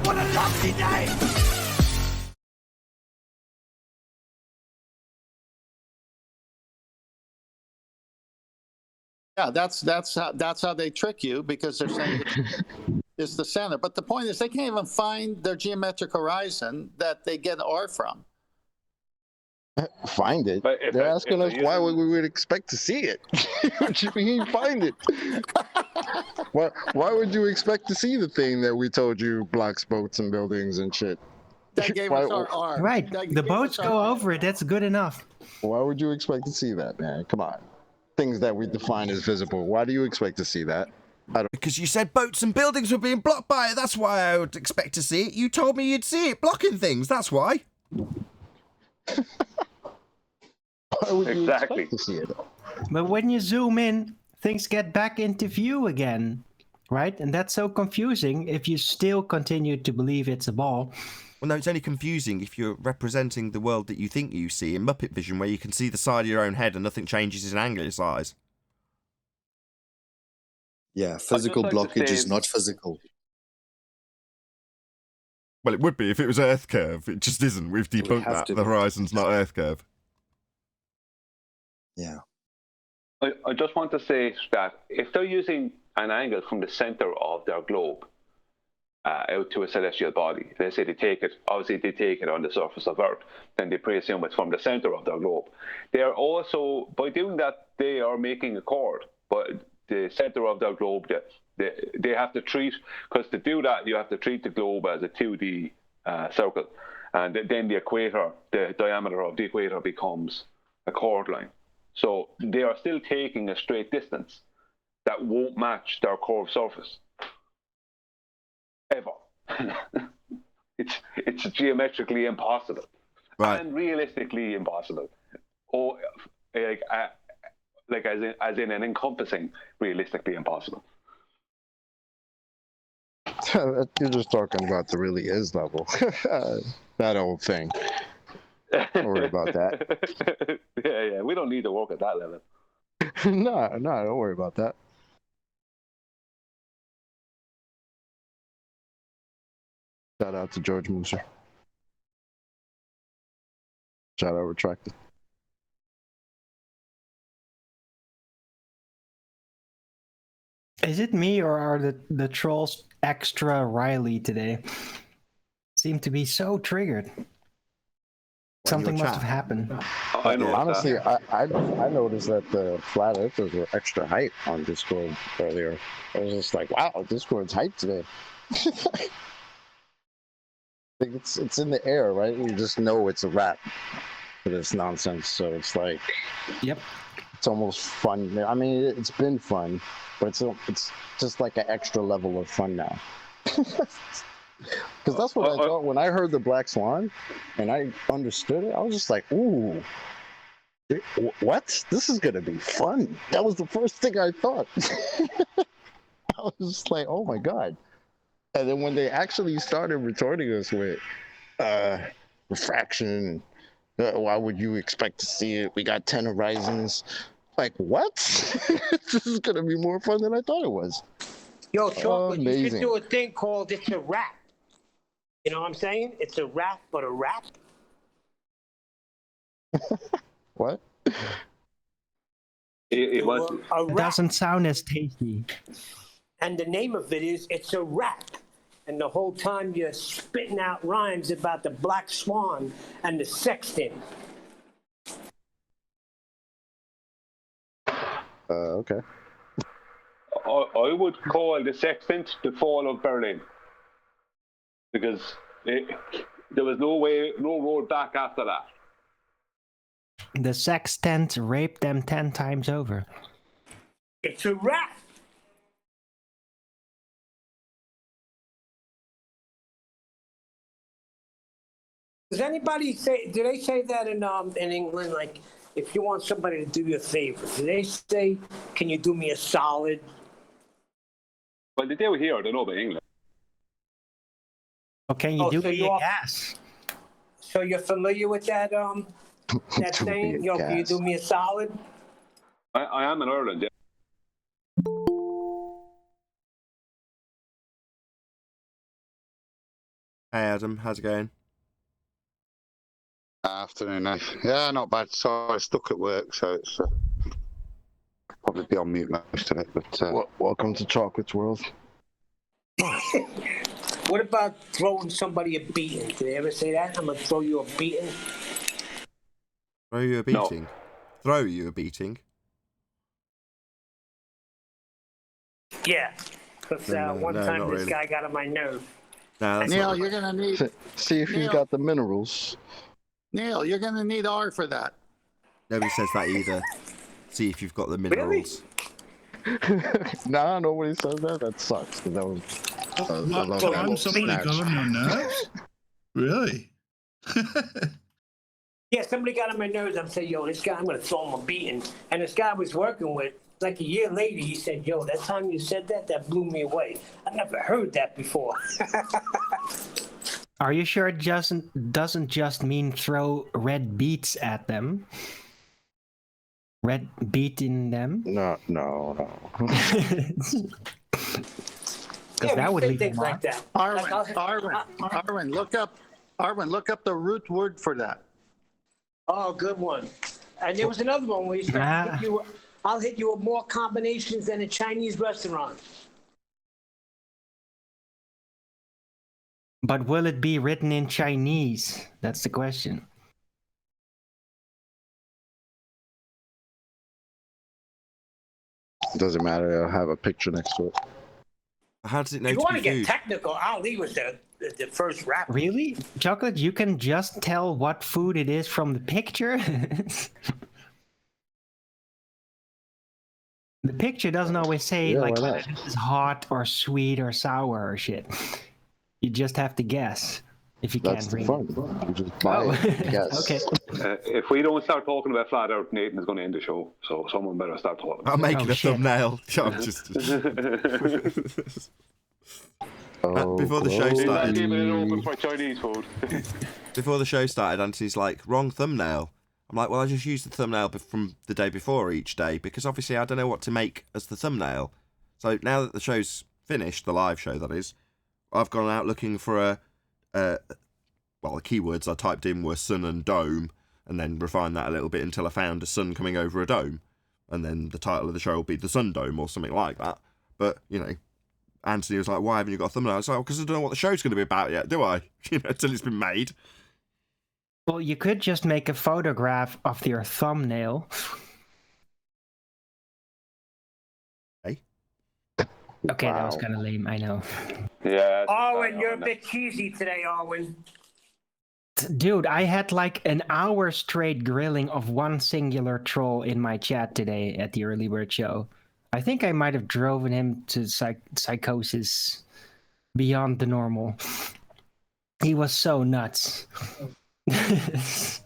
What a lovely day! Yeah, that's how they trick you, because they're saying it's the center. But the point is, they can't even find their geometric horizon that they get R from. Find it. They're asking us why we would expect to see it. What you mean find it? Why would you expect to see the thing that we told you blocks boats and buildings and shit? That gave us our R. Right. The boats go over it. That's good enough. Why would you expect to see that, man? Come on. Things that we define as visible. Why do you expect to see that? Because you said boats and buildings were being blocked by it. That's why I would expect to see it. You told me you'd see it blocking things. That's why. Why would you expect to see it? But when you zoom in, things get back into view again, right? And that's so confusing if you still continue to believe it's a ball. Well, no, it's only confusing if you're representing the world that you think you see in Muppet Vision, where you can see the side of your own head and nothing changes in angular size. Yeah, physical blockage is not physical. Well, it would be if it was Earth curve. It just isn't. We've debunked that. The horizon's not Earth curve. Yeah. I just want to say that if they're using an angle from the center of their globe out to a celestial body, let's say they take it on the surface of Earth, then they presume it's from the center of their globe. They are also, by doing that, they are making a chord, but the center of their globe, they have to treat, because to do that, you have to treat the globe as a 2D circle, and then the equator, the diameter of the equator becomes a chord line. So they are still taking a straight distance that won't match their curved surface. Ever. it's geometrically impossible. Right. And realistically impossible. Or like as in an encompassing realistically impossible. You're just talking about the really is level. That old thing. Don't worry about that. Yeah, we don't need to work at that level. No, don't worry about that. Shout out to George Mooser. Shout out Retracted. Is it me, or are the trolls extra Riley today? Seem to be so triggered. Something your must have chat. happened. I know. Honestly, I noticed that the flat earthers were extra hype on Discord earlier. I was just like, wow, Discord's hype today. Like it's in the air, right? You just know it's a rap for this nonsense. So it's like, yep, it's almost fun. I mean, it's been fun, but it's just like an extra level of fun now. Because that's what I thought when I heard the Black Swan, and I understood it. I was just like, ooh, what? This is gonna be fun. That was the first thing I thought. I was just like, oh my god. And then when they actually started retorting us with refraction, why would you expect to see it? We got 10 horizons. Like, what? This is going to be more fun than I thought it was. Yo, Chocolate, you should Amazing. do a thing called It's a Rap. You know what I'm saying? It's a rap, but a rap. What? It was. A It rap. doesn't sound as tasty. And the name of it is It's a Rap. And the whole time you're spitting out rhymes about the Black Swan and the Sexton. Okay. I would call the Sextant the Fall of Berlin, because there was no road back after that. The sextant raped them 10 times over. It's a rap. Does anybody say? Do they say that in England? Like, if you want somebody to do you a favor, do they say, "Can you do me a solid"? Well, they do here. They know about England. Oh, can you do so me you a are- gas? So you're familiar with that that Do me saying? a Yo, can you gas. do me a solid? I am in Ireland. Yeah. Hey Adam, how's it going? Afternoon. Yeah, not bad. So I stuck at work, so it's probably be on mute most of it. But welcome to Chocolate's world. What about throwing somebody a beating? Did they ever say that? I'm gonna throw you a beating. Throw you a No. beating? Throw you a beating? Yeah, because one no, time not this really. guy got on my nerve. No, that's Neil, not... you're gonna need. See if he's Neil. got the minerals. Neil, you're gonna need R for that. Nobody says that either. See if you've got the minerals. Nah, nobody says that. That sucks. 'Cause that was. What, climb somebody got on your nerves? Really? Yeah, somebody got on my nerves. I'm saying, yo, this guy, I'm gonna throw him a beating. And this guy I was working with, like a year later, he said, yo, that time you said that, that blew me away. I never heard that before. Are you sure it doesn't just mean throw red beets at them? Red beating them? No. Because that would leave things them like off. that. Arwen, look up the root word for that. Oh, good one. And there was another one where he said, I'll hit you with more combinations than a Chinese restaurant. But will it be written in Chinese? That's the question. Doesn't matter. I'll have a picture next to it. How does it know If you to want be to get food? technical, Ali was the first rapper. Really? Chocolate, you can just tell what food it is from the picture? The picture doesn't always say Yeah, like why whether not? this is hot or sweet or sour or shit. You just have to guess if you That's can't the read fun. it. You just buy it. Yes. Okay. If we don't start talking about flat out, Nathan's going to end the show. So someone better start talking. I'm making Oh, a shit. thumbnail. I'm just... Before the show He's not started, keeping it open for Chinese food. before the show started, Anthony's like, wrong thumbnail. I'm like, well, I just used the thumbnail from the day before each day because obviously I don't know what to make as the thumbnail. So now that the show's finished, the live show that is, I've gone out looking for the keywords I typed in were sun and dome, and then refined that a little bit until I found a sun coming over a dome, and then the title of the show will be the Sun Dome or something like that. But you know, Anthony was like, why haven't you got a thumbnail? I was like, because I don't know what the show's going to be about yet, do I? Until it's been made. Well, you could just make a photograph of your thumbnail. Hey. Okay, that was kind of lame, I know. Yeah. Owen, you're a bit cheesy today, Owen. Dude, I had like an hour straight grilling of one singular troll in my chat today at the Early Bird Show. I think I might have driven him to psychosis beyond the normal. He was so nuts. I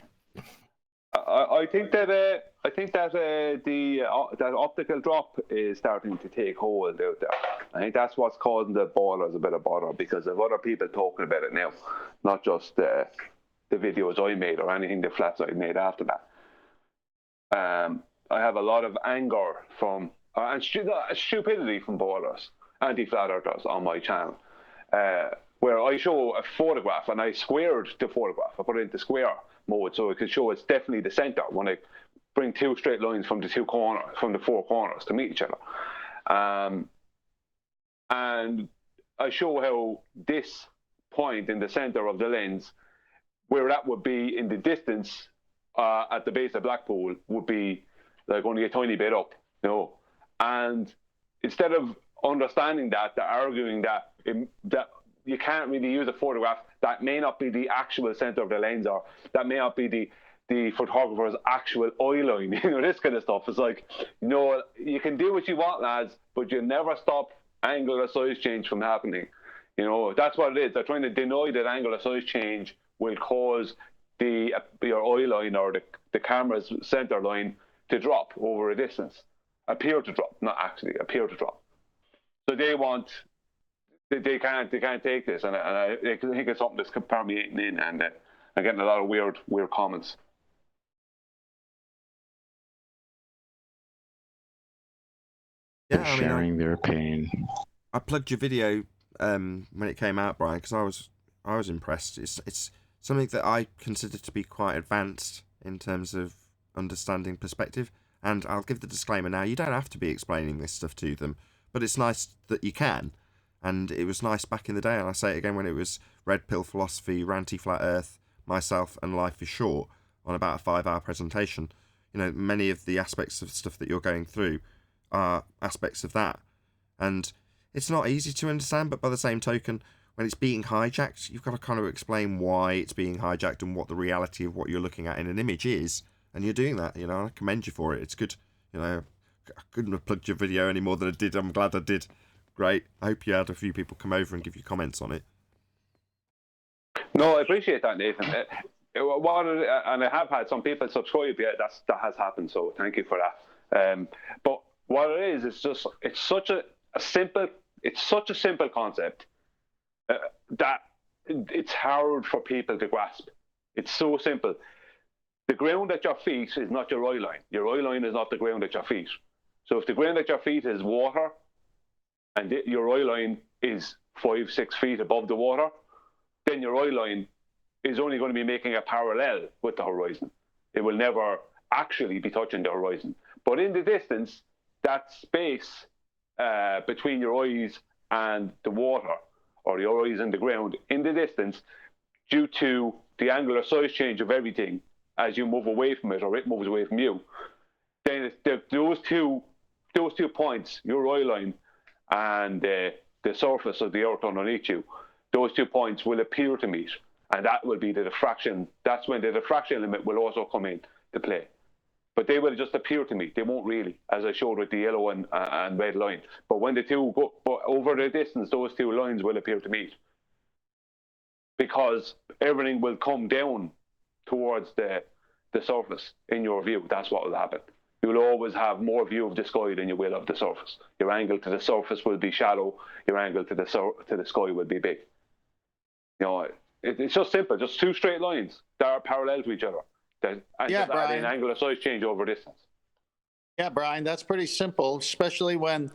think that that optical drop is starting to take hold out there. I think that's what's causing the ballers a bit of bother, because of other people talking about it now, not just the videos I made or anything the flats I made after that. I have a lot of anger from and stupidity from ballers, anti-flat earthers on my channel, where I show a photograph and I squared the photograph. I put it into square mode so it could show it's definitely the center when I bring two straight lines from the four corners to meet each other. And I show how this point in the center of the lens, where that would be in the distance at the base of Blackpool, would be like only a tiny bit up, you know. And instead of understanding that, they're arguing that you can't really use a photograph that may not be the actual center of the lens, or that may not be the photographer's actual eye line, you know, this kind of stuff. It's like, you know, you can do what you want, lads, but you never stop angular size change from happening. You know, that's what it is. They're trying to deny that angular size change will cause your eye line or the camera's center line to drop over a distance. Appear to drop, not actually, appear to drop. So they can't take this, and I think it's something that's permeating in, and I'm getting a lot of weird comments. Yeah, sharing their pain. I plugged your video when it came out, Brian, because I was impressed. It's something that I consider to be quite advanced in terms of understanding perspective. And I'll give the disclaimer now: you don't have to be explaining this stuff to them, but it's nice that you can. And it was nice back in the day, and I say it again, when it was Red Pill Philosophy, Ranty Flat Earth, myself, and Life is Short on about a 5-hour presentation. You know, many of the aspects of stuff that you're going through are aspects of that. And it's not easy to understand, but by the same token, when it's being hijacked, you've got to kind of explain why it's being hijacked and what the reality of what you're looking at in an image is. And you're doing that, you know, I commend you for it. It's good. You know, I couldn't have plugged your video any more than I did. I'm glad I did. Great. I hope you had a few people come over and give you comments on it. No, I appreciate that, Nathan. And I have had some people subscribe. Yeah, that has happened. So thank you for that. But what it is, it's such a simple concept that it's hard for people to grasp. It's so simple. The ground at your feet is not your eye line. Your eye line is not the ground at your feet. So if the ground at your feet is water, and your eye line is 5-6 feet above the water, then your eye line is only going to be making a parallel with the horizon. It will never actually be touching the horizon. But in the distance, that space between your eyes and the water, or your eyes and the ground, in the distance, due to the angular size change of everything, as you move away from it or it moves away from you, then those two points, your eye line and the surface of the earth underneath you, those 2 points will appear to meet, and that will be the diffraction. That's when the diffraction limit will also come into play. But they will just appear to meet. They won't really, as I showed with the yellow and red line. But when the two go over the distance, those two lines will appear to meet, because everything will come down towards the surface in your view. That's what will happen. You will always have more view of the sky than you will of the surface. Your angle to the surface will be shallow. Your angle to the sky will be big. You know, it's just simple. Just two straight lines that are parallel to each other. Just add in angular size change over distance. Yeah, Brian, that's pretty simple, especially when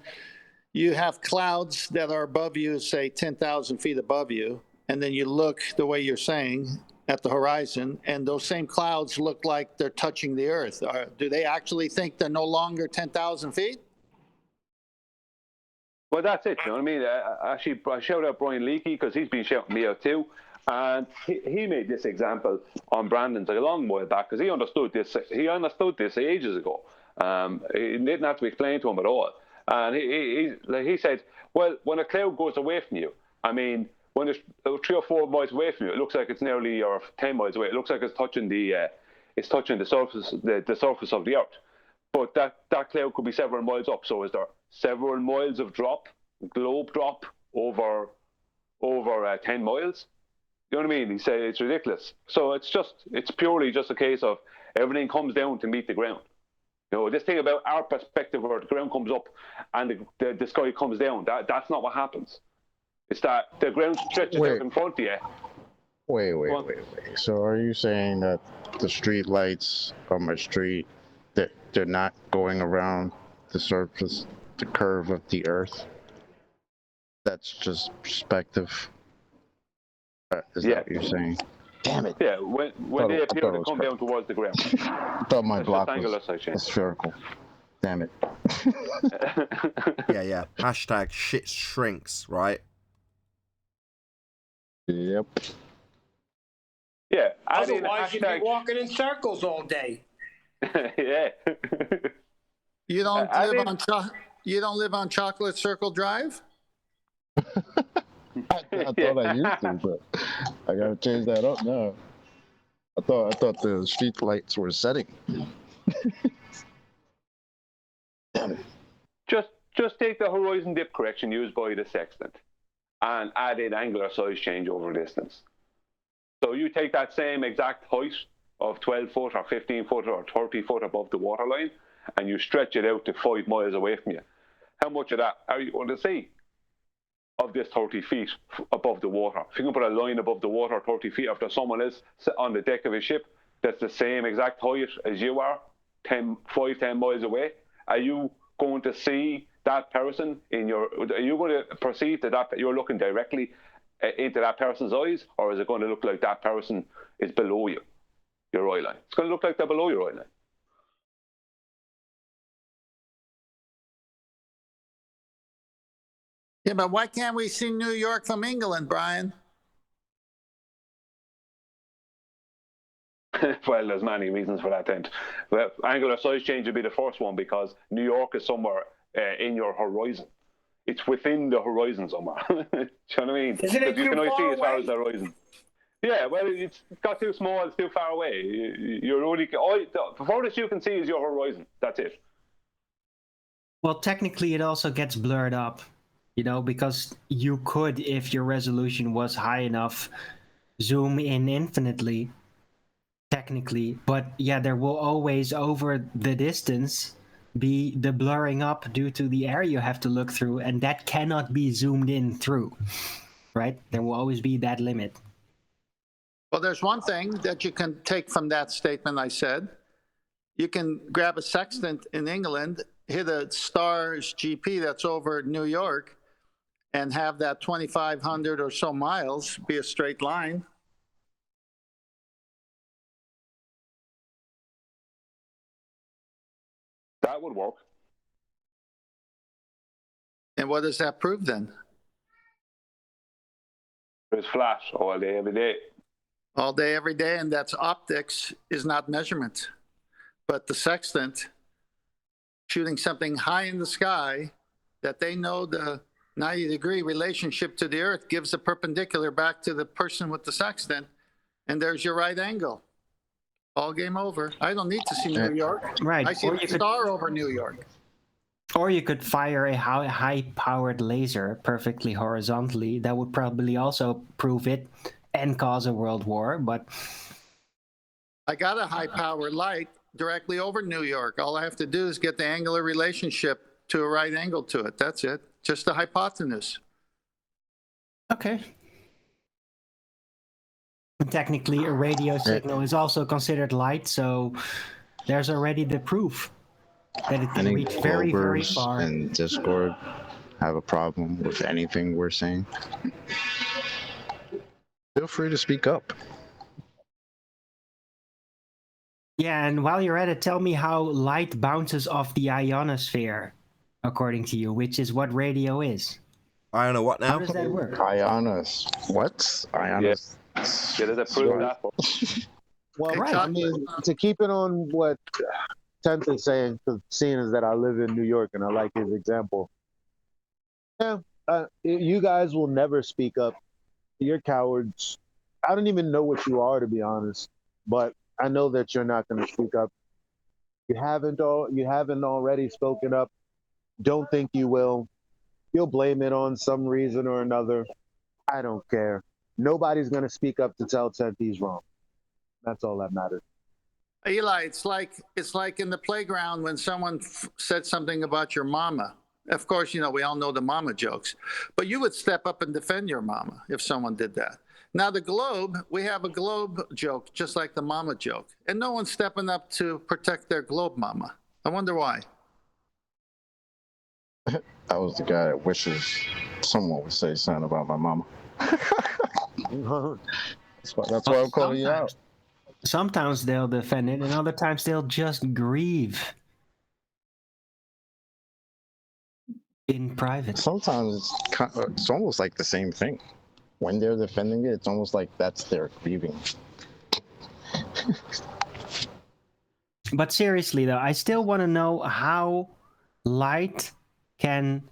you have clouds that are above you, say 10,000 feet above you, and then you look the way you're saying at the horizon, and those same clouds look like they're touching the earth. Do they actually think they're no longer 10,000 feet? Well, that's it. You know what I mean? Actually, I shout out Brian Leakey because he's been shouting me out too. And he made this example on Brandon's a long while back because he understood this. He understood this ages ago. It didn't have to explain to him at all. And he said, well, when a cloud goes away from you, I mean, when it's 3 or 4 miles away from you, it looks like it's nearly, or 10 miles away. It looks like it's touching the surface, the surface of the earth. But that cloud could be several miles up. So is there several miles of globe drop over 10 miles? You know what I mean? He said it's ridiculous. So it's purely just a case of everything comes down to meet the ground. You know, this thing about our perspective where the ground comes up and the sky comes down, that's not what happens. It's that the ground stretches out in front of you. Wait. So are you saying that the street lights on my street, that they're not going around the surface, the curve of the earth? That's just perspective. Is that what you're saying? Damn it. Yeah, when they appear to come down towards the ground. I thought my block was spherical. Damn it. Yeah. Hashtag shit shrinks, right? Yep. Yeah. Otherwise, you'd be walking in circles all day. Yeah. You don't live on Chocolate Circle Drive? I thought I used to, but I gotta change that up now. I thought the street lights were setting. Damn it. Just take the horizon dip correction used by the sextant and add in angular size change over distance. So you take that same exact height of 12 foot or 15 foot or 30 foot above the waterline and you stretch it out to 5 miles away from you. How much of that are you going to see of this 30 feet above the water? If you can put a line above the water 30 feet after someone is on the deck of a ship that's the same exact height as you are, 10 miles away, are you going to see that person are you going to perceive that you're looking directly into that person's eyes, or is it going to look like that person is below you, your eye line? It's going to look like they're below your eye line. Yeah, but why can't we see New York from England, Brian? Well, there's many reasons for that, then. Well, angular size change would be the first one because New York is somewhere in your horizon. It's within the horizon somewhere. Do you know what I mean? Isn't it you too can only far see as far away? as the horizon. Yeah, well, it's got too small, it's too far away. You're only the furthest you can see is your horizon. That's it. Well, technically, it also gets blurred up, because you could, if your resolution was high enough, zoom in infinitely, technically. But yeah, there will always, over the distance, be the blurring up due to the area you have to look through, and that cannot be zoomed in through, right? There will always be that limit. Well, there's one thing that you can take from that statement I said. You can grab a sextant in England, hit a star's GP that's over New York, and have that 2,500 or so miles be a straight line. That would work. And what does that prove then? It's flat all day, every day. All day, every day, and that's optics is not measurement. But the sextant shooting something high in the sky that they know the 90-degree relationship to the Earth gives a perpendicular back to the person with the sextant, and there's your right angle. All game over. I don't need to see New York. Right. I see the star over New York. Or you could fire a high-powered laser perfectly horizontally. That would probably also prove it and cause a world war, but... I got a high-powered light directly over New York. All I have to do is get the angular relationship to a right angle to it. That's it. Just a hypotenuse. Okay. Technically, a radio signal is also considered light, so there's already the proof that it can reach very, very far. And Discord have a problem with anything we're saying. Feel free to speak up. Yeah, and while you're at it, tell me how light bounces off the ionosphere. according to you, which is what radio is. I don't know what now. How does that work? Ionis. What? Ionis. Yeah, there's a proof that. Well, Right. I mean, to keep it on what Tenth is saying, because seeing as that I live in New York and I like his example. Yeah, you guys will never speak up. You're cowards. I don't even know what you are, to be honest, but I know that you're not going to speak up. You haven't already spoken up. Don't think you will. You'll blame it on some reason or another. I don't care. Nobody's going to speak up to tell Ted he's wrong. That's all that matters. Eli, it's like in the playground when someone said something about your mama. Of course, you know, we all know the mama jokes, but you would step up and defend your mama if someone did that. Now the globe, we have a globe joke, just like the mama joke, and no one's stepping up to protect their globe mama. I wonder why. I was the guy that wishes someone would say something about my mama. That's why I'm calling you out. Sometimes they'll defend it, and other times they'll just grieve in private. Sometimes it's almost like the same thing. When they're defending it, it's almost like that's their grieving. But seriously, though, I still want to know how light can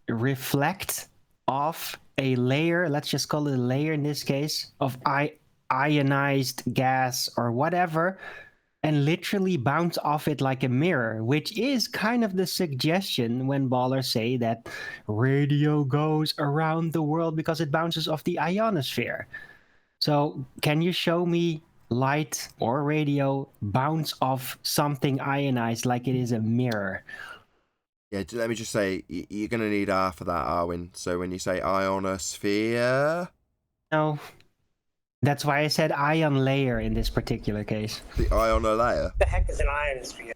reflect off a layer, let's just call it a layer in this case, of ionized gas or whatever, and literally bounce off it like a mirror, which is kind of the suggestion when ballers say that radio goes around the world because it bounces off the ionosphere. So can you show me light or radio bounce off something ionized like it is a mirror? Yeah, let me just say, you're going to need R for that, Arwin. So when you say ionosphere... No. That's why I said ion layer in this particular case. The iono layer? The heck is an ionosphere?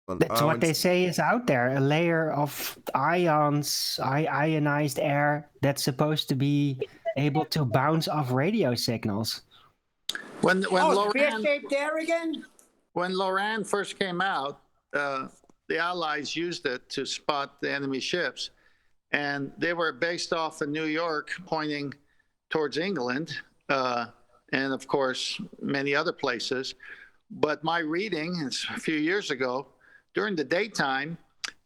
That's what they say is out there. A layer of ions, ionized air that's supposed to be able to bounce off radio signals. When spear-shaped air again? When Loran first came out, the Allies used it to spot the enemy ships. And they were based off of New York, pointing towards England, and of course, many other places. But my reading, it's a few years ago, during the daytime,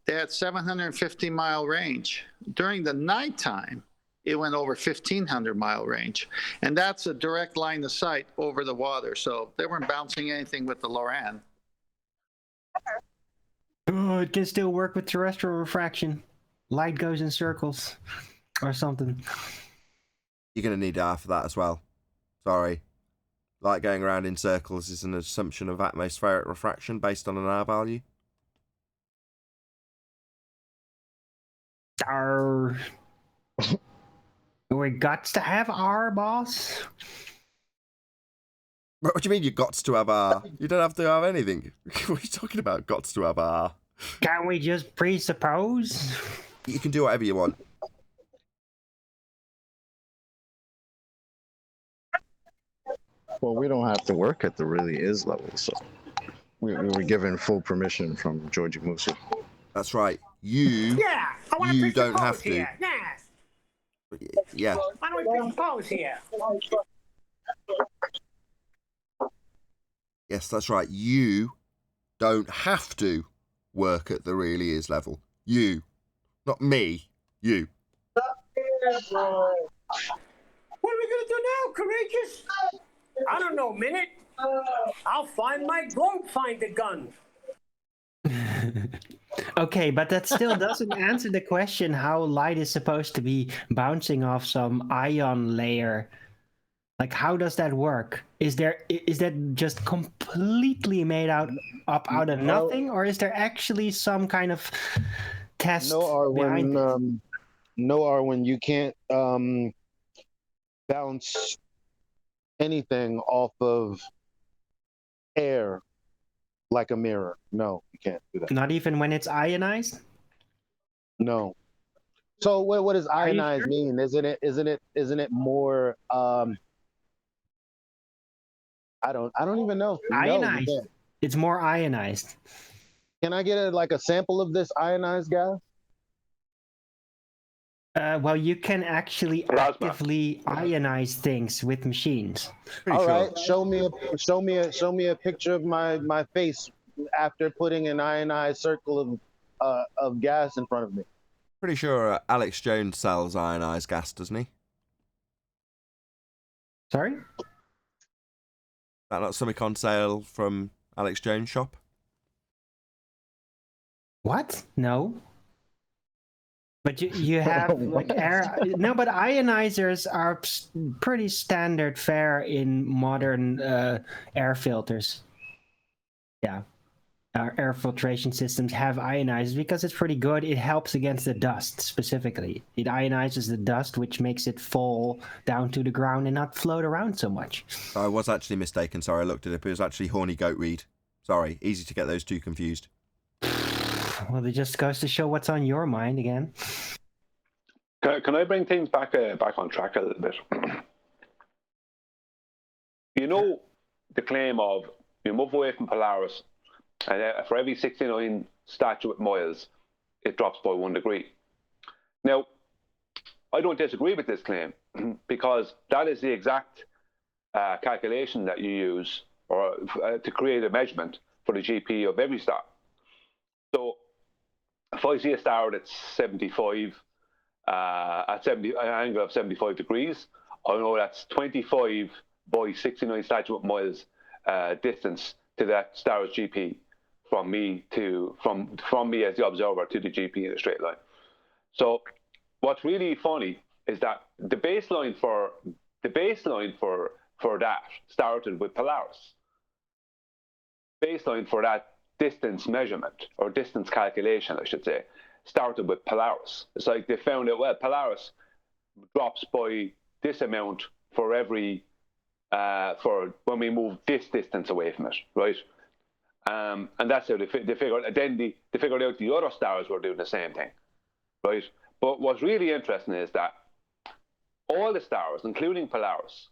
they had 750-mile range. During the nighttime, it went over 1,500-mile range. And that's a direct line of sight over the water. So they weren't bouncing anything with the Loran. Oh, it can still work with terrestrial refraction. Light goes in circles or something. You're going to need R for that as well. Sorry. Light going around in circles is an assumption of atmospheric refraction based on an R value. R. We got to have R, boss. What do you mean you got to have R? You don't have to have anything. What are you talking about, got to have R? Can't we just presuppose? You can do whatever you want. Well, we don't have to work at the really is level, so we were given full permission from Georgie Musa. That's right. You don't have to. Here. Yeah. Why don't we presuppose here? Yes, that's right. You don't have to work at the really is level. You. Not me. You. What are we going to do now, Courageous? I don't know, Minute. I'll find my globe finder gun. Okay, but that still doesn't answer the question how light is supposed to be bouncing off some ion layer. Like, how does that work? Is that just completely made out of nothing, or is there actually some kind of test behind it? No, Arwin, you can't bounce anything off of air like a mirror. No, you can't do that. Not even when it's ionized? No. So what does ionized mean? Isn't it more I don't even know. Ionized. It's more ionized. Can I get a sample of this ionized gas? Well, you can actually Plasma. actively ionize things with machines. All right, show me a picture of my face after putting an ionized circle of gas in front of me. Pretty sure Alex Jones sells ionized gas, doesn't he? Sorry? That not something on sale from Alex Jones' shop? What? No. But you have like air. No, but ionizers are pretty standard fare in modern air filters. Yeah. Our air filtration systems have ionizers because it's pretty good. It helps against the dust specifically. It ionizes the dust, which makes it fall down to the ground and not float around so much. I was actually mistaken. Sorry, I looked it up. It was actually horny goatweed. Sorry, easy to get those two confused. Well, it just goes to show what's on your mind again. Can I bring things back on track a little bit? You know the claim of you move away from Polaris, and for every 69 statute miles, it drops by 1 degree. Now, I don't disagree with this claim because that is the exact calculation that you use or to create a measurement for the GP of every star. So, if I see a star that's 75 at an angle of 75 degrees, I know that's 25 by 69 statute miles distance to that star's GP from me as the observer to the GP in a straight line. So what's really funny is that the baseline for that started with Polaris. Baseline for that distance measurement or distance calculation, I should say, started with Polaris. It's like they found out, well, Polaris drops by this amount for every for when we move this distance away from it, right? And that's how they figured. Then they figured out the other stars were doing the same thing, right? But what's really interesting is that all the stars, including Polaris,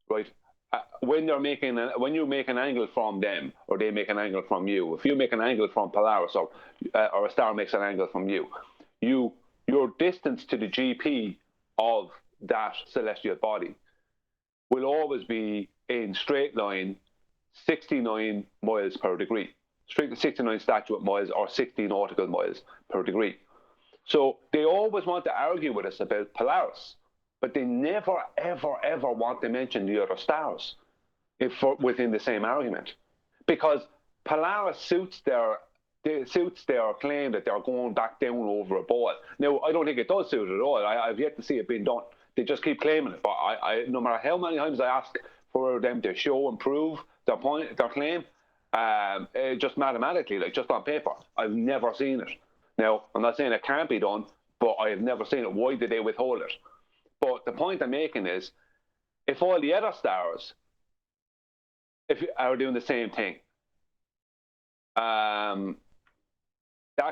right? When you make an angle from them, or they make an angle from you, if you make an angle from Polaris, or a star makes an angle from you, your distance to the GP of that celestial body will always be in straight line 69 miles per degree. 69 statute miles or 60 nautical miles per degree. So they always want to argue with us about Polaris, but they never, ever, ever want to mention the other stars within the same argument, because Polaris suits their claim that they're going back down over a ball. Now, I don't think it does suit it at all. I've yet to see it being done. They just keep claiming it, but no matter how many times I ask for them to show and prove their claim, just mathematically, like just on paper, I've never seen it. Now, I'm not saying it can't be done, but I have never seen it. Why did they withhold it? But the point I'm making is, if all the other stars are doing the same thing, that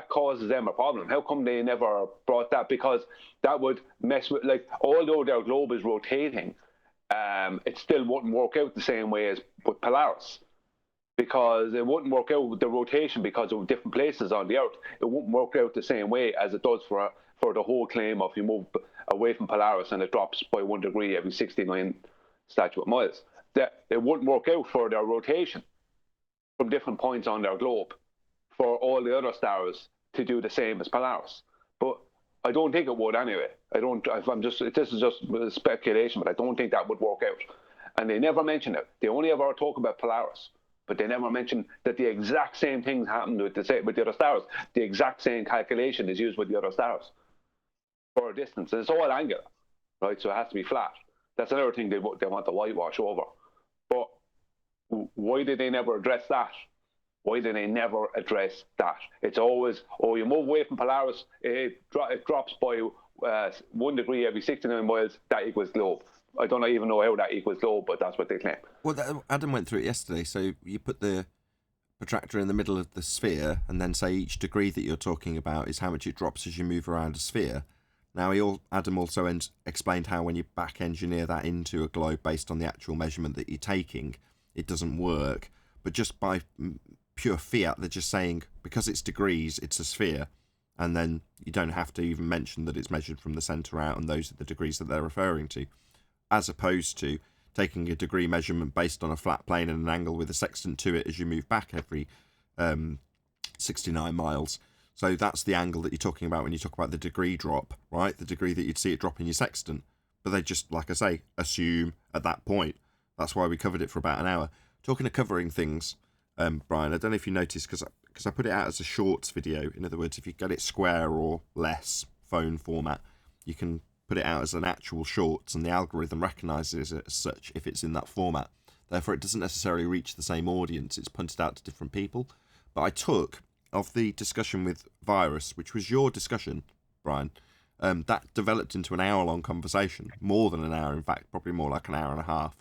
causes them a problem. How come they never brought that? Because that would mess with, like, although their globe is rotating, it still wouldn't work out the same way as with Polaris, because it wouldn't work out with the rotation because of different places on the Earth. It wouldn't work out the same way as it does for the whole claim of you move away from Polaris and it drops by 1 degree every 69 statute miles. That it wouldn't work out for their rotation from different points on their globe for all the other stars to do the same as Polaris. But I don't think it would anyway. This is just speculation, but I don't think that would work out. And they never mention it. They only ever talk about Polaris, but they never mention that the exact same things happened with the other stars. The exact same calculation is used with the other stars for a distance. And it's all angular, right? So it has to be flat. That's another thing they want to whitewash over. But why did they never address that? Why did they never address that? It's always, you move away from Polaris, it drops by 1 degree every 69 miles, that equals globe. I don't even know how that equals globe, but that's what they claim. Well, Adam went through it yesterday. So you put the protractor in the middle of the sphere and then say each degree that you're talking about is how much it drops as you move around a sphere. Now, Adam also explained how when you back engineer that into a globe based on the actual measurement that you're taking, it doesn't work. But just by pure fiat. They're just saying because it's degrees, it's a sphere, and then you don't have to even mention that it's measured from the centre out, and those are the degrees that they're referring to, as opposed to taking a degree measurement based on a flat plane and an angle with a sextant to it as you move back every 69 miles. So that's the angle that you're talking about when you talk about the degree drop, right? The degree that you'd see it drop in your sextant. But they just, like I say, assume at that point. That's why we covered it for about an hour. Talking of covering things, Brian, I don't know if you noticed, because I put it out as a shorts video. In other words, if you get it square or less phone format, you can put it out as an actual shorts, and the algorithm recognises it as such if it's in that format. Therefore, it doesn't necessarily reach the same audience. It's punted out to different people. But I took of the discussion with Virus, which was your discussion, Brian, that developed into an hour-long conversation, more than an hour, in fact, probably more like an hour and a half.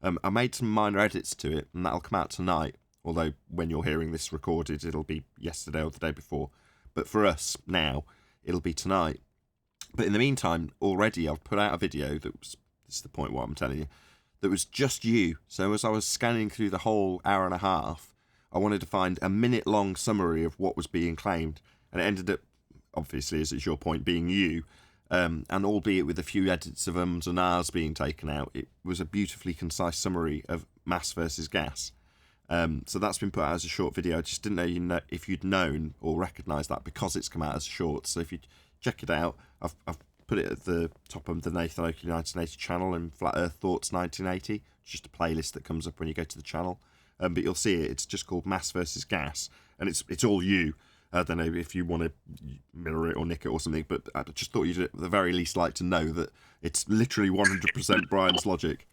I made some minor edits to it, and that'll come out tonight, although when you're hearing this recorded, it'll be yesterday or the day before. But for us now, it'll be tonight. But in the meantime, already I've put out a video that was, this is the point what I'm telling you, that was just you. So as I was scanning through the whole hour and a half, I wanted to find a minute-long summary of what was being claimed, and it ended up, obviously, as is your point, being you, and albeit with a few edits of ums and ahs being taken out, it was a beautifully concise summary of mass versus gas. So that's been put out as a short video. I just didn't know if you'd known or recognised that because it's come out as a short. So if you check it out, I've put it at the top of the Nathan Oakley 1980 channel and Flat Earth Thoughts 1980. It's just a playlist that comes up when you go to the channel. But you'll see it. It's just called Mass versus Gas, and it's all you. I don't know if you want to mirror it or nick it or something, but I just thought you'd at the very least like to know that it's literally 100% Brian's logic.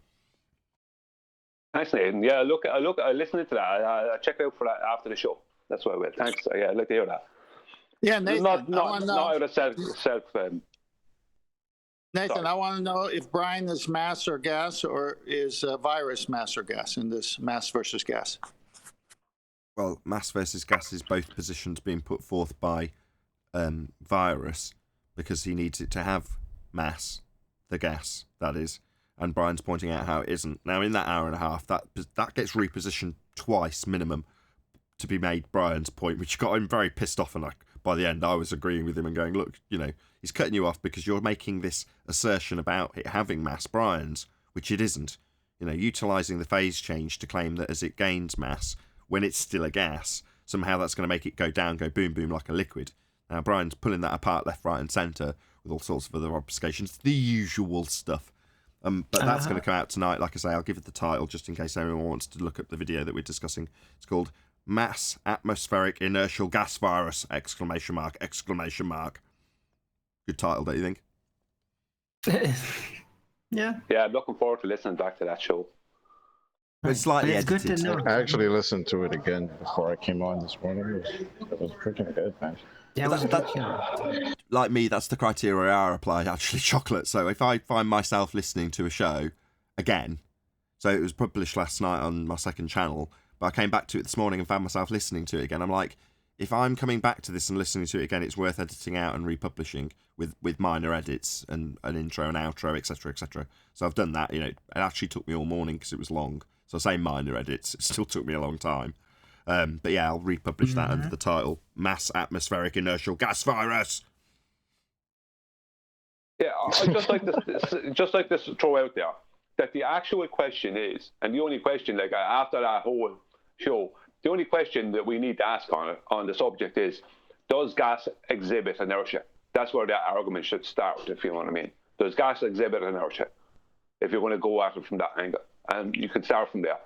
Thanks, Nathan. Yeah, I listened to that. I check out for that after the show. That's what I will. Thanks. Yeah, I'd like to hear that. Yeah, Nathan. Not out of self. Nathan, I want to know if Brian is mass or gas, or is Virus mass or gas in this mass versus gas? Well, mass versus gas is both positions being put forth by Virus, because he needs it to have mass, the gas, that is, and Brian's pointing out how it isn't. Now, in that hour and a half, that gets repositioned twice minimum to be made Brian's point, which got him very pissed off, and by the end I was agreeing with him and going, look, he's cutting you off because you're making this assertion about it having mass, Brian's, which it isn't. Utilising the phase change to claim that as it gains mass, when it's still a gas, somehow that's going to make it go down, go boom, boom like a liquid. Now, Brian's pulling that apart left, right and centre with all sorts of other obfuscations, the usual stuff. But that's going to come out tonight. Like I say, I'll give it the title just in case anyone wants to look up the video that we're discussing. It's called Mass Atmospheric Inertial Gas Virus! ! Good title, don't you think? Yeah. Yeah, I'm looking forward to listening back to that show. It's slightly It's good edited. to know. I actually listened to it again before I came on this morning. It was pretty good, man. Yeah, it was a good show. Like me, that's the criteria I apply, actually, Chocolate. So if I find myself listening to a show again, so it was published last night on my second channel, but I came back to it this morning and found myself listening to it again. I'm like, if I'm coming back to this and listening to it again, it's worth editing out and republishing with minor edits and an intro and outro, etc., etc. So I've done that. It actually took me all morning because it was long. So I say minor edits. It still took me a long time. But yeah, I'll republish that under the title Mass Atmospheric Inertial Gas Virus! Yeah, I just like this to throw out there that the actual question is, and the only question, after that whole show, the only question that we need to ask on the subject is, does gas exhibit inertia? That's where that argument should start, if you know what I mean. Does gas exhibit inertia? If you're going to go at it from that angle, and you can start from there.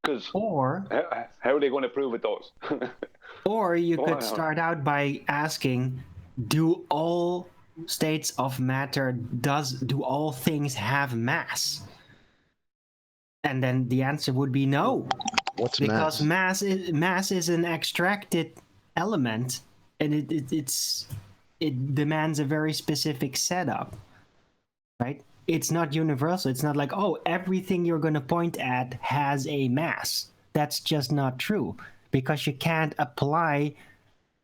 Because how are they going to prove it does? Or you could start out by asking, do all states of matter, do all things have mass? And then the answer would be no. What's because mass? Mass is an extracted element, and it demands a very specific setup, right? It's not universal. It's not like, everything you're going to point at has a mass. That's just not true, because you can't apply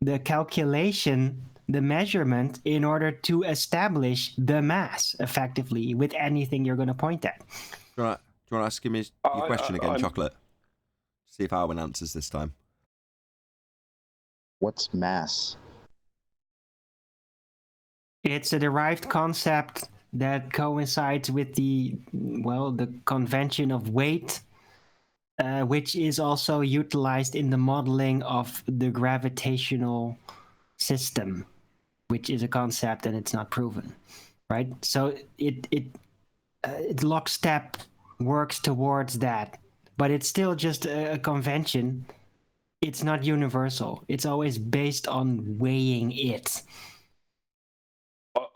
the calculation, the measurement, in order to establish the mass effectively with anything you're going to point at. Do you want to ask him your question again, Chocolate? See if Arwen answers this time. What's mass? It's a derived concept that coincides with the convention of weight, which is also utilized in the modeling of the gravitational system, which is a concept and it's not proven, right? So it lockstep works towards that, but it's still just a convention. It's not universal. It's always based on weighing it.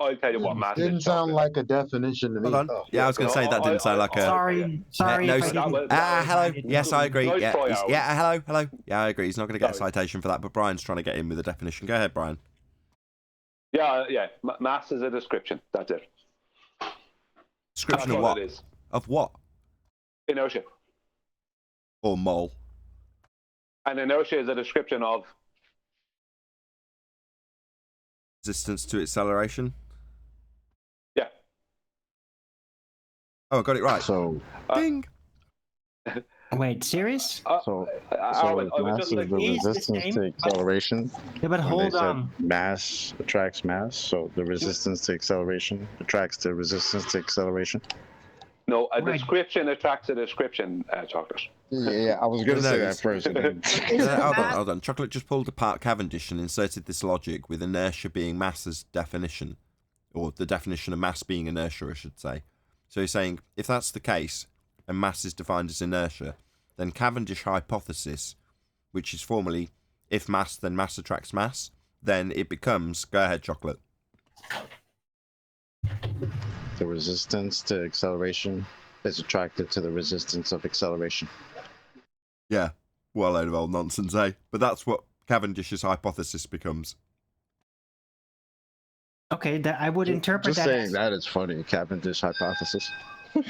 I'll tell you what mass Didn't is. sound like a definition to me. Hold on. Yeah, I was going to say that didn't sound like a. Sorry. No, if I didn't- hello. Yes, I agree. Nice Yeah, try, Aaron. hello. Yeah, I agree. He's not going to get a citation for that, but Brian's trying to get in with a definition. Go ahead, Brian. Yeah. Mass is a description. That's it. Description That's of all what? it is. Of what? Inertia. Or mole. And inertia is a description of Resistance to acceleration. Yeah. Oh, I got it right. So, Ding. Wait, serious? so I if would mass just is like the Is the resistance same, to acceleration. Yeah, but when hold they said on. mass attracts mass, so the resistance to acceleration attracts the resistance to acceleration. no, a Right. description attracts a description, Chocolate. Yeah, I was gonna say that first. and then- Hold on. Chocolate just pulled apart Cavendish and inserted this logic with inertia being mass's definition, or the definition of mass being inertia, I should say. So he's saying if that's the case, and mass is defined as inertia, then Cavendish hypothesis, which is formally if mass then mass attracts mass, then it becomes. Go ahead, Chocolate. The resistance to acceleration is attracted to the resistance of acceleration. Yeah, well, a load of old nonsense, eh? But that's what Cavendish's hypothesis becomes. Okay, that I would interpret Just that. saying As, that is funny. Cavendish hypothesis.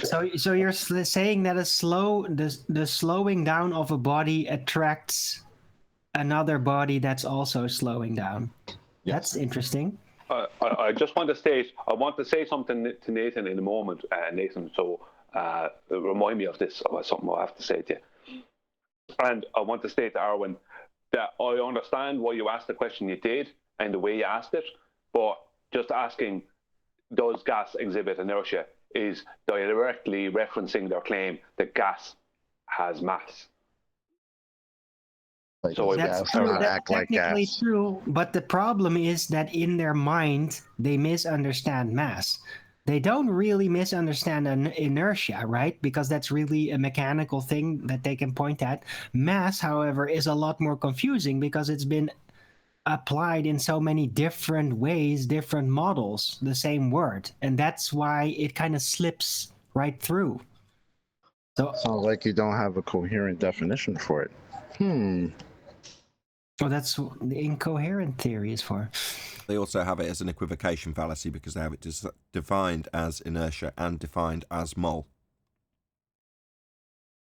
so you're saying that the slowing down of a body attracts another body that's also slowing down. That's interesting. I just want to state, I want to say something to Nathan in a moment, Nathan, so remind me of this, about something I have to say to you. And I want to state to Arwen that I understand why you asked the question you did and the way you asked it, but just asking, does gas exhibit inertia, is directly referencing their claim that gas has mass. Like So That's gas true. don't That's act like technically gas. true. But the problem is that in their mind, they misunderstand mass. They don't really misunderstand inertia, right? Because that's really a mechanical thing that they can point at. Mass, however, is a lot more confusing because it's been applied in so many different ways, different models, the same word. And that's why it kind of slips right through. So, Sounds like you don't have a coherent definition for it. well, that's what the incoherent theory is for. They also have it as an equivocation fallacy because they have it defined as inertia and defined as mole.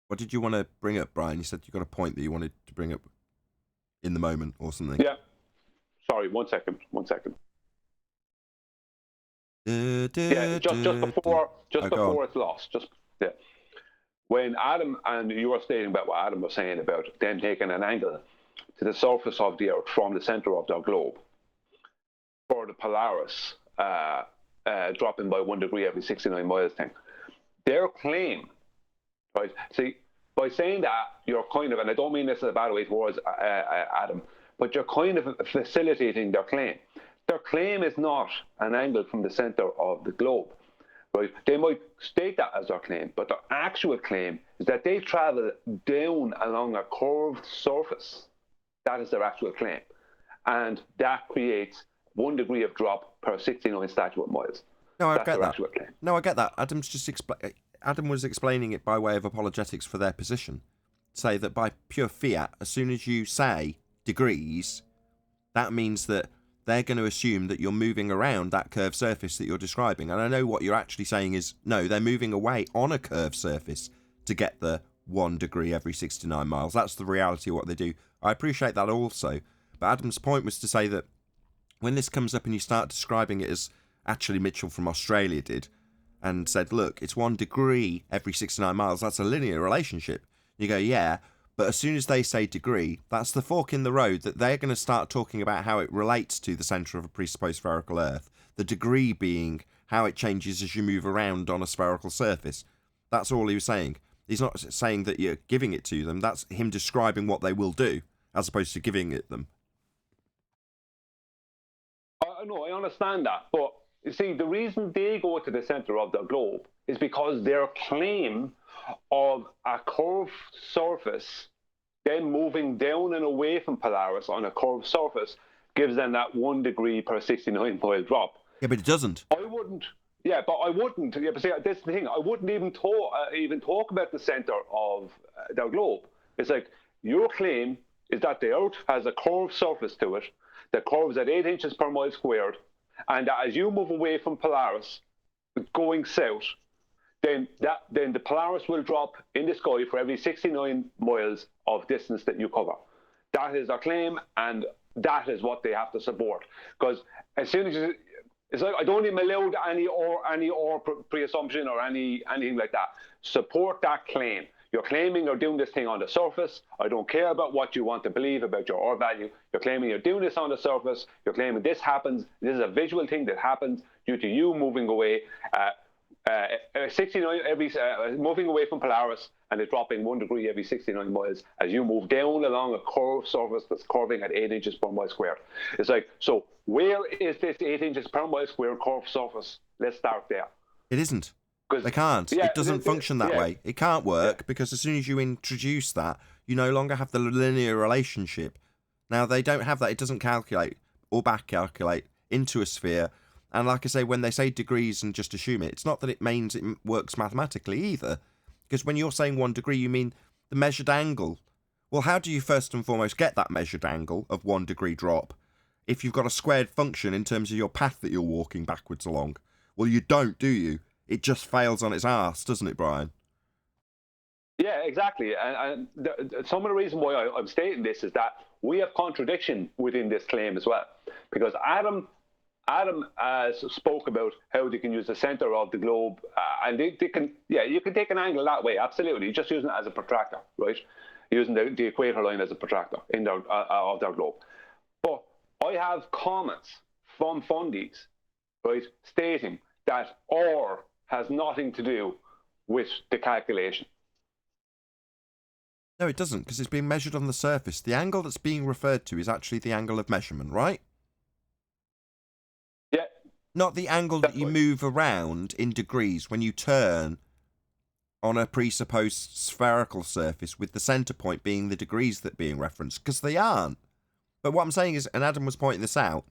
What did you want to bring up, Brian? You said you got a point that you wanted to bring up in the moment or something. Yeah. Sorry, 1 second. Yeah, just before it's lost. When Adam, and you were stating about what Adam was saying about them taking an angle to the surface of the Earth from the center of their globe, for the Polaris dropping by 1 degree every 69 miles thing, their claim, right? See, by saying that, you're kind of, and I don't mean this in a bad way towards Adam, but you're kind of facilitating their claim. Their claim is not an angle from the center of the globe, right? They might state that as their claim, but their actual claim is that they travel down along a curved surface. That is their actual claim. And that creates 1 degree of drop per 69 statute miles. No, I That's get their that. actual claim. No, I get that. Adam was explaining it by way of apologetics for their position. Say that by pure fiat, as soon as you say degrees, that means that they're going to assume that you're moving around that curved surface that you're describing. And I know what you're actually saying is, no, they're moving away on a curved surface to get the 1 degree every 69 miles. That's the reality of what they do. I appreciate that also. But Adam's point was to say that when this comes up and you start describing it as actually Mitchell from Australia did, and said, look, it's 1 degree every 69 miles, that's a linear relationship. You go, yeah, But as soon as they say degree, that's the fork in the road that they're going to start talking about how it relates to the centre of a presupposed spherical Earth. The degree being how it changes as you move around on a spherical surface. That's all he was saying. He's not saying that you're giving it to them. That's him describing what they will do, as opposed to giving it them. No, I understand that. But you see, the reason they go to the centre of the globe is because their claim of a curved surface, then moving down and away from Polaris on a curved surface, gives them that 1 degree per 69 mile drop. Yeah, but it doesn't. I wouldn't. Yeah, but I wouldn't. Yeah, but see, that's the thing. I wouldn't even talk about the centre of the globe. It's like your claim is that the Earth has a curved surface to it that curves at 8 inches per mile squared, and that as you move away from Polaris, going south, then the Polaris will drop in the sky for every 69 miles of distance that you cover. That is their claim, and that is what they have to support. Because as soon as it's like, I don't even allow any pre-assumption or anything like that. Support that claim. You're claiming you're doing this thing on the surface. I don't care about what you want to believe about your R value. You're claiming you're doing this on the surface. You're claiming this happens. This is a visual thing that happens due to you moving away. 69 moving away from Polaris, and it's dropping 1 degree every 69 miles as you move down along a curved surface that's curving at 8 inches per mile squared. It's like, so where is this 8 inches per mile squared curved surface? Let's start there. It isn't. They can't. Yeah, it doesn't function that way. It can't work because as soon as you introduce that, you no longer have the linear relationship. Now, they don't have that. It doesn't calculate or back calculate into a sphere. And like I say, when they say degrees and just assume it, it's not that it means it works mathematically either. Because when you're saying 1 degree, you mean the measured angle. Well, how do you first and foremost get that measured angle of 1 degree drop if you've got a squared function in terms of your path that you're walking backwards along? Well, you don't, do you? It just fails on its arse, doesn't it, Brian? Yeah, exactly. And some of the reason why I'm stating this is that we have contradiction within this claim as well. Because Adam spoke about how they can use the center of the globe, and they can, you can take an angle that way, absolutely, just using it as a protractor, right? Using the equator line as a protractor in of their globe. But I have comments from fundies, right, stating that R has nothing to do with the calculation. No, it doesn't, because it's being measured on the surface. The angle that's being referred to is actually the angle of measurement, right? Yeah. Not the angle that you move around in degrees when you turn on a presupposed spherical surface, with the centre point being the degrees that are being referenced, because they aren't. But what I'm saying is, and Adam was pointing this out,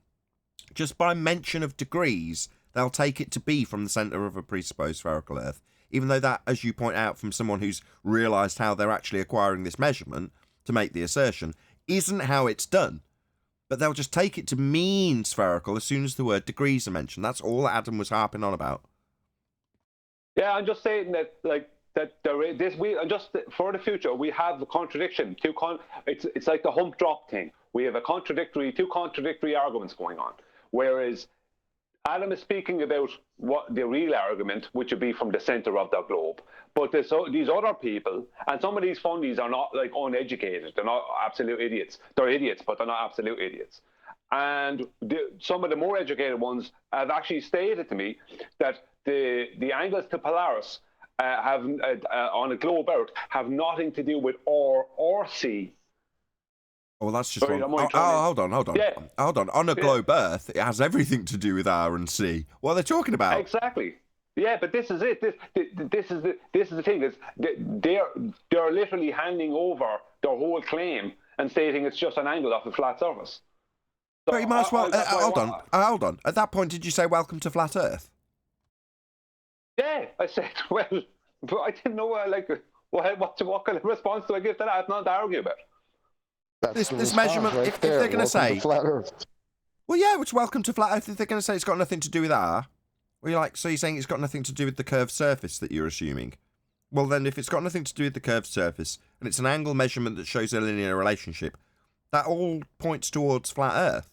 just by mention of degrees, they'll take it to be from the centre of a presupposed spherical Earth. Even though that, as you point out from someone who's realised how they're actually acquiring this measurement to make the assertion, isn't how it's done. But they'll just take it to mean spherical as soon as the word degrees are mentioned. That's all Adam was harping on about. Yeah, I'm just saying that, like, just for the future, we have a contradiction. It's like the hump drop thing. We have two contradictory arguments going on. Whereas Adam is speaking about what the real argument, which would be from the center of the globe. But these other people, and some of these fundies are not like uneducated. They're not absolute idiots. They're idiots, but they're not absolute idiots. And some of the more educated ones have actually stated to me that the angles to Polaris have on a globe Earth have nothing to do with R or C. Oh, well, that's just wrong. Hold on. Yeah. Hold on. On a globe Earth, it has everything to do with R and C. What are they talking about? Exactly. Yeah, but this is it. This is the thing. They're literally handing over their whole claim and stating it's just an angle off a flat surface. So but you might as well. Hold on. At that point, did you say welcome to flat Earth? Yeah, I said, well, but I didn't know what kind of response do I give to that? I have nothing to argue about. This measurement, if they're going to say flat Earth. Well, yeah, it's welcome to flat Earth. If they're going to say it's got nothing to do with R, well, so you're saying it's got nothing to do with the curved surface that you're assuming. Well, then, if it's got nothing to do with the curved surface and it's an angle measurement that shows a linear relationship, that all points towards flat Earth.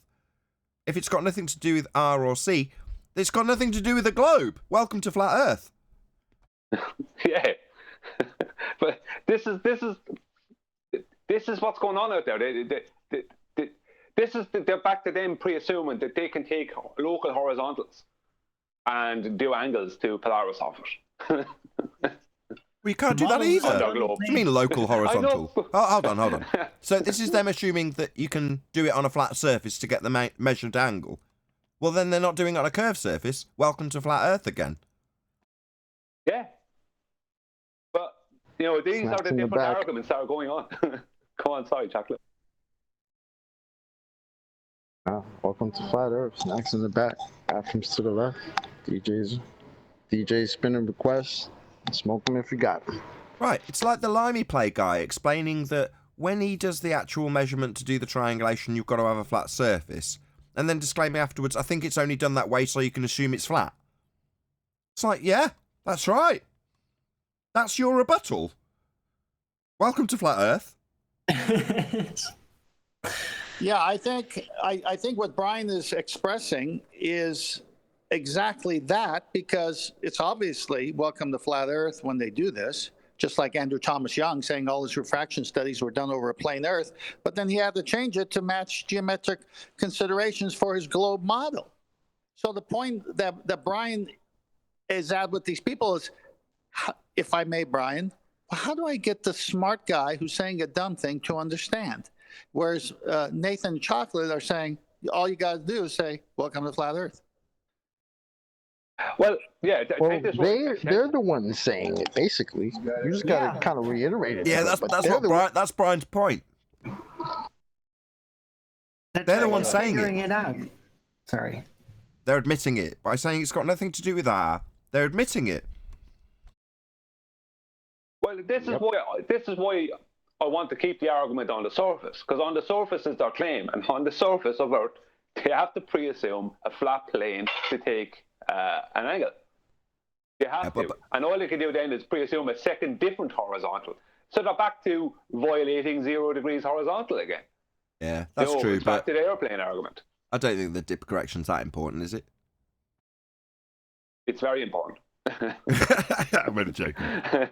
If it's got nothing to do with R or C, it's got nothing to do with the globe. Welcome to flat Earth. Yeah, but this is this is what's going on out there. They're back to them pre-assuming that they can take local horizontals and do angles to Polaris off it. We can't do that either. What do you mean local horizontal? Hold on. So this is them assuming that you can do it on a flat surface to get the measured angle. Well, then they're not doing it on a curved surface. Welcome to flat Earth again. Yeah. But, these are the different arguments that are going on. Go on, sorry, Chocolate. Welcome to Flat Earth. Snacks in the back, bathrooms to the left. DJ spinning requests. Smoke them if you got them. Right, it's like the Limey Play guy explaining that when he does the actual measurement to do the triangulation, you've got to have a flat surface. And then disclaiming afterwards, I think it's only done that way so you can assume it's flat. It's like, yeah, that's right. That's your rebuttal. Welcome to Flat Earth. Yeah, I think what Brian is expressing is exactly that, because it's obviously welcome to Flat Earth when they do this, just like Andrew Thomas Young saying all his refraction studies were done over a plane Earth, but then he had to change it to match geometric considerations for his globe model. So the point that Brian is at with these people is, if I may, Brian, how do I get the smart guy who's saying a dumb thing to understand? Whereas Nathan and Chocolate are saying, all you got to do is say, welcome to Flat Earth. Well, yeah. They're the ones saying it, basically. You just got to kind of reiterate it. Yeah, that's Brian's point. They're the ones saying it. Out. Sorry. They're admitting it by saying it's got nothing to do with that. They're admitting it. Well, this is why I want to keep the argument on the surface, because on the surface is their claim, and on the surface of Earth, they have to pre-assume a flat plane to take an angle. They have to. And all they can do then is pre-assume a second different horizontal. So they're back to violating 0 degrees horizontal again. Yeah, that's true. It's back to the airplane argument. I don't think the dip correction's that important, is it? It's very important. I'm only joking. But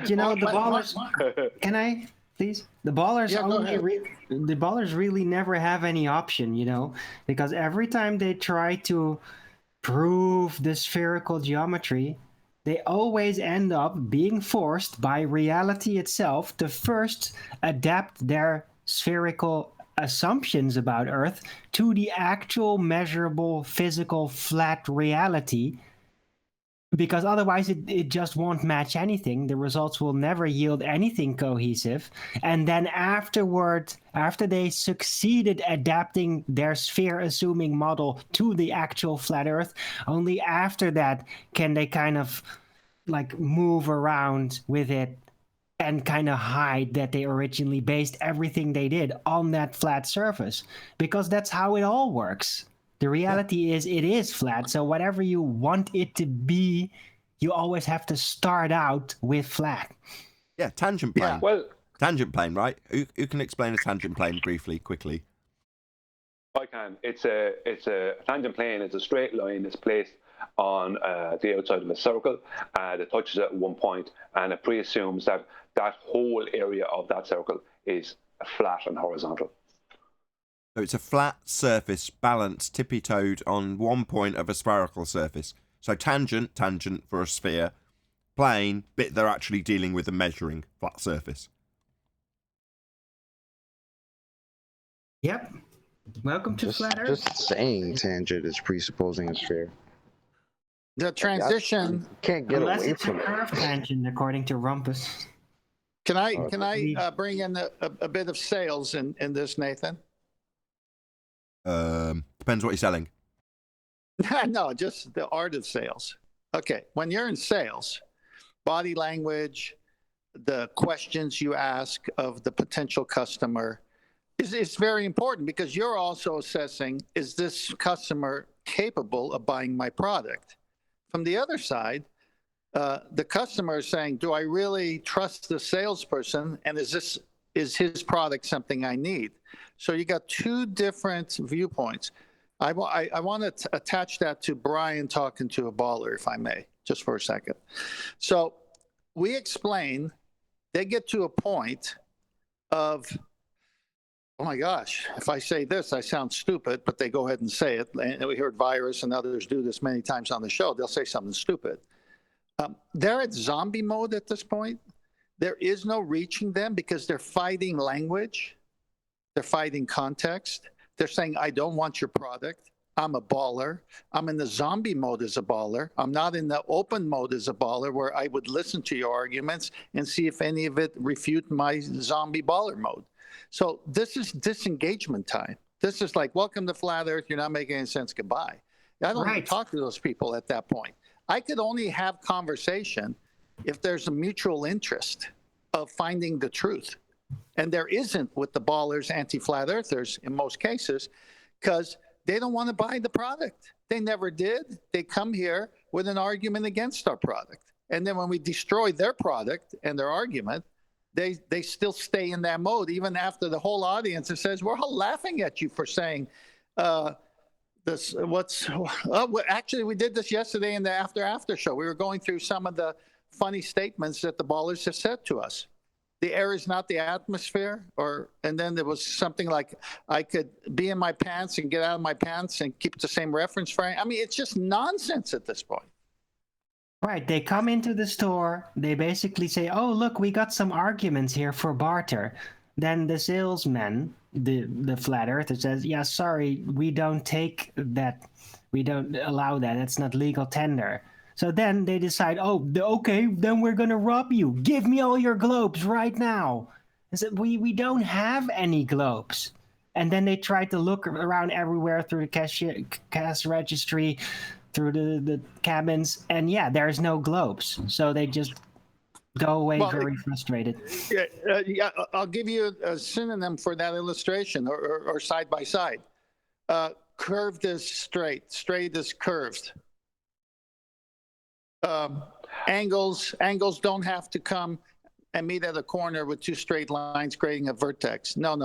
the ballers. Can I please? The ballers the ballers really never have any option, because every time they try to prove the spherical geometry, they always end up being forced by reality itself to first adapt their spherical assumptions about Earth to the actual measurable physical flat reality, because otherwise it just won't match anything. The results will never yield anything cohesive. And then after they succeeded adapting their sphere assuming model to the actual flat Earth, only after that can they kind of like move around with it and kind of hide that they originally based everything they did on that flat surface, because that's how it all works. The reality is it is flat, so whatever you want it to be, you always have to start out with flat. Yeah, tangent plane. Yeah, well, tangent plane, right? Who can explain a tangent plane briefly, quickly? I can. It's a tangent plane. It's a straight line. It's placed on the outside of a circle. It touches at one point, and it pre-assumes that that whole area of that circle is flat and horizontal. So it's a flat surface balanced tippy-toed on one point of a spherical surface. So tangent for a sphere. Plane, bit they're actually dealing with and measuring, flat surface. Yep. Welcome to Flat Earth. Just saying tangent is presupposing a sphere. The transition can't get unless away it's from a curved tangent, according to Rumpus. Can I bring in a bit of sales in this, Nathan? Depends what you're selling. No, just the art of sales. Okay, when you're in sales, body language, the questions you ask of the potential customer is very important, because you're also assessing, is this customer capable of buying my product? From the other side, the customer is saying, do I really trust the salesperson, and is his product something I need? So you got two different viewpoints. I want to attach that to Brian talking to a baller, if I may, just for a second. So we explain they get to a point of, oh my gosh, if I say this, I sound stupid, but they go ahead and say it. And we heard Virus and others do this many times on the show. They'll say something stupid. They're at zombie mode at this point. There is no reaching them because they're fighting language. They're fighting context. They're saying, I don't want your product. I'm a baller. I'm in the zombie mode as a baller. I'm not in the open mode as a baller where I would listen to your arguments and see if any of it refute my zombie baller mode. So this is disengagement time. This is like, welcome to Flat Earth. You're not making any sense. Goodbye. I don't even talk to those people at that point. I could only have conversation if there's a mutual interest of finding the truth. And there isn't with the ballers, anti-flat earthers in most cases, because they don't want to buy the product. They never did. They come here with an argument against our product. And then when we destroy their product and their argument, they still stay in that mode, even after the whole audience says, we're all laughing at you for saying this. Actually, we did this yesterday in the after show. We were going through some of the funny statements that the ballers have said to us. The air is not the atmosphere, and then there was something like, I could be in my pants and get out of my pants and keep the same reference frame. I mean, it's just nonsense at this point. Right. They come into the store. They basically say, oh, look, we got some arguments here for barter. Then the salesman, the flat earther, says, yeah, sorry, we don't take that. We don't allow that. It's not legal tender. So then they decide, oh, okay, then we're going to rob you. Give me all your globes right now. I said, we don't have any globes. And then they try to look around everywhere through the cash registry, through the cabins, and yeah, there's no globes. So they just go away very frustrated. Yeah, I'll give you a synonym for that illustration, or side by side. Curved is straight. Straight is curved. Angles don't have to come and meet at a corner with two straight lines creating a vertex. No.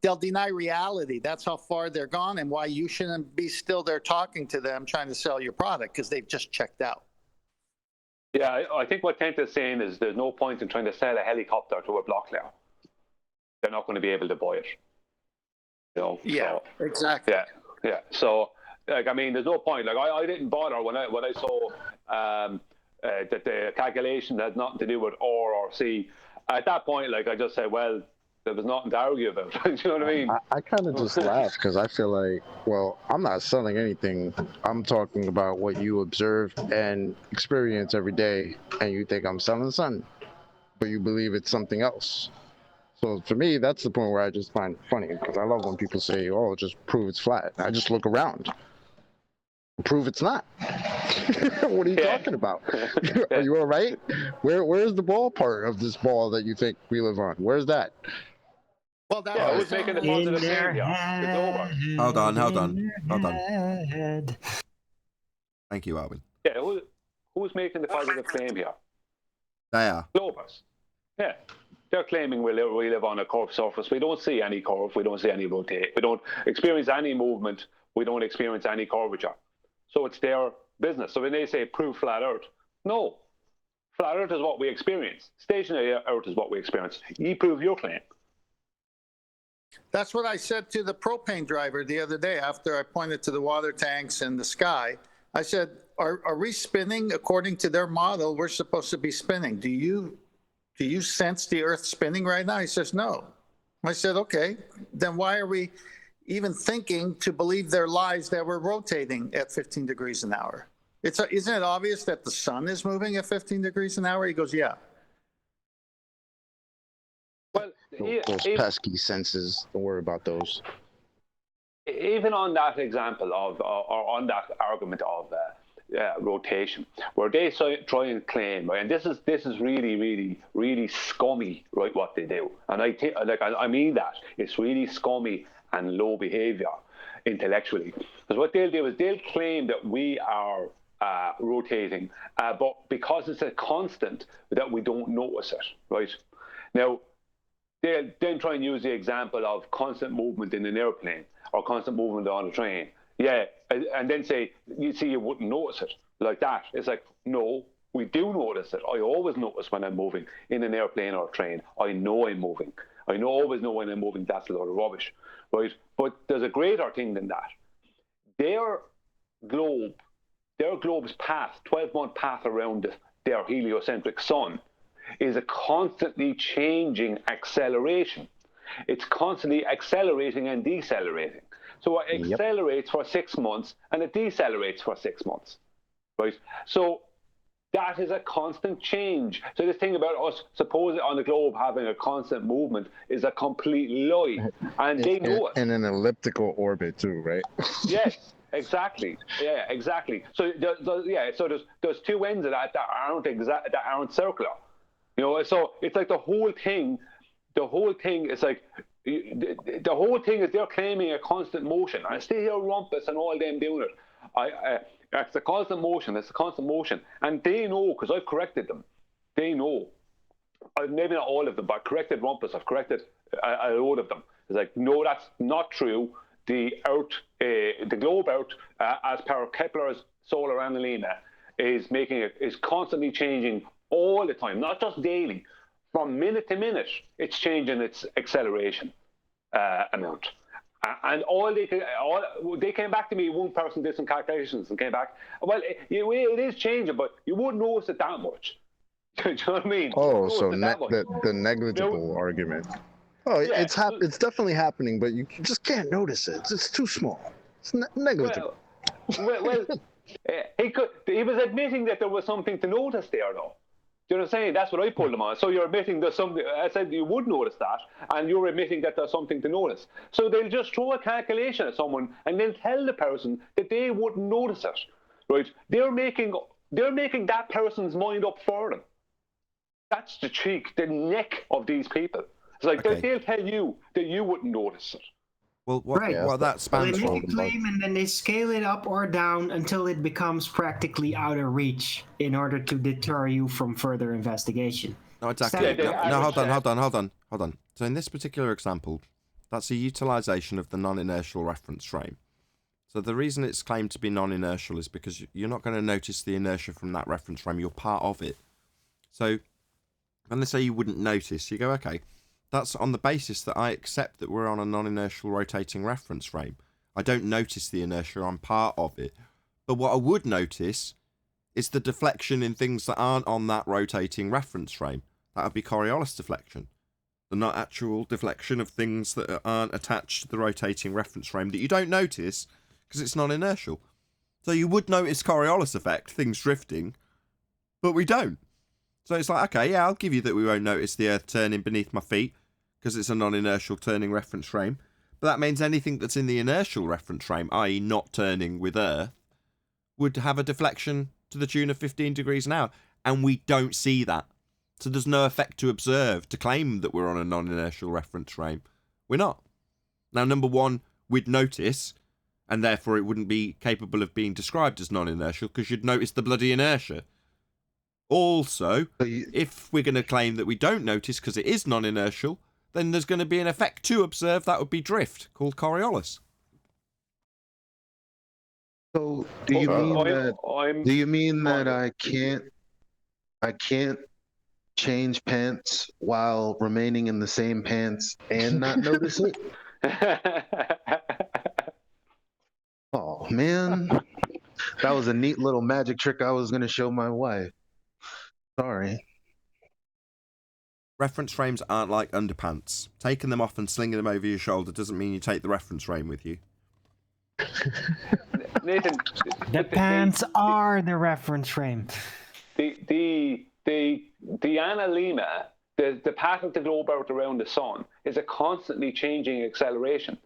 They'll deny reality. That's how far they're gone, and why you shouldn't be still there talking to them trying to sell your product, because they've just checked out. Yeah, I think what Kent is saying is there's no point in trying to sell a helicopter to a block layer. They're not going to be able to buy it. You know? Yeah, so, exactly. Yeah. So, like, I mean, there's no point. Like, I didn't bother when I saw that the calculation had nothing to do with R or C. At that point, like, I just said, well, there was nothing to argue about. You know what I mean? I kind of just laugh because I feel like, well, I'm not selling anything. I'm talking about what you observe and experience every day, and you think I'm selling something, but you believe it's something else. So for me, that's the point where I just find it funny, because I love when people say, oh, just prove it's flat. I just look around. Prove it's not. What are you talking about? Are you all right? Where's the ball part of this ball that you think we live on? Where's that? Well, that was making the positive claim. Hold on. Thank you, Alvin. Yeah, who's making the positive claim here? They are. Globers. Yeah. They're claiming we live on a curved surface. We don't see any curve. We don't see any rotate. We don't experience any movement. We don't experience any curvature. So it's their business. So when they say prove flat Earth, no. Flat Earth is what we experience. Stationary Earth is what we experience. You prove your claim. That's what I said to the propane driver the other day after I pointed to the water tanks and the sky. I said, are we spinning according to their model? We're supposed to be spinning. Do you sense the Earth spinning right now? He says, no. I said, okay, then why are we even thinking to believe their lies that we're rotating at 15 degrees an hour? Isn't it obvious that the sun is moving at 15 degrees an hour? He goes, yeah. Well, those pesky senses, don't worry about those. Even on that example of, or on that argument of rotation, where they try and claim, right, and this is really scummy, right, what they do, and I mean that it's really scummy and low behavior intellectually, because what they'll do is they'll claim that we are rotating, but because it's a constant that we don't notice it, right? Now, they'll then try and use the example of constant movement in an airplane or constant movement on a train. Yeah, and then say, you see, you wouldn't notice it like that. It's like, no, we do notice notice it. I always notice when I'm moving in an airplane or a train. I know I'm moving. Always know when I'm moving. That's a load of rubbish, right? But there's a greater thing than that. Their globe's path, 12-month path around their heliocentric sun, is a constantly changing acceleration. It's constantly accelerating and decelerating. So it accelerates for 6 months and it decelerates for 6 months, right? So that is a constant change. So this thing about us supposedly on the globe having a constant movement is a complete lie, and they know it. In an elliptical orbit too, right? Yes, exactly. Yeah, exactly. So there's two ends of that aren't circular. You know, so it's like the whole thing is like. The whole thing is they're claiming a constant motion. I stay here, Rumpus, and all them doing it. It's a constant motion. It's a constant motion, and they know because I've corrected them. They know. Maybe not all of them, but I've corrected Rumpus. I've corrected a load of them. It's like, no, that's not true. The Earth, the globe Earth, as per Kepler's solar analemma, is constantly changing all the time, not just daily. From minute to minute, it's changing its acceleration amount. And they came back to me, one person did some calculations and came back, well, it is changing, but you wouldn't notice it that much. Do you know what I mean? Oh, so the negligible argument. Oh, yeah, it's definitely happening, but you just can't notice it. It's too small. It's negligible. Well, he was admitting that there was something to notice there, though. Do you know what I'm saying? That's what I pulled him on. So you're admitting there's something. I said you would notice that, and you're admitting that there's something to notice. So they'll just throw a calculation at someone and then tell the person that they wouldn't notice it, right? They're making that person's mind up for them. That's the cheek, the neck of these people. It's like they'll tell you that you wouldn't notice it. Well, what that spans They from. make a claim and then they scale it up or down until it becomes practically out of reach in order to deter you from further investigation. No, exactly. No, hold on. So in this particular example, that's a utilization of the non-inertial reference frame. So the reason it's claimed to be non-inertial is because you're not going to notice the inertia from that reference frame. You're part of it. So when they say you wouldn't notice, you go, okay, that's on the basis that I accept that we're on a non-inertial rotating reference frame. I don't notice the inertia, I'm part of it. But what I would notice is the deflection in things that aren't on that rotating reference frame. That would be Coriolis deflection. The not actual deflection of things that aren't attached to the rotating reference frame that you don't notice because it's non-inertial. So you would notice Coriolis effect, things drifting, but we don't. So it's like, okay, yeah, I'll give you that we won't notice the Earth turning beneath my feet because it's a non-inertial turning reference frame. But that means anything that's in the inertial reference frame, i.e. not turning with Earth, would have a deflection to the tune of 15 degrees an hour. And we don't see that. So there's no effect to observe to claim that we're on a non-inertial reference frame. We're not. Now, number one, we'd notice, and therefore it wouldn't be capable of being described as non-inertial because you'd notice the bloody inertia. Also, if we're going to claim that we don't notice because it is non-inertial, then there's going to be an effect to observe that would be drift, called Coriolis. So do you mean that I can't change pants while remaining in the same pants and not notice it? Oh man, that was a neat little magic trick I was going to show my wife. Sorry. Reference frames aren't like underpants. Taking them off and slinging them over your shoulder doesn't mean you take the reference frame with you. Nathan, the pants are the reference frame. The analemma, the path of the globe out around the sun, is a constantly changing acceleration.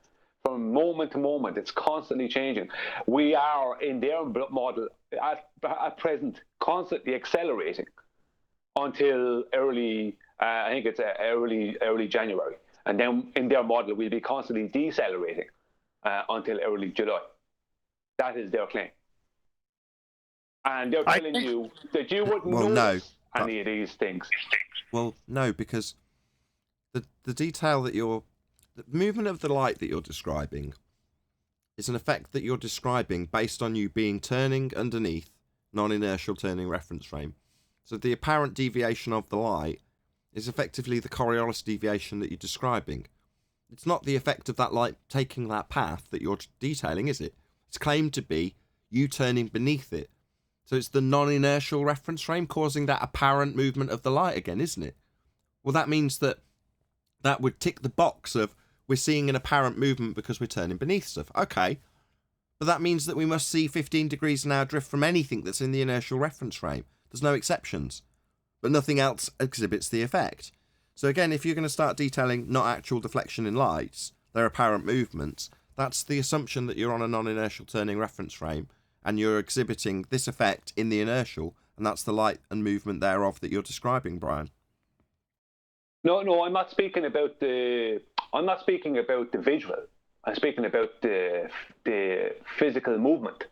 From moment to moment, it's constantly changing. We are, in their model, at present, constantly accelerating until early, I think it's early January. And then in their model, we'll be constantly decelerating until early July. That is their claim. And they're telling you that you wouldn't notice any of these things. Well, no, because the detail that the movement of the light that you're describing is an effect that you're describing based on you being turning underneath non-inertial turning reference frame So the apparent deviation of the light is effectively the Coriolis deviation that you're describing. It's not the effect of that light taking that path that you're detailing, is it? It's claimed to be you turning beneath it. So it's the non-inertial reference frame causing that apparent movement of the light again, isn't it? Well, that means that would tick the box of we're seeing an apparent movement because we're turning beneath stuff. Okay. But that means that we must see 15 degrees an hour drift from anything that's in the inertial reference frame. There's no exceptions. But nothing else exhibits the effect. So again, if you're going to start detailing not actual deflection in lights, their apparent movements, that's the assumption that you're on a non-inertial turning reference frame and you're exhibiting this effect in the inertial, and that's the light and movement thereof that you're describing, Brian. No, I'm not speaking about the visual. I'm speaking about the physical movement.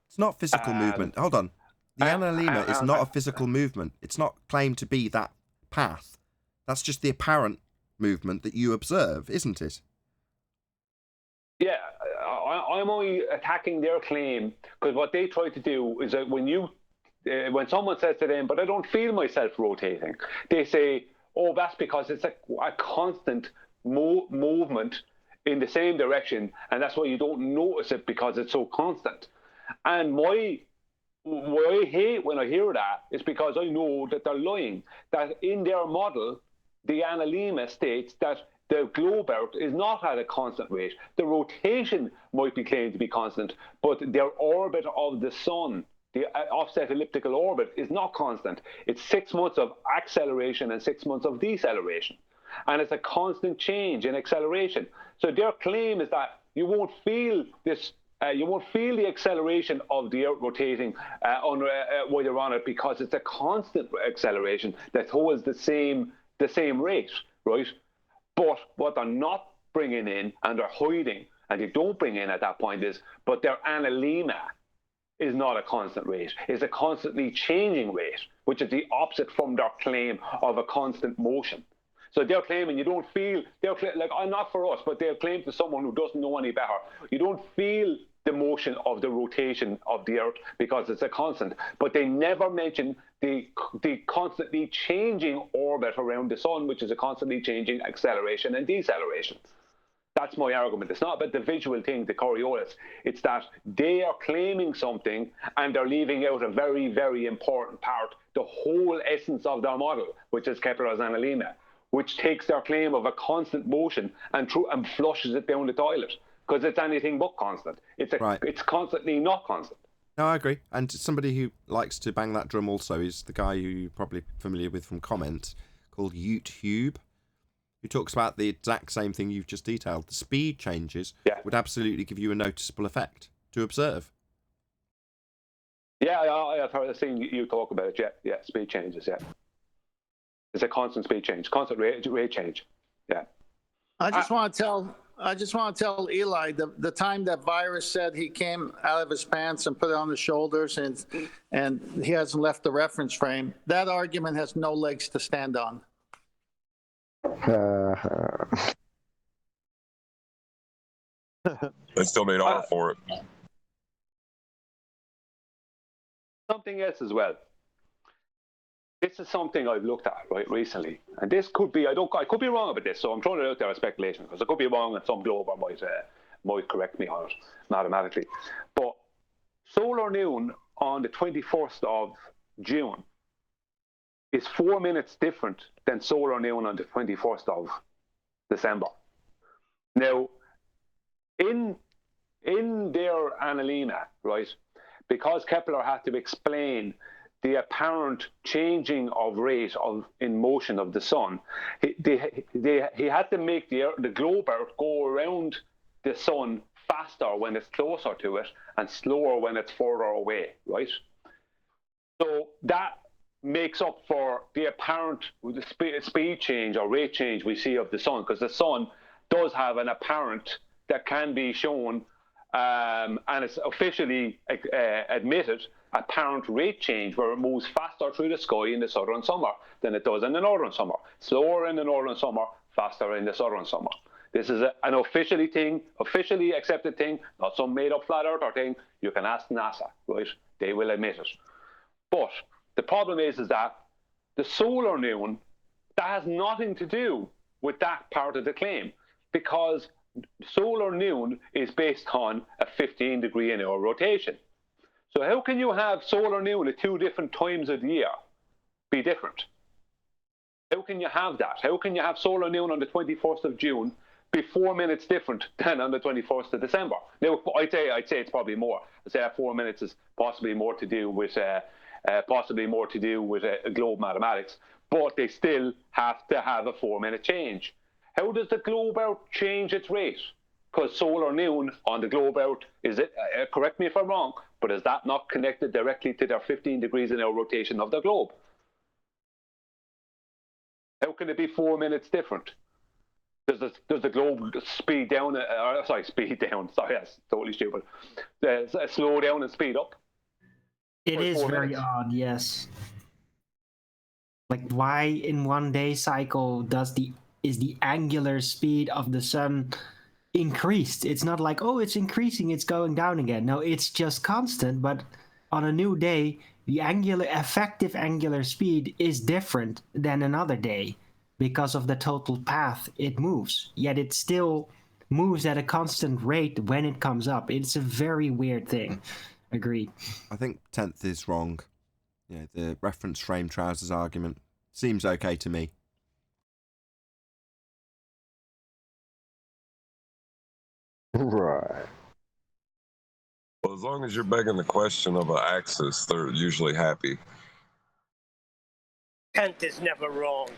It's not physical movement. Hold on. The analemma is not a physical movement. It's not claimed to be that path. That's just the apparent movement that you observe, isn't it? Yeah, I'm only attacking their claim because what they try to do is that when someone says to them, but I don't feel myself rotating, they say, oh, that's because it's a constant movement in the same direction, and that's why you don't notice it because it's so constant. And what I hate when I hear that is because I know that they're lying, that in their model, the analemma states that the globe Earth is not at a constant rate. The rotation might be claimed to be constant, but their orbit of the sun, the offset elliptical orbit, is not constant. It's 6 months of acceleration and 6 months of deceleration. And it's a constant change in acceleration. So their claim is that you won't feel this. You won't feel the acceleration of the Earth rotating while you're on it because it's a constant acceleration that holds the same rate, right? But what they're not bringing in and they're hiding, and they don't bring in at that point is, but their analemma is not a constant rate. It's a constantly changing rate, which is the opposite from their claim of a constant motion. So they're claiming you don't feel, like, not for us, but they'll claim to someone who doesn't know any better, you don't feel the motion of the rotation of the Earth because it's a constant. But they never mention the constantly changing orbit around the sun, which is a constantly changing acceleration and deceleration. That's my argument. It's not about the visual thing, the Coriolis. It's that they are claiming something and they're leaving out a very, very important part, the whole essence of their model, which is Kepler's analemma, which takes their claim of a constant motion and flushes it down the toilet because it's anything but constant. It's constantly not constant. No, I agree. And somebody who likes to bang that drum also is the guy who you're probably familiar with from comments called YouTube, who talks about the exact same thing you've just detailed. The speed changes would absolutely give you a noticeable effect to observe. Yeah, I've seen you talk about it. Yeah, speed changes, yeah. It's a constant speed change, constant rate change. Yeah. I just want to tell Eli the time that Virus said he came out of his pants and put it on his shoulders and he hasn't left the reference frame. That argument has no legs to stand on. They still made honor for it. Something else as well. This is something I've looked at recently, and this could be I could be wrong about this, so I'm throwing it out there as speculation because I could be wrong, and some glober might correct me on it mathematically. But solar noon on the 21st of June is 4 minutes different than solar noon on the 21st of December. Now, in their analemma, right, because Kepler had to explain the apparent changing of rate in motion of the sun, he had to make the globe Earth go around the sun faster when it's closer to it and slower when it's further away, right? So that makes up for the apparent speed change or rate change we see of the sun, because the sun does have an apparent that can be shown and it's officially admitted apparent rate change where it moves faster through the sky in the southern summer than it does in the northern summer. Slower in the northern summer, faster in the southern summer. This is an officially accepted thing, not some made up flat earther thing. You can ask NASA, right? They will admit it. But The problem is that the solar noon, that has nothing to do with that part of the claim, because solar noon is based on a 15-degree an hour rotation. So how can you have solar noon at 2 different times of the year be different? How can you have that? How can you have solar noon on the 21st of June be 4 minutes different than on the 21st of December? Now, I'd say it's probably more. I'd say that 4 minutes is possibly more to do with globe mathematics, but they still have to have a 4-minute change. How does the globe out change its rate? Because solar noon on the globe out, is it, correct me if I'm wrong, but is that not connected directly to their 15 degrees an hour rotation of the globe? How can it be 4 minutes different? Does the globe speed down, speed down, sorry, that's totally stupid. Slow down and speed up? It is very odd, yes. Like, why in 1 day cycle is the angular speed of the sun increased? It's not like, oh, it's increasing, it's going down again. No, it's just constant, but on a new day, the effective angular speed is different than another day because of the total path it moves. Yet it still moves at a constant rate when it comes up. It's a very weird thing. Agreed. I think 10th is wrong. Yeah, the reference frame trousers argument seems okay to me. Right. Well, as long as you're begging the question of an axis, they're usually happy. 10th is never wrong,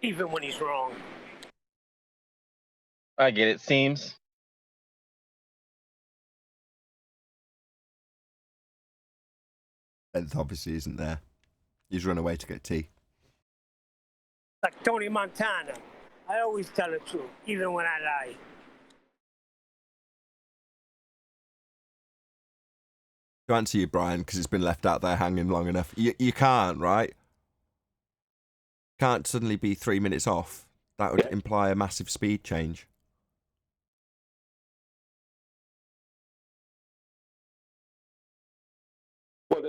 even when he's wrong. I get it. Seems. 10th obviously isn't there. He's run away to get tea. Like Tony Montana. I always tell the truth, even when I lie. To answer you, Brian, because it's been left out there hanging long enough. You can't, right? Can't suddenly be 3 minutes off. That would imply a massive speed change. Well,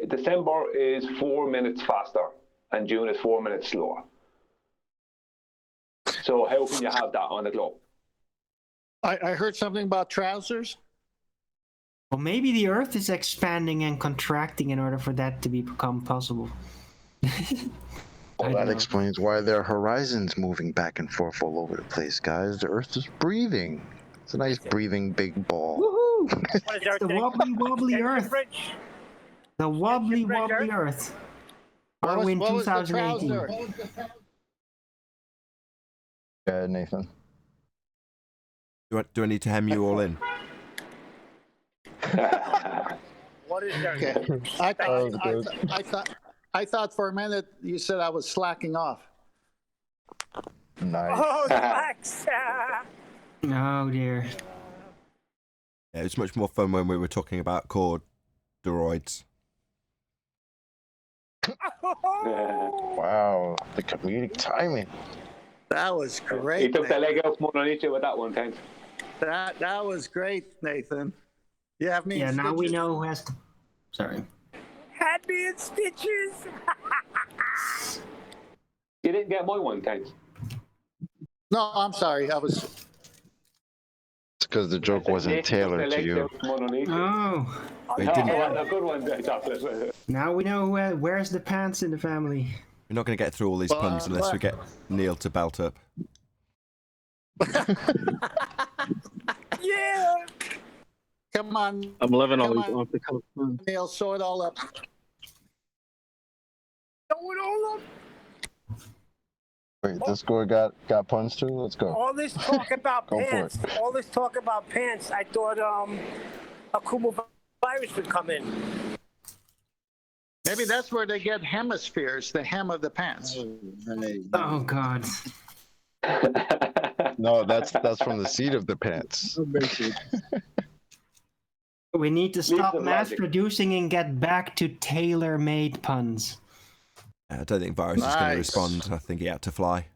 December is 4 minutes faster, and June is 4 minutes slower. So how can you have that on the globe? I heard something about trousers. Well, maybe the Earth is expanding and contracting in order for that to become possible. Well, that explains why their horizon's moving back and forth all over the place, guys. The Earth is breathing. It's a nice breathing big ball. Woohoo! It's the wobbly Earth. The wobbly Earth. Are we in 2018? Yeah, Nathan. Do I need to hem you all in? What is there? Okay. I thought for a minute you said I was slacking off. Nice. Oh, relax. Oh dear. Yeah, it was much more fun when we were talking about corduroids. Wow, the comedic timing. That was great. He took the leg out from underneath you with that one, thanks. That was great, Nathan. You have me. Yeah, now we know who has to. Sorry. Had me in stitches. You didn't get my one, thanks. No, I'm sorry. I was. It's because the joke wasn't tailored to you. Oh. A good one. Now we know who wears the pants in the family. We're not going to get through all these puns unless we get Neil to belt up. Yeah. Come on. I'm loving all these off the cuff puns. Neil, sew it all up. Sew it all up. Wait, this score got puns too? Let's go. All this talk about Go for pants. it. All this talk about pants. I thought a Kumo virus would come in. Maybe that's where they get hemispheres, the hem of the pants. Oh God. No, that's from the seat of the pants. We need to stop mass producing and get back to tailor-made puns. I don't think Virus is going to respond. I think he had to fly.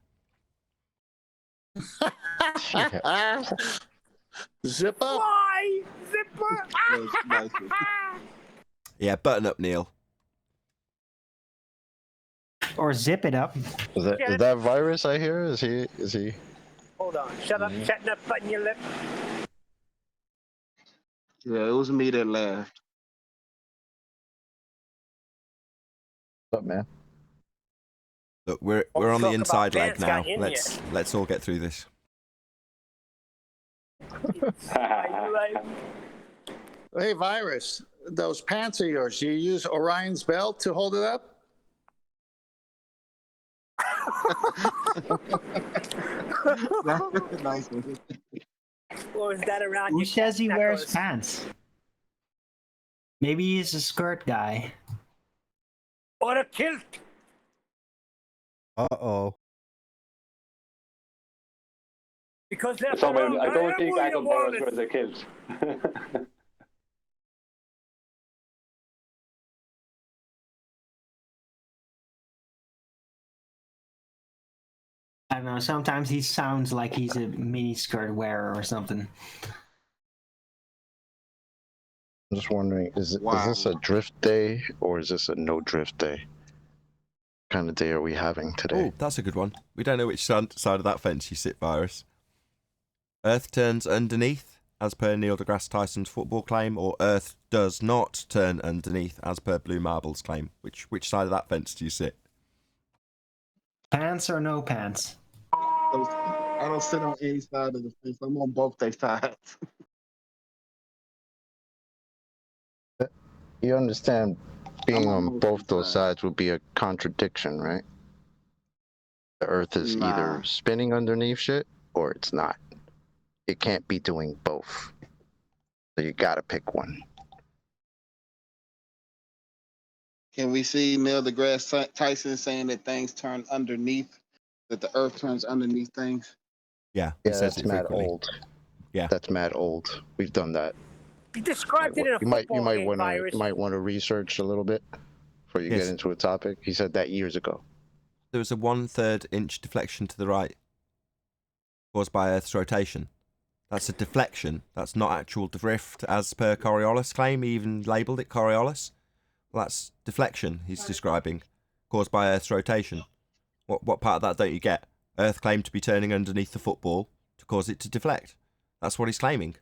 Zip up. Why? Zipper. Yeah, button up, Neil. Or zip it up. Is that virus I hear? Is he? Hold on. Shut up. Shut up. Button your lip. Yeah, it was me that laughed. What's up, man? Look, we're on the inside leg now. Let's all get through this. Hey, Virus, those pants are yours. Do you use Orion's belt to hold it up? Nice one. Or is that around Who your says he wears knuckles? pants? Maybe he's a skirt guy. Or a kilt? Uh-oh. Because that's Someone, I don't am think William Adam Burroughs Wallace. wears a kilt. I don't know. Sometimes he sounds like he's a mini skirt wearer or something. I'm just wondering, is this a drift day or is this a no drift day? What kind of day are we having today? Oh, that's a good one. We don't know which side of that fence you sit, Virus. Earth turns underneath, as per Neil deGrasse Tyson's football claim, or Earth does not turn underneath, as per Blue Marble's claim. Which side of that fence do you sit? Pants or no pants? I don't sit on any side of the fence. I'm on both their sides. You understand being on both those sides would be a contradiction, right? The Earth is either spinning underneath shit or it's not. It can't be doing both. So you gotta pick one. Can we see Neil deGrasse Tyson saying that things turn underneath, that the Earth turns underneath things? Yeah, Yeah, that's mad old. Yeah, that's mad old. We've done that. You described it in a You might football game, want to Virus. you might want to research a little bit before you Yes. get into a topic. He said that years ago. There was a 1/3 inch deflection to the right caused by Earth's rotation. That's a deflection. That's not actual drift, as per Coriolis' claim. He even labelled it Coriolis. Well, that's deflection he's describing, caused by Earth's rotation. What part of that don't you get? Earth claimed to be turning underneath the football to cause it to deflect. That's what he's claiming.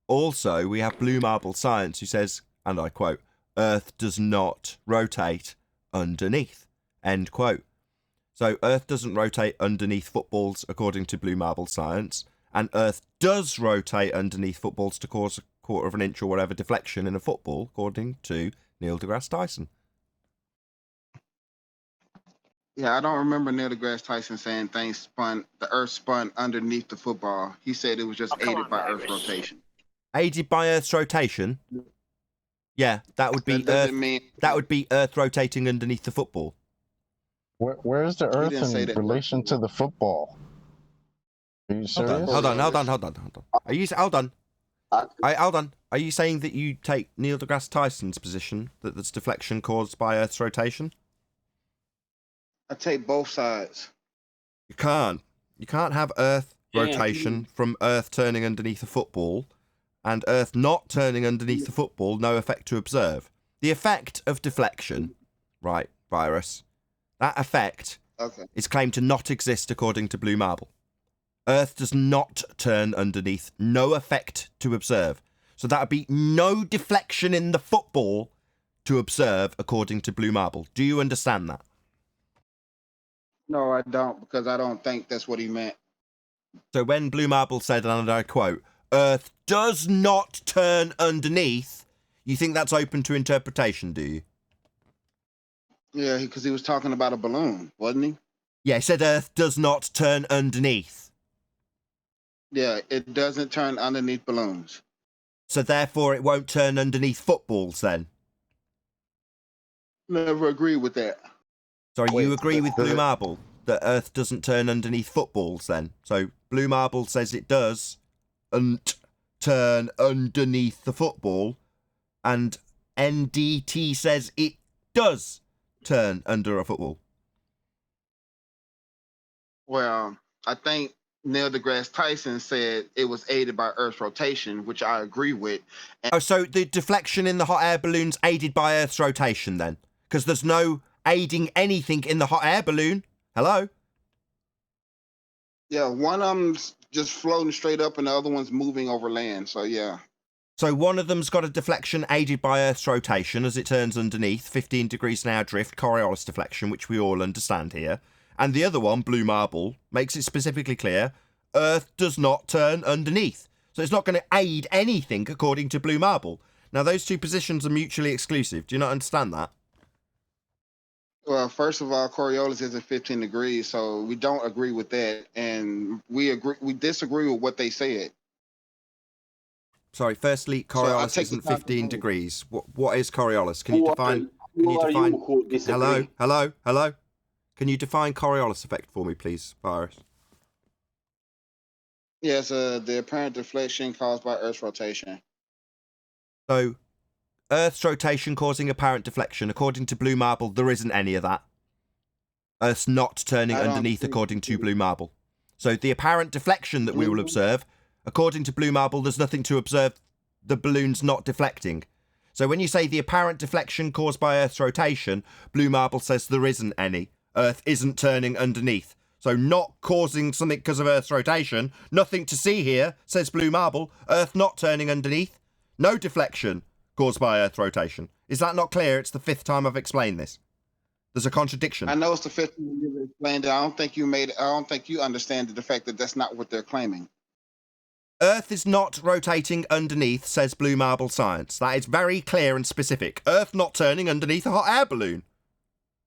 Also, we have Blue Marble Science, who says, and I quote, Earth does not rotate underneath, end quote. So Earth doesn't rotate underneath footballs, according to Blue Marble Science, and Earth does rotate underneath footballs to cause a 1/4 of an inch or whatever deflection in a football, according to Neil deGrasse Tyson. Yeah, I don't remember Neil deGrasse Tyson saying the Earth spun underneath the football. He said it was just aided by Earth rotation. Aided by Earth's rotation? Yeah, that would be That Earth. doesn't mean- That would be Earth rotating underneath the football. Where is the Earth didn't say in that. relation to the football? Are you serious? Hold on. Are you hold on? Hold on. Are you saying that you take Neil deGrasse Tyson's position that there's deflection caused by Earth's rotation? I take both sides. You can't. You can't have Earth Yeah, rotation from Earth turning underneath a football and Earth not turning underneath the football, no effect to observe. The effect of deflection, right, Virus, that effect is claimed to not exist according to Blue Marble. Earth does not turn underneath, no effect to observe. So that would be no deflection in the football to observe according to Blue Marble. Do you understand that? No, I don't, because I don't think that's what he meant. So when Blue Marble said, and I quote, Earth does not turn underneath, you think that's open to interpretation, do you? Yeah, because he was talking about a balloon, wasn't he? Yeah, he said Earth does not turn underneath. Yeah, it doesn't turn underneath balloons. So therefore it won't turn underneath footballs then? Never agree with that. Sorry, you agree with Blue does it- Marble that Earth doesn't turn underneath footballs then? So Blue Marble says it does turn underneath the football, and NDT says it does turn under a football. Well, I think Neil deGrasse Tyson said it was aided by Earth's rotation, which I agree with. Oh, so the deflection in the hot air balloon's aided by Earth's rotation then? Because there's no aiding anything in the hot air balloon. Hello? Yeah, one of them's just floating straight up and the other one's moving over land. So yeah. So one of them's got a deflection aided by Earth's rotation as it turns underneath, 15 degrees an hour drift, Coriolis deflection, which we all understand here. And the other one, Blue Marble, makes it specifically clear Earth does not turn underneath. So it's not going to aid anything according to Blue Marble. Now, those two positions are mutually exclusive. Do you not understand that? Well, first of all, Coriolis isn't 15 degrees, so we don't agree with that, and we disagree with what they said. Sorry, firstly, Coriolis isn't 15 degrees. What is Coriolis? Can you define... Hello? Can you define Coriolis effect for me, please, Virus? Yes, the apparent deflection caused by Earth's rotation. So, Earth's rotation causing apparent deflection. According to Blue Marble, there isn't any of that. Earth's not turning underneath according to Blue Marble. So the apparent deflection that we will observe, according to Blue Marble, there's nothing to observe. The balloon's not deflecting. So when you say the apparent deflection caused by Earth's rotation, Blue Marble says there isn't any. Earth isn't turning underneath. So not causing something because of Earth's rotation. Nothing to see here, says Blue Marble. Earth not turning underneath. No deflection caused by Earth rotation. Is that not clear? It's the 5th time I've explained this. There's a contradiction. I know it's the 5th time you've explained it. I don't think you understand the fact that that's not what they're claiming. Earth is not rotating underneath, says Blue Marble Science. That is very clear and specific. Earth not turning underneath a hot air balloon.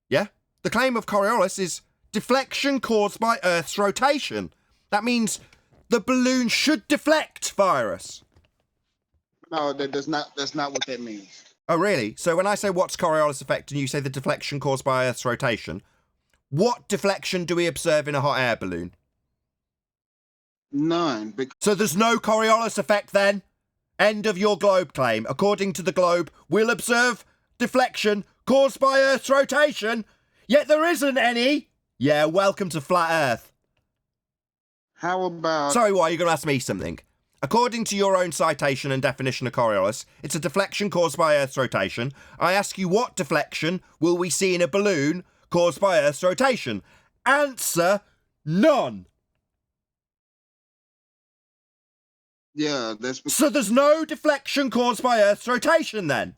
Yeah? The claim of Coriolis is deflection caused by Earth's rotation. That means the balloon should deflect, Virus. No, that's not what that means. Oh, really? So when I say what's Coriolis effect and you say the deflection caused by Earth's rotation, what deflection do we observe in a hot air balloon? None. So there's no Coriolis effect then? End of your globe claim. According to the globe, we'll observe deflection caused by Earth's rotation, yet there isn't any. Yeah, welcome to Flat Earth. How about... Sorry, why are you going to ask me something? According to your own citation and definition of Coriolis, it's a deflection caused by Earth's rotation. I ask you, what deflection will we see in a balloon caused by Earth's rotation? Answer, none. Yeah, that's... So there's no deflection caused by Earth's rotation then?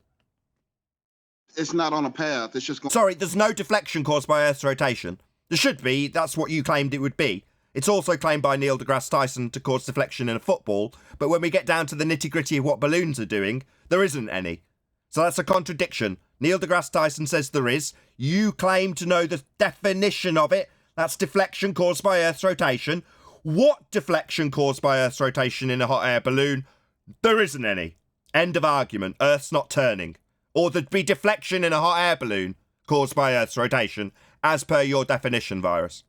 It's not on a path, it's just going... Sorry, there's no deflection caused by Earth's rotation. There should be, that's what you claimed it would be. It's also claimed by Neil deGrasse Tyson to cause deflection in a football, but when we get down to the nitty-gritty of what balloons are doing, there isn't any. So that's a contradiction. Neil deGrasse Tyson says there is. You claim to know the definition of it. That's deflection caused by Earth's rotation. What deflection caused by Earth's rotation in a hot air balloon? There isn't any. End of argument. Earth's not turning. Or there'd be deflection in a hot air balloon caused by Earth's rotation, as per your definition, Virus.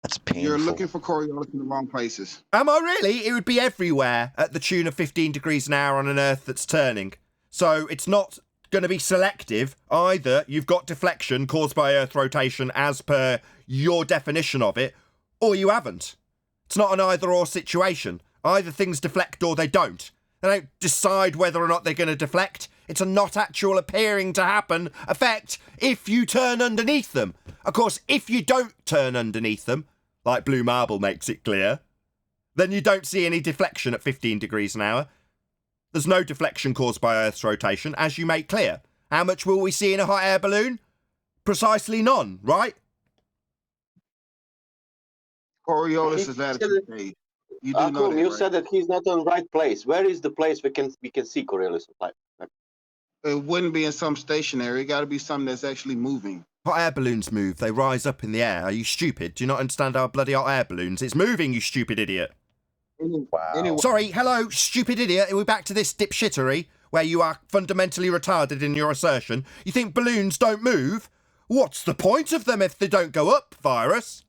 That's painful. You're looking for Coriolis in the wrong places. Am I really? It would be everywhere at the tune of 15 degrees an hour on an Earth that's turning. So it's not going to be selective. Either you've got deflection caused by Earth rotation as per your definition of it, or you haven't. It's not an either-or situation. Either things deflect or they don't. They don't decide whether or not they're going to deflect. It's a not actual appearing to happen effect if you turn underneath them. Of course, if you don't turn underneath them, like Blue Marble makes it clear, then you don't see any deflection at 15 degrees an hour. There's no deflection caused by Earth's rotation, as you make clear. How much will we see in a hot air balloon? Precisely none, right? Coriolis is attitude stage. You do know that, you right? said that he's not on the right place. Where is the place we can see Coriolis? It wouldn't be in some stationary. It got to be something that's actually moving. Hot air balloons move. They rise up in the air. Are you stupid? Do you not understand our bloody hot air balloons? It's moving, you stupid idiot. Wow. Anyway. Sorry, hello, stupid idiot. Are we back to this dipshittery where you are fundamentally retarded in your assertion? You think balloons don't move? What's the point of them if they don't go up, Virus?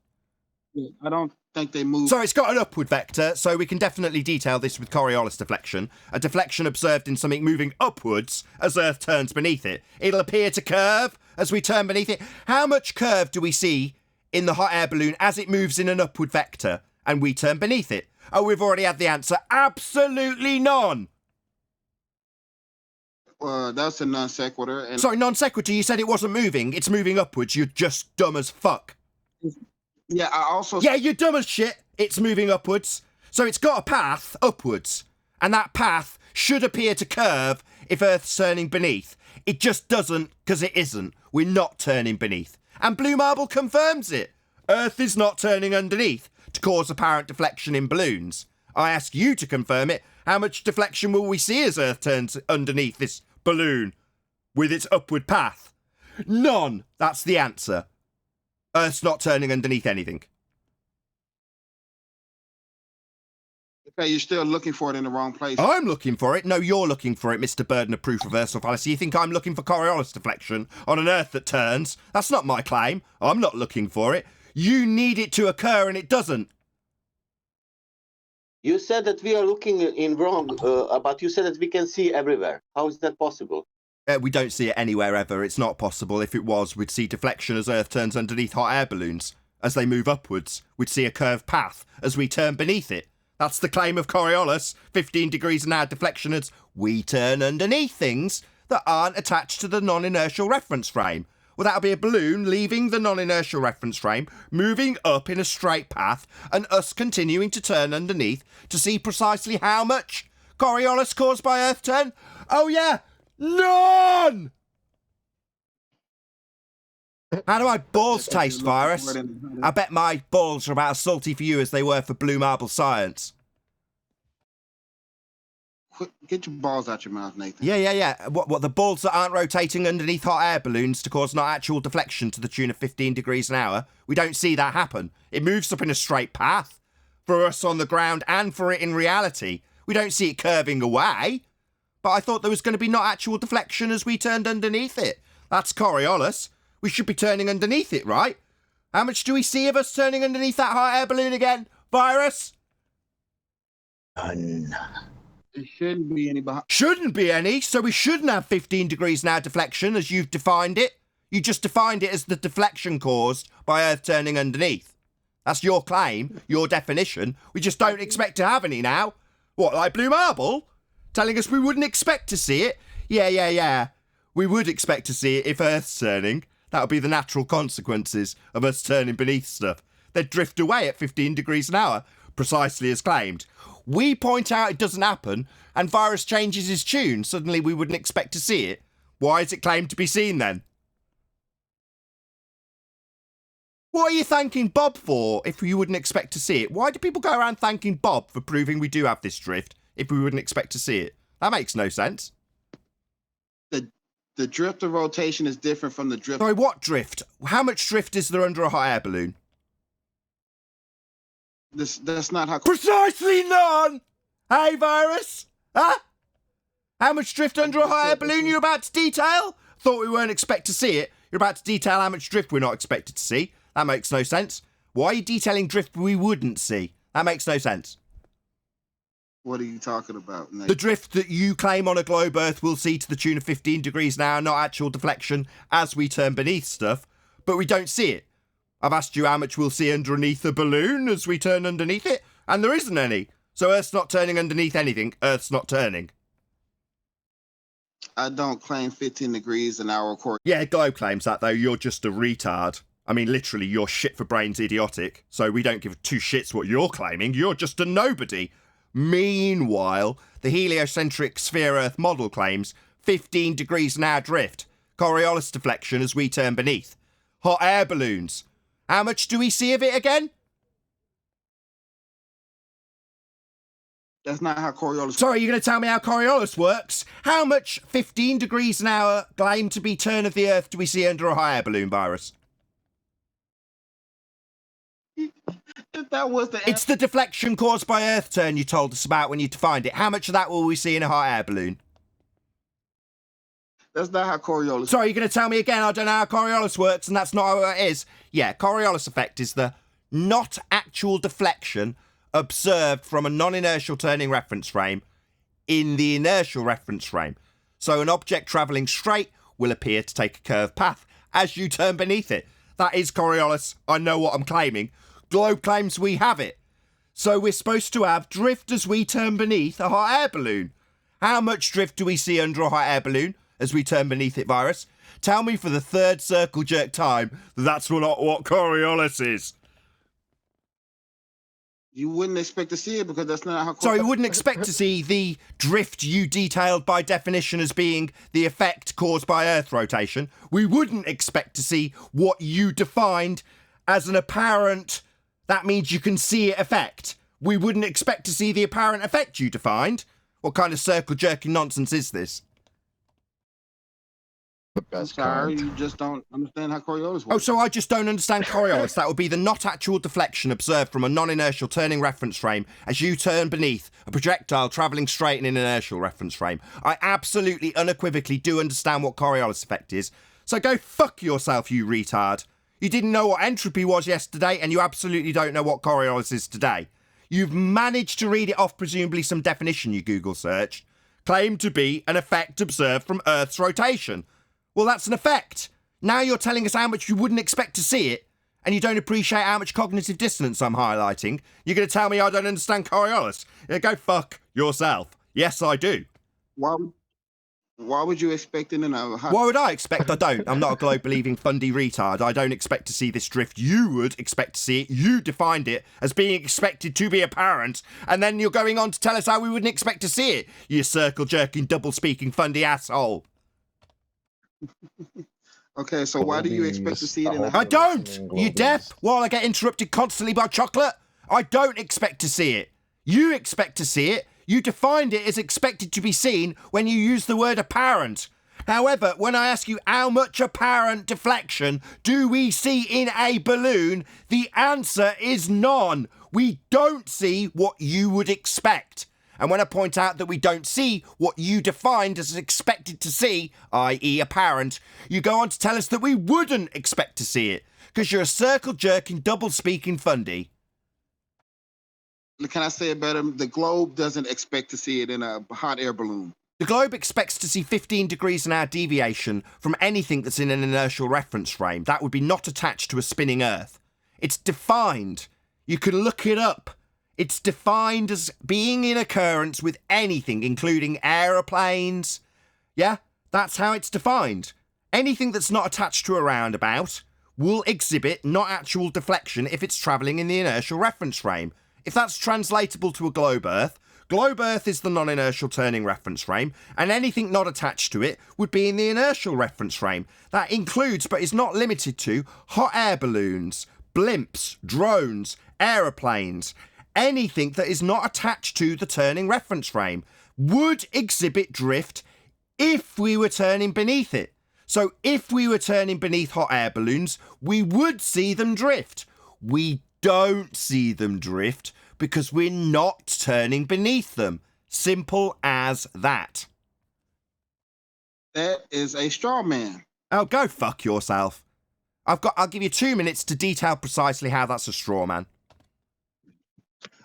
I don't think they move. So it's got an upward vector, so we can definitely detail this with Coriolis deflection. A deflection observed in something moving upwards as Earth turns beneath it. It'll appear to curve as we turn beneath it. How much curve do we see in the hot air balloon as it moves in an upward vector and we turn beneath it? Oh, we've already had the answer. Absolutely none. That's a non sequitur. And Sorry, non sequitur. You said it wasn't moving. It's moving upwards. You're just dumb as fuck. yeah, I also Yeah, you're dumb as shit. It's moving upwards. So it's got a path upwards. And that path should appear to curve if Earth's turning beneath. It just doesn't, because it isn't. We're not turning beneath. And Blue Marble confirms it. Earth is not turning underneath to cause apparent deflection in balloons. I ask you to confirm it. How much deflection will we see as Earth turns underneath this balloon with its upward path? None. That's the answer. Earth's not turning underneath anything. Okay, you're still looking for it in the wrong place. I'm looking for it. No, you're looking for it, Mr. Burden of Proof Reversal Fallacy. You think I'm looking for Coriolis deflection on an Earth that turns? That's not my claim. I'm not looking for it. You need it to occur and it doesn't. You said that we are looking in wrong, but you said that we can see everywhere. How is that possible? We don't see it anywhere ever. It's not possible. If it was, we'd see deflection as Earth turns underneath hot air balloons. As they move upwards, we'd see a curved path as we turn beneath it. That's the claim of Coriolis. 15 degrees an hour deflection as we turn underneath things that aren't attached to the non-inertial reference frame. Well, that'll be a balloon leaving the non-inertial reference frame, moving up in a straight path, and us continuing to turn underneath to see precisely how much Coriolis caused by Earth turn. Oh yeah, none! How do my balls taste, Virus? I bet my balls are about as salty for you as they were for Blue Marble Science. Get your balls out your mouth, Nathan. Yeah. What, the balls that aren't rotating underneath hot air balloons to cause not actual deflection to the tune of 15 degrees an hour? We don't see that happen. It moves up in a straight path. For us on the ground and for it in reality. We don't see it curving away. But I thought there was going to be not actual deflection as we turned underneath it. That's Coriolis. We should be turning underneath it, right? How much do we see of us turning underneath that hot air balloon again? Virus? None. There shouldn't be any behind. Shouldn't be any, so we shouldn't have 15 degrees an hour deflection as you've defined it. You just defined it as the deflection caused by Earth turning underneath. That's your claim, your definition. We just don't expect to have any now. What, like Blue Marble? Telling us we wouldn't expect to see it? Yeah. We would expect to see it if Earth's turning. That would be the natural consequences of us turning beneath stuff. They'd drift away at 15 degrees an hour, precisely as claimed. We point out it doesn't happen, and Virus changes his tune. Suddenly we wouldn't expect to see it. Why is it claimed to be seen then? What are you thanking Bob for if you wouldn't expect to see it? Why do people go around thanking Bob for proving we do have this drift if we wouldn't expect to see it? That makes no sense. The drift of rotation is different from the drift. Sorry, what drift? How much drift is there under a hot air balloon? That's not how. Precisely none! Hey, Virus? Huh? How much drift under a hot air balloon you're about to detail? Thought we weren't expect to see it. You're about to detail how much drift we're not expected to see. That makes no sense. Why are you detailing drift we wouldn't see? That makes no sense. What are you talking about, Nate? The drift that you claim on a globe Earth will see to the tune of 15 degrees an hour, not actual deflection as we turn beneath stuff, but we don't see it. I've asked you how much we'll see underneath a balloon as we turn underneath it, and there isn't any. So Earth's not turning underneath anything. Earth's not turning. I don't claim 15 degrees an hour. Yeah, Globe claims that, though. You're just a retard. I mean, literally, you're shit for brains idiotic. So we don't give two shits what you're claiming. You're just a nobody. Meanwhile, the heliocentric sphere Earth model claims 15 degrees an hour drift, Coriolis deflection as we turn beneath. Hot air balloons. How much do we see of it again? That's not how Coriolis... Sorry, you're going to tell me how Coriolis works? How much 15 degrees an hour claim to be turn of the Earth do we see under a hot air balloon, Virus? That was the... It's the deflection caused by Earth turn you told us about when you defined it. How much of that will we see in a hot air balloon? That's not how Coriolis... Sorry, you're going to tell me again I don't know how Coriolis works and that's not how it is? Yeah, Coriolis effect is the not actual deflection observed from a non-inertial turning reference frame in the inertial reference frame. So an object travelling straight will appear to take a curved path as you turn beneath it. That is Coriolis. I know what I'm claiming. Globe claims we have it. So we're supposed to have drift as we turn beneath a hot air balloon. How much drift do we see under a hot air balloon as we turn beneath it, Virus? Tell me for the third circle jerk time that that's not what Coriolis is. You wouldn't expect to see it because that's not how. So you wouldn't expect to see the drift you detailed by definition as being the effect caused by Earth rotation. We wouldn't expect to see what you defined as an apparent, that means you can see it effect. We wouldn't expect to see the apparent effect you defined. What kind of circle jerking nonsense is this? I'm sorry, you just don't understand how Coriolis works. Oh, so I just don't understand Coriolis. That would be the not actual deflection observed from a non-inertial turning reference frame as you turn beneath a projectile travelling straight in an inertial reference frame. I absolutely, unequivocally do understand what Coriolis effect is. So go fuck yourself, you retard. You didn't know what entropy was yesterday, and you absolutely don't know what Coriolis is today. You've managed to read it off presumably some definition you Google searched. Claimed to be an effect observed from Earth's rotation. Well, that's an effect. Now you're telling us how much you wouldn't expect to see it, and you don't appreciate how much cognitive dissonance I'm highlighting. You're going to tell me I don't understand Coriolis. Yeah, go fuck yourself. Yes, I do. Why would you expect it in a... Why would I expect? I don't. I'm not a globe-believing fundy retard. I don't expect to see this drift. You would expect to see it. You defined it as being expected to be apparent, and then you're going on to tell us how we wouldn't expect to see it, you circle-jerking, double-speaking fundy asshole. Okay, so why do you expect to see it in a... I don't! You deaf? While I get interrupted constantly by chocolate? I don't expect to see it. You expect to see it. You defined it as expected to be seen when you use the word apparent. However, when I ask you how much apparent deflection do we see in a balloon, the answer is none. We don't see what you would expect. And when I point out that we don't see what you defined as expected to see, i.e. apparent, you go on to tell us that we wouldn't expect to see it, because you're a circle-jerking, double-speaking fundy. Can I say it better? The globe doesn't expect to see it in a hot air balloon. The globe expects to see 15 degrees an hour deviation from anything that's in an inertial reference frame. That would be not attached to a spinning Earth. It's defined. You can look it up. It's defined as being in occurrence with anything, including aeroplanes. Yeah, that's how it's defined. Anything that's not attached to a roundabout will exhibit not actual deflection if it's travelling in the inertial reference frame. If that's translatable to a globe Earth is the non-inertial turning reference frame, and anything not attached to it would be in the inertial reference frame. That includes, but is not limited to, hot air balloons, blimps, drones, aeroplanes. Anything that is not attached to the turning reference frame would exhibit drift if we were turning beneath it. So if we were turning beneath hot air balloons, we would see them drift. We don't see them drift because we're not turning beneath them. Simple as that. That is a straw man. Oh, go fuck yourself. I'll give you 2 minutes to detail precisely how that's a straw man.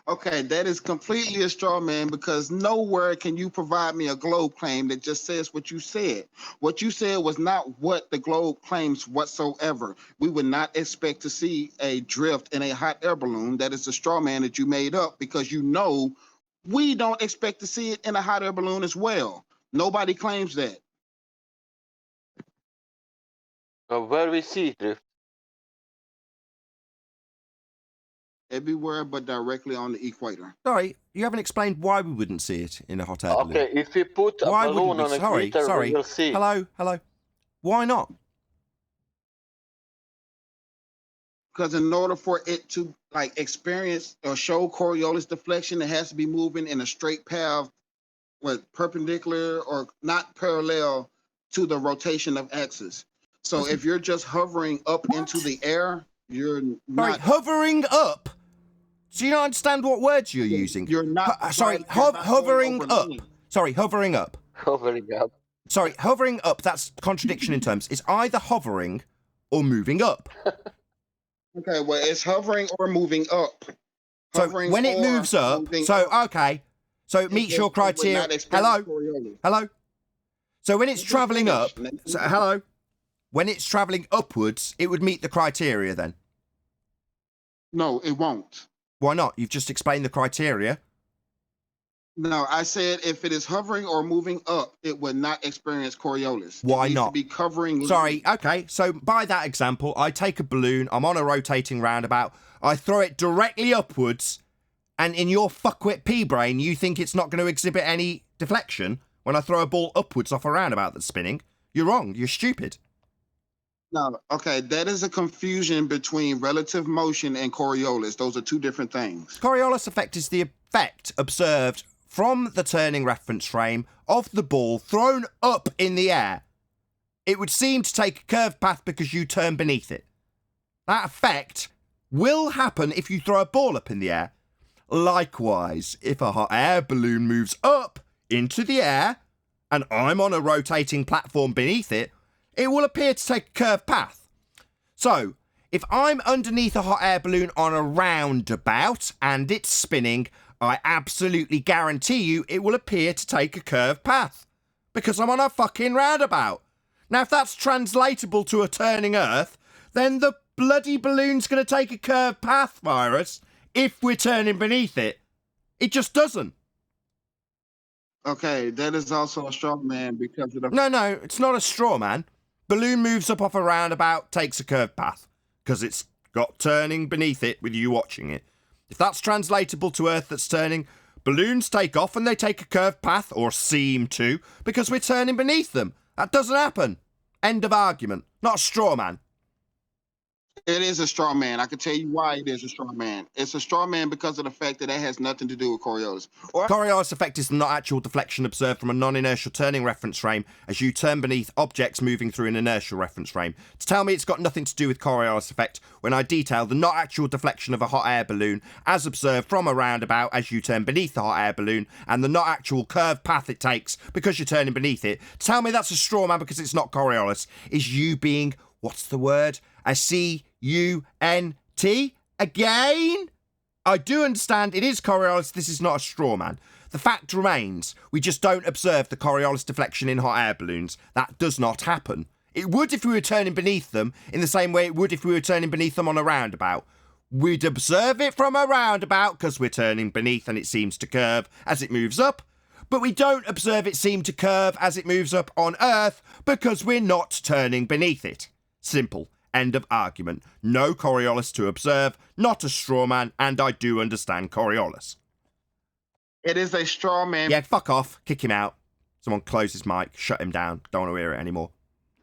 Okay, that is completely a straw man because nowhere can you provide me a globe claim that just says what you said. What you said was not what the globe claims whatsoever. We would not expect to see a drift in a hot air balloon. That is a straw man that you made up because you know we don't expect to see it in a hot air balloon as well. Nobody claims that. Where we see drift? Everywhere but directly on the equator. Sorry, you haven't explained why we wouldn't see it in a hot air balloon. Okay, if we put a balloon on equator, we will see. Hello. Why not? Because in order for it to experience or show Coriolis deflection, it has to be moving in a straight path, perpendicular or not parallel to the rotation of axis. So if you're just hovering up into the air, you're not... hovering up? Do you not understand what words you're using? You're not... hovering up. Sorry, hovering up. Hovering up. Sorry, hovering up, that's contradiction in terms. It's either hovering or moving up. Okay, well, it's hovering or moving up. So when it moves up, okay. So it meets your criteria. Hello? So when it's travelling up, when it's travelling upwards, it would meet the criteria then? No, it won't. Why not? You've just explained the criteria. No, I said if it is hovering or moving up, it would not experience Coriolis. Why it needs not? To be covering. Sorry, okay, so by that example, I take a balloon, I'm on a rotating roundabout, I throw it directly upwards, and in your fuckwit pea brain, you think it's not going to exhibit any deflection when I throw a ball upwards off a roundabout that's spinning? You're wrong, you're stupid. No, okay, that is a confusion between relative motion and Coriolis. Those are two different things. Coriolis effect is the effect observed from the turning reference frame of the ball thrown up in the air. It would seem to take a curved path because you turn beneath it. That effect will happen if you throw a ball up in the air. Likewise, if a hot air balloon moves up into the air and I'm on a rotating platform beneath it, it will appear to take a curved path. So, if I'm underneath a hot air balloon on a roundabout and it's spinning, I absolutely guarantee you it will appear to take a curved path. Because I'm on a fucking roundabout. Now, if that's translatable to a turning Earth, then the bloody balloon's going to take a curved path, Virus, if we're turning beneath it. It just doesn't. Okay, that is also a straw man because of the... No, it's not a straw man. Balloon moves up off a roundabout, takes a curved path. Because it's got turning beneath it with you watching it. If that's translatable to Earth that's turning, balloons take off and they take a curved path, or seem to, because we're turning beneath them. That doesn't happen. End of argument. Not a straw man. It is a straw man. I can tell you why it is a straw man. It's a straw man because of the fact that it has nothing to do with Coriolis. Coriolis effect is the not actual deflection observed from a non-inertial turning reference frame as you turn beneath objects moving through an inertial reference frame. To tell me it's got nothing to do with Coriolis effect when I detail the not actual deflection of a hot air balloon as observed from a roundabout as you turn beneath the hot air balloon and the not actual curved path it takes because you're turning beneath it. To tell me that's a straw man because it's not Coriolis is you being, what's the word? A C-U-N-T? Again? I do understand it is Coriolis, this is not a straw man. The fact remains, we just don't observe the Coriolis deflection in hot air balloons. That does not happen. It would if we were turning beneath them, in the same way it would if we were turning beneath them on a roundabout. We'd observe it from a roundabout because we're turning beneath and it seems to curve as it moves up. But we don't observe it seem to curve as it moves up on Earth because we're not turning beneath it. Simple. End of argument. No Coriolis to observe, not a straw man, and I do understand Coriolis. It is a straw man. Yeah, fuck off. Kick him out. Someone close his mic, shut him down. Don't want to hear it anymore.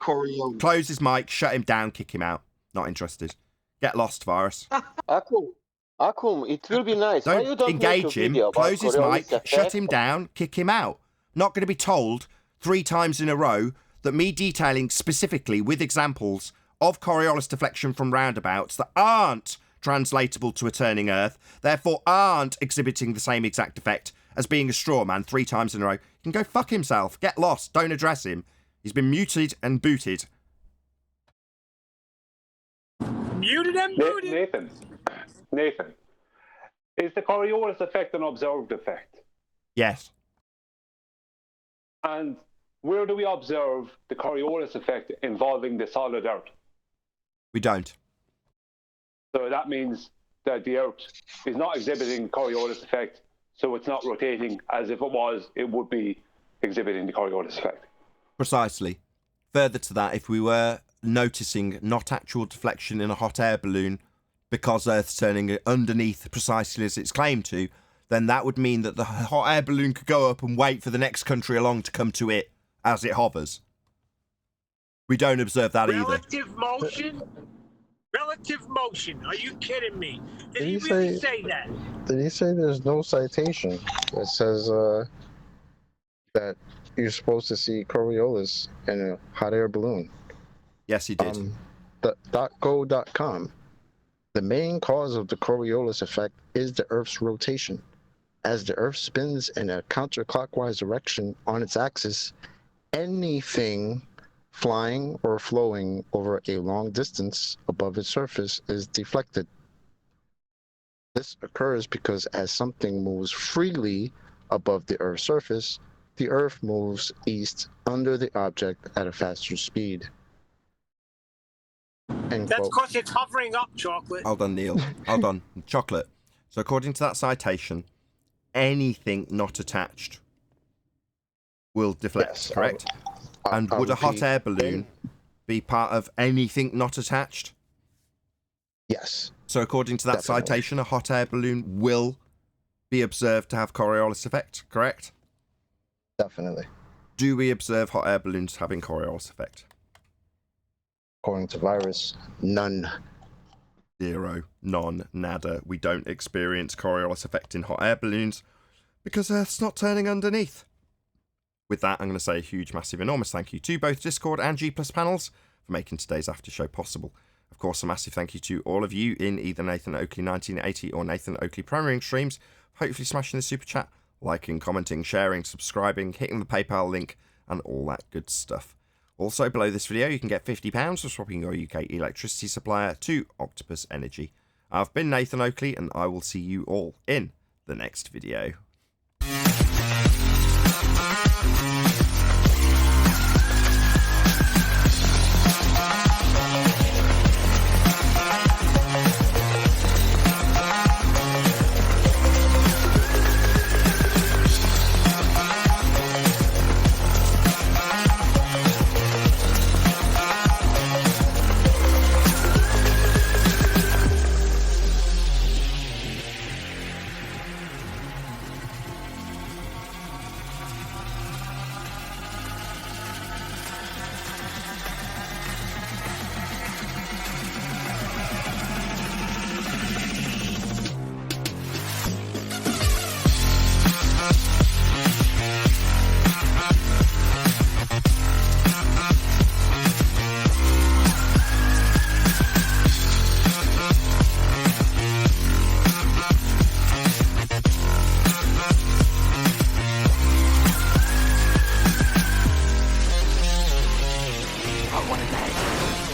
Coriolis. Close his mic, shut him down, kick him out. Not interested. Get lost, Virus. Akum, it will be nice. Why you Don't engage make a him, video about close his Coriolis mic, effect? shut him down, kick him out. Not going to be told 3 times in a row that me detailing specifically with examples of Coriolis deflection from roundabouts that aren't translatable to a turning Earth, therefore aren't exhibiting the same exact effect as being a straw man 3 times in a row. He can go fuck himself. Get lost. Don't address him. He's been muted and booted. Muted and booted. Nathan, is the Coriolis effect an observed effect? Yes. And where do we observe the Coriolis effect involving the solid Earth? We don't. So that means that the Earth is not exhibiting Coriolis effect, so it's not rotating as if it was, it would be exhibiting the Coriolis effect. Precisely. Further to that, if we were noticing not actual deflection in a hot air balloon because Earth's turning underneath precisely as it's claimed to, then that would mean that the hot air balloon could go up and wait for the next country along to come to it as it hovers. We don't observe that either. Relative motion? Relative motion. Are you kidding me? Did he he really say- say that? Did he say there's no citation that says that you're supposed to see Coriolis in a hot air balloon? Yes, he did. .go.com. The main cause of the Coriolis effect is the Earth's rotation. As the Earth spins in a counterclockwise direction on its axis, anything flying or flowing over a long distance above its surface is deflected. This occurs because as something moves freely above the Earth's surface, the Earth moves east under the object at a faster speed. End That's quote. because it's hovering up, Chocolate. Hold on, Neil. Hold on. Chocolate. So according to that citation, anything not attached will deflect, Yes, correct? And I'll would a hot repeat. air balloon be part of anything not attached? Yes. So according to that Definitely. citation, a hot air balloon will be observed to have Coriolis effect, correct? Definitely. Do we observe hot air balloons having Coriolis effect? According to virus, none. 0, none, nada. We don't experience Coriolis effect in hot air balloons because Earth's not turning underneath. With that, I'm going to say a huge, massive, enormous thank you to both Discord and G+ panels for making today's after show possible. Of course, a massive thank you to all of you in either Nathan Oakley 1980 or Nathan Oakley Premiering streams, hopefully smashing the super chat, liking, commenting, sharing, subscribing, hitting the PayPal link, and all that good stuff. Also, below this video, you can get £50 for swapping your UK electricity supplier to Octopus Energy. I've been Nathan Oakley, and I will see you all in the next video.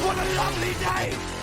What a lovely day!